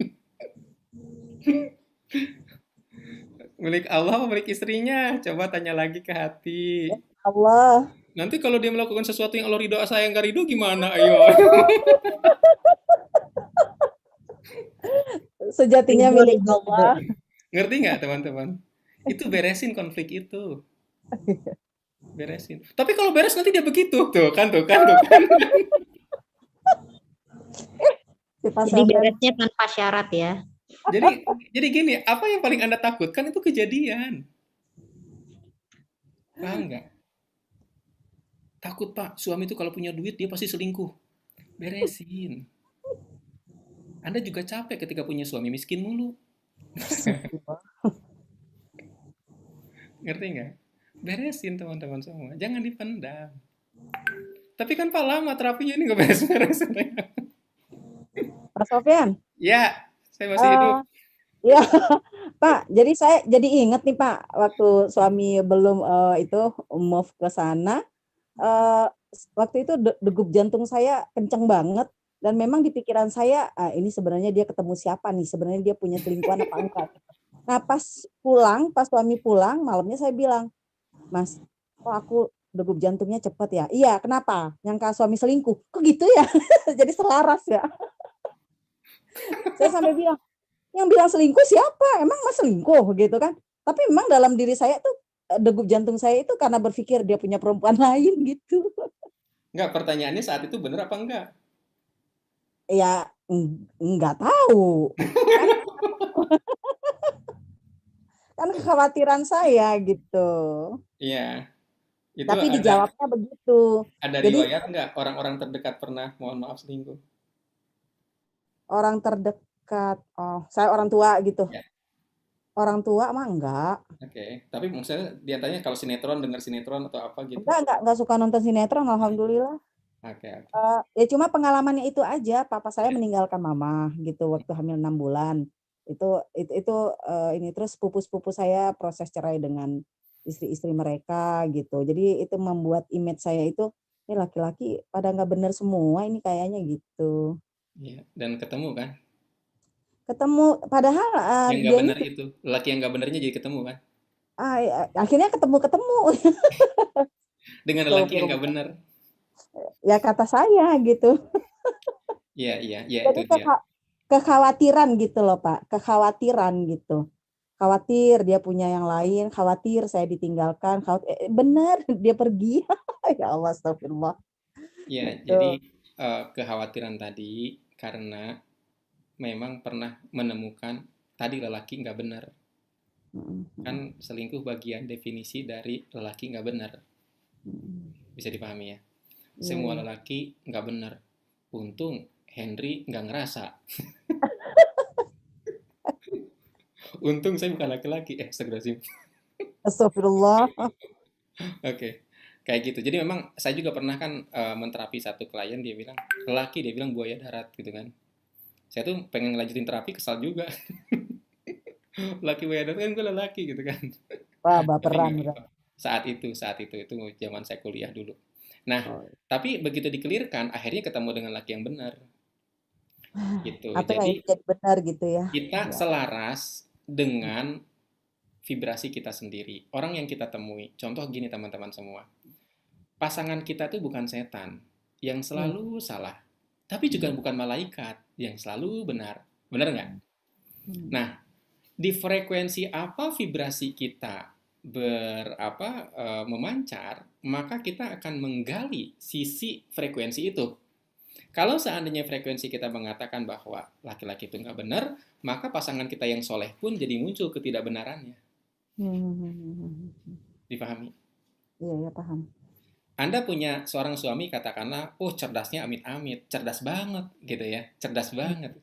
Milik Allah apa milik istrinya? Coba tanya lagi ke hati. Allah. Nanti kalau dia melakukan sesuatu yang Allah ridho, saya nggak ridho gimana? Ayo. Sejatinya Ridho, milik ridho, Allah. Ngerti nggak teman-teman? Itu beresin konflik itu. Beresin. Tapi kalau beres nanti dia begitu. Tuh kan. Si Jadi pasal beresnya tanpa syarat ya. Jadi gini, apa yang paling Anda takutkan itu kejadian. Paham nggak? Takut, Pak, suami itu kalau punya duit dia pasti selingkuh. Beresin. Anda juga capek ketika punya suami miskin mulu. Ngerti nggak? Beresin teman-teman semua. Jangan dipendam. Tapi kan Pak lama terapinya ini nggak beres-beres. Pak Sofyan. Ya, saya masih hidup. Ya, Pak. Jadi saya jadi ingat nih Pak, waktu suami belum itu move ke sana, waktu itu degup jantung saya kenceng banget dan memang di pikiran saya, ini sebenarnya dia ketemu siapa nih? Sebenarnya dia punya selingkuhan apa enggak? Nah, pas suami pulang, malamnya saya bilang, Mas, kok aku degup jantungnya cepet ya? Iya, kenapa? Nyangka suami selingkuh. Kok gitu ya? Jadi selaras ya. Saya sampai bilang, yang bilang selingkuh siapa? Emang Mas selingkuh gitu kan? Tapi memang dalam diri saya tuh degup jantung saya itu karena berpikir dia punya perempuan lain gitu. Enggak, pertanyaannya saat itu bener apa enggak? Ya enggak tahu. Kan kekhawatiran saya gitu. Iya. Itu Tapi ada dijawabnya begitu. Jadi riwayat enggak orang-orang terdekat pernah mohon maaf selingkuh? orang terdekat, saya orang tua gitu. Ya. Orang tua mah enggak. Oke. Tapi maksudnya diantaranya kalau sinetron, dengar sinetron atau apa gitu? Enggak suka nonton sinetron, alhamdulillah. Oke. Ya cuma pengalamannya itu aja, papa saya meninggalkan mama gitu waktu hamil 6 bulan. Itu ini terus sepupu-sepupu saya proses cerai dengan istri-istri mereka gitu. Jadi itu membuat image saya itu, ini laki-laki pada nggak bener semua ini kayaknya gitu. Iya, dan ketemu kan? Ketemu padahal Yang nggak dia ini benar itu. Laki yang nggak benernya jadi ketemu kan? akhirnya ketemu. Dengan laki yang nggak benar. Ya kata saya gitu. Iya, itu Jadi dia. kekhawatiran gitu loh Pak, kekhawatiran gitu. Khawatir dia punya yang lain, khawatir saya ditinggalkan, benar dia pergi. Ya Allah, astagfirullah. Iya, Gitu. jadi kekhawatiran tadi karena memang pernah menemukan tadi lelaki nggak benar. Kan selingkuh bagian definisi dari lelaki nggak benar. Bisa dipahami ya? Semua lelaki nggak benar. Untung Henry nggak ngerasa. Untung saya bukan laki-laki. Astagfirullah. Oke. Kayak gitu. Jadi memang saya juga pernah kan menterapi satu klien, dia bilang lelaki, dia bilang buaya darat gitu kan. Saya tuh pengen ngelanjutin terapi, kesal juga. Laki buaya darat kan gue lelaki gitu kan. Wah, Tapi baperan. nggak apa-apa. Saat itu zaman saya kuliah dulu. Nah, tapi begitu dikelirkan, akhirnya ketemu dengan laki yang benar. Gitu. Apa yang Jadi jadi benar gitu ya. kita selaras dengan vibrasi kita sendiri. Orang yang kita temui. Contoh gini teman-teman semua. Pasangan kita tuh bukan setan yang selalu salah. Tapi juga bukan malaikat yang selalu benar. Benar nggak? Nah, di frekuensi apa vibrasi kita memancar, maka kita akan menggali sisi frekuensi itu. Kalau seandainya frekuensi kita mengatakan bahwa laki-laki itu nggak benar, maka pasangan kita yang soleh pun jadi muncul ketidakbenarannya. Dipahami? Iya, paham. Anda punya seorang suami, katakanlah, cerdasnya amit-amit, cerdas banget gitu ya, cerdas banget.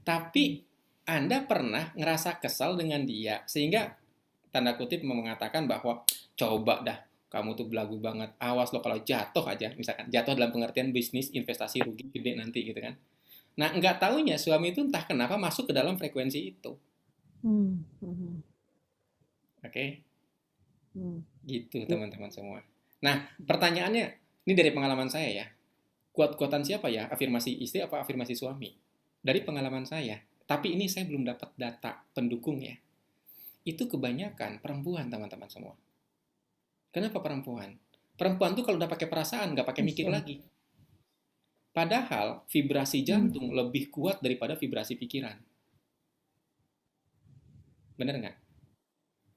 Tapi Anda pernah ngerasa kesal dengan dia, sehingga tanda kutip mengatakan bahwa coba dah, kamu tuh belagu banget, awas lo kalau jatuh aja, misalkan jatuh dalam pengertian bisnis, investasi rugi gede nanti gitu kan. Nah, nggak taunya suami itu entah kenapa masuk ke dalam frekuensi itu. Oke, gitu teman-teman semua. Nah, pertanyaannya, ini dari pengalaman saya ya, kuat-kuatan siapa ya? Afirmasi istri apa afirmasi suami? Dari pengalaman saya, tapi ini saya belum dapat data pendukung ya. Itu kebanyakan perempuan teman-teman semua. Kenapa perempuan? Perempuan tuh kalau udah pakai perasaan, nggak pakai mikir lagi. Padahal vibrasi jantung lebih kuat daripada vibrasi pikiran. Bener nggak?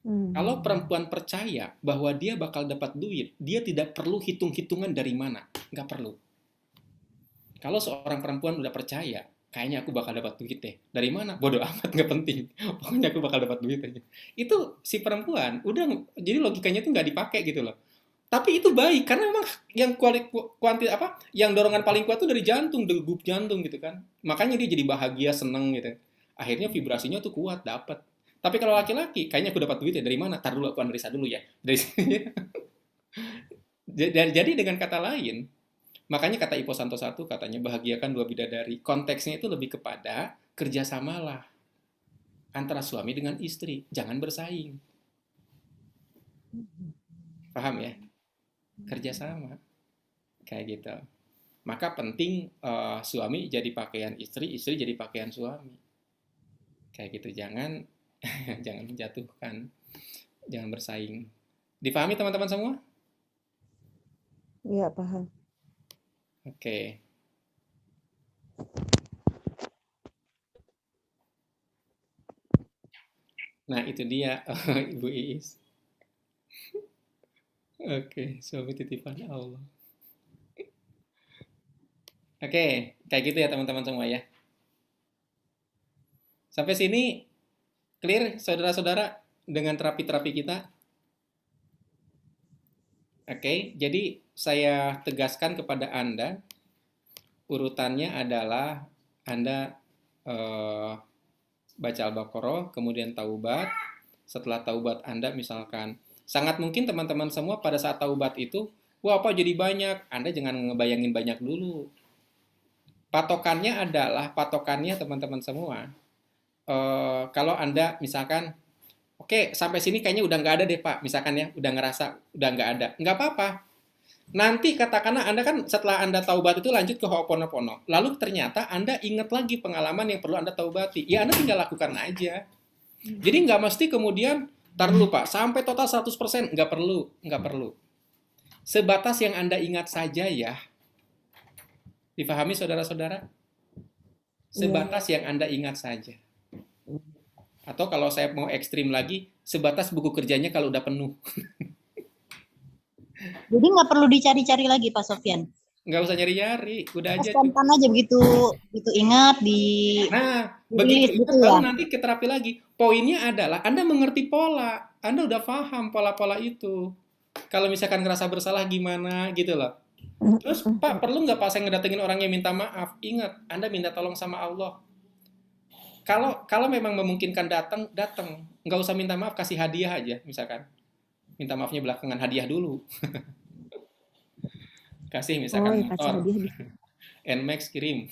Kalau perempuan percaya bahwa dia bakal dapat duit, dia tidak perlu hitung-hitungan dari mana. Nggak perlu. Kalau seorang perempuan udah percaya, kayaknya aku bakal dapat duit deh. Dari mana? Bodoh amat, nggak penting. Pokoknya aku bakal dapat duit aja. Itu si perempuan, udah, jadi logikanya tuh nggak dipakai gitu loh. Tapi itu baik, karena memang yang yang dorongan paling kuat tuh dari jantung, degup jantung gitu kan. Makanya dia jadi bahagia, seneng gitu. Akhirnya vibrasinya tuh kuat, dapat. Tapi kalau laki-laki, kayaknya aku dapat duit ya dari mana? Tar dulu, aku analisa dulu ya. Dari sini. Jadi dengan kata lain, makanya kata Ipo Santo 1 katanya bahagiakan dua bidadari. Konteksnya itu lebih kepada kerjasamalah antara suami dengan istri. Jangan bersaing. Paham ya? Kerjasama. Kayak gitu. Maka penting suami jadi pakaian istri, istri jadi pakaian suami. Kayak gitu. Jangan jangan menjatuhkan. Jangan bersaing. Dipahami teman-teman semua? Iya, paham. Oke. Nah, itu dia Ibu Iis. Oke, suami titipan Allah. Oke, kayak gitu ya teman-teman semua ya. Sampai sini clear saudara-saudara dengan terapi-terapi kita? Oke, jadi saya tegaskan kepada Anda, urutannya adalah Anda baca Al-Baqarah, kemudian taubat. Setelah taubat Anda misalkan, sangat mungkin teman-teman semua pada saat taubat itu, wah apa jadi banyak? Anda jangan ngebayangin banyak dulu. Patokannya teman-teman semua, kalau Anda misalkan, oke, sampai sini kayaknya udah nggak ada deh Pak, misalkan ya, udah ngerasa udah nggak ada, nggak apa-apa. Nanti katakanlah Anda kan setelah Anda taubat itu lanjut ke Ho'oponopono, lalu ternyata Anda ingat lagi pengalaman yang perlu Anda taubati, ya Anda tinggal lakukan aja. Jadi nggak mesti kemudian, tar dulu Pak, sampai total 100%, nggak perlu. Sebatas yang Anda ingat saja ya. Dipahami saudara-saudara? Sebatas yang Anda ingat saja. Atau kalau saya mau ekstrim lagi, sebatas buku kerjanya kalau udah penuh. Jadi nggak perlu dicari-cari lagi Pak Sofyan. Nggak usah nyari-nyari, udah aja. Spontan aja begitu ingat Nah, ditulis begitu gitu baru ya. nanti ke terapi lagi. Poinnya adalah Anda mengerti pola, Anda udah paham pola-pola itu. Kalau misalkan ngerasa bersalah gimana gitu loh. Terus Pak, perlu nggak Pak saya ngedatengin orang yang minta maaf? Ingat, Anda minta tolong sama Allah. Kalau memang memungkinkan datang. Nggak usah minta maaf, kasih hadiah aja misalkan. Minta maafnya belakangan, hadiah dulu. Kasih misalkan motor. Nmax kirim.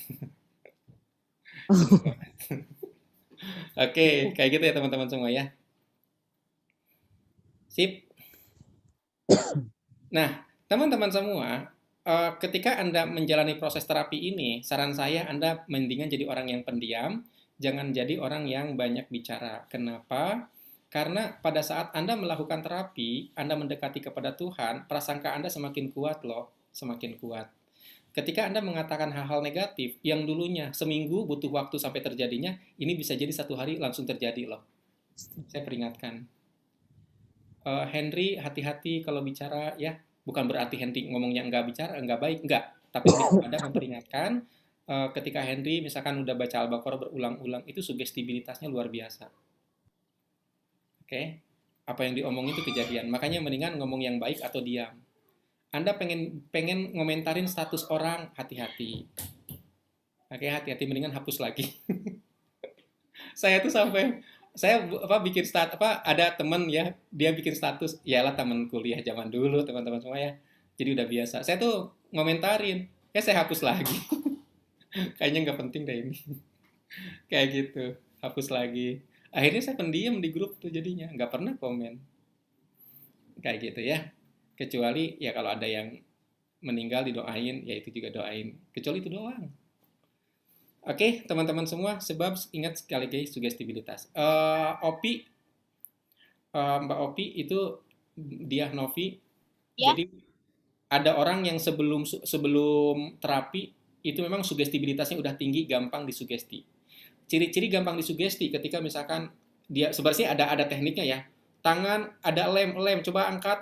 Oke, kayak gitu ya teman-teman semua ya. Sip. Nah, teman-teman semua, ketika Anda menjalani proses terapi ini, saran saya Anda mendingan jadi orang yang pendiam, jangan jadi orang yang banyak bicara. Kenapa? Karena pada saat Anda melakukan terapi, Anda mendekati kepada Tuhan, prasangka Anda semakin kuat loh, semakin kuat. Ketika Anda mengatakan hal-hal negatif, yang dulunya seminggu butuh waktu sampai terjadinya, ini bisa jadi 1 hari langsung terjadi loh. Saya peringatkan. Henry, hati-hati kalau bicara ya. Bukan berarti Henry ngomongnya nggak bicara, nggak baik, nggak. Tapi Anda memperingatkan, ketika Henry misalkan udah baca Al-Baqarah berulang-ulang, itu sugestibilitasnya luar biasa. Oke? Apa yang diomongin itu kejadian. Makanya mendingan ngomong yang baik atau diam. Anda pengen ngomentarin status orang, hati-hati. Oke, hati-hati, mendingan hapus lagi. Saya tuh sampai bikin ada temen ya, dia bikin status, yalah temen kuliah zaman dulu teman-teman semua ya, jadi udah biasa. Saya tuh ngomentarin, saya hapus lagi. Kayaknya nggak penting deh ini. Kayak gitu, hapus lagi. Akhirnya saya pendiam di grup tuh jadinya, nggak pernah komen. Kayak gitu ya. Kecuali ya kalau ada yang meninggal didoain, ya itu juga doain. Kecuali itu doang. Oke, teman-teman semua, sebab ingat sekali lagi sugestibilitas. Mbak Opi itu dia Novi. Ya. Jadi ada orang yang sebelum terapi itu memang sugestibilitasnya udah tinggi, gampang disugesti. Ciri-ciri gampang disugesti ketika misalkan dia sebenarnya ada tekniknya ya. Tangan ada lem, coba angkat,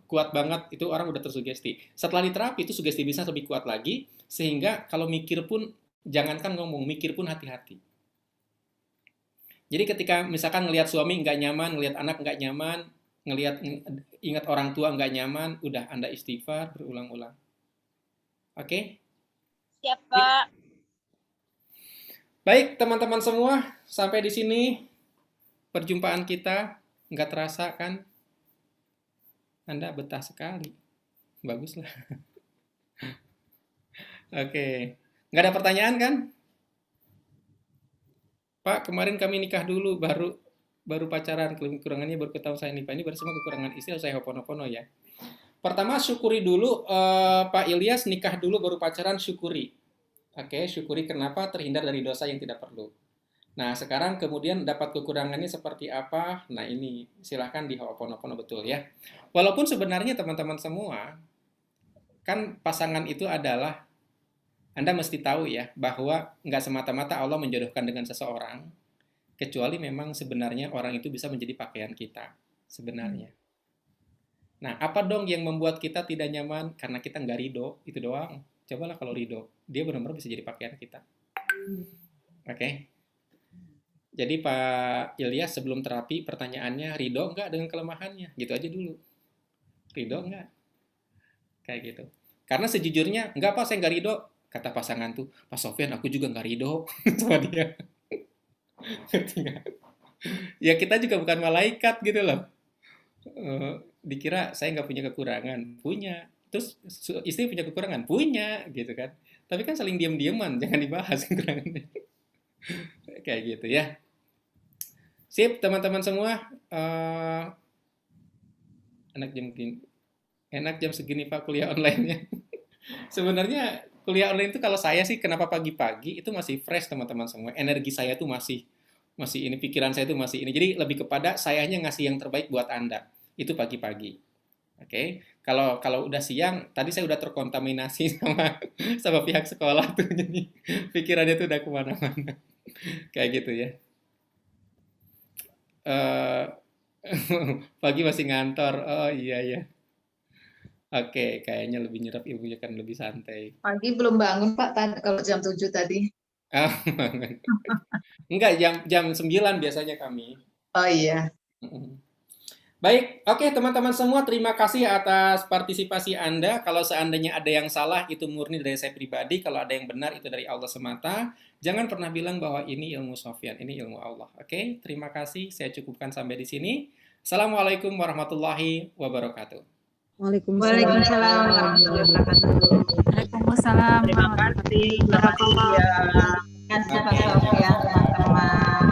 kuat banget, itu orang udah tersugesti. Setelah diterapi itu sugestibilitasnya lebih kuat lagi, sehingga kalau mikir pun jangankan ngomong, mikir pun hati-hati. Jadi ketika misalkan ngelihat suami nggak nyaman, ngelihat anak nggak nyaman, ingat orang tua nggak nyaman, udah Anda istighfar berulang-ulang. Oke? Siap, Pak. Baik, teman-teman semua, sampai di sini perjumpaan kita. Nggak terasa kan? Anda betah sekali. Baguslah. Oke. Nggak ada pertanyaan kan? Pak, kemarin kami nikah dulu, baru pacaran, kekurangannya baru ketahuan saya nih, Pak. Ini baru semua kekurangan istri, saya hoponopono ya. Pertama, syukuri dulu, Pak Ilyas nikah dulu, baru pacaran, syukuri. Oke, syukuri kenapa terhindar dari dosa yang tidak perlu. Nah, sekarang kemudian dapat kekurangannya seperti apa? Nah, ini silahkan di hoponopono betul ya. Walaupun sebenarnya teman-teman semua, kan pasangan itu adalah, Anda mesti tahu ya, bahwa nggak semata-mata Allah menjodohkan dengan seseorang, kecuali memang sebenarnya orang itu bisa menjadi pakaian kita, sebenarnya. Nah, apa dong yang membuat kita tidak nyaman? Karena kita nggak ridho, itu doang. Cobalah kalau ridho, dia benar-benar bisa jadi pakaian kita. Oke? Jadi Pak Ilyas sebelum terapi, pertanyaannya, ridho nggak dengan kelemahannya? Gitu aja dulu. Ridho nggak? Kayak gitu. Karena sejujurnya, nggak Pak, saya nggak ridho. Kata pasangan tuh, Pak Sofyan, aku juga nggak ridho sama dia. Ya kita juga bukan malaikat gitu loh. Dikira saya nggak punya kekurangan, punya. Terus istri punya kekurangan, punya gitu kan. Tapi kan saling diam-diaman, jangan dibahas kekurangannya. Kayak gitu ya. Sip, teman-teman semua. Enak jam segini Pak kuliah online-nya. Sebenarnya kuliah online itu kalau saya sih kenapa pagi-pagi itu masih fresh teman-teman semua. Energi saya tuh masih ini, pikiran saya tuh masih ini. Jadi lebih kepada sayanya ngasih yang terbaik buat Anda. Itu pagi-pagi. Oke. Kalau udah siang, tadi saya udah terkontaminasi sama pihak sekolah tuh. Jadi pikirannya tuh udah kemana-mana. Kayak gitu ya. Pagi masih ngantor. Oh iya ya. Oke, kayaknya lebih nyerap ilmunya kan lebih santai. Pagi belum bangun, Pak, kalau jam 7 tadi. Enggak, jam 9 biasanya kami. Oh iya. Baik, oke teman-teman semua, terima kasih atas partisipasi Anda. Kalau seandainya ada yang salah, itu murni dari saya pribadi. Kalau ada yang benar, itu dari Allah semata. Jangan pernah bilang bahwa ini ilmu Sofyan, ini ilmu Allah. Oke, terima kasih. Saya cukupkan sampai di sini. Assalamualaikum warahmatullahi wabarakatuh. Waalaikumsalam warahmatullahi wabarakatuh. Waalaikumsalam. Terima kasih. Terima kasih Pak Sofyan, teman-teman.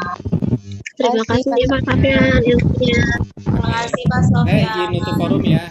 Terima kasih Pak Sofyan ilmunya. Terima kasih Pak Sofyan. Izin untuk forum ya.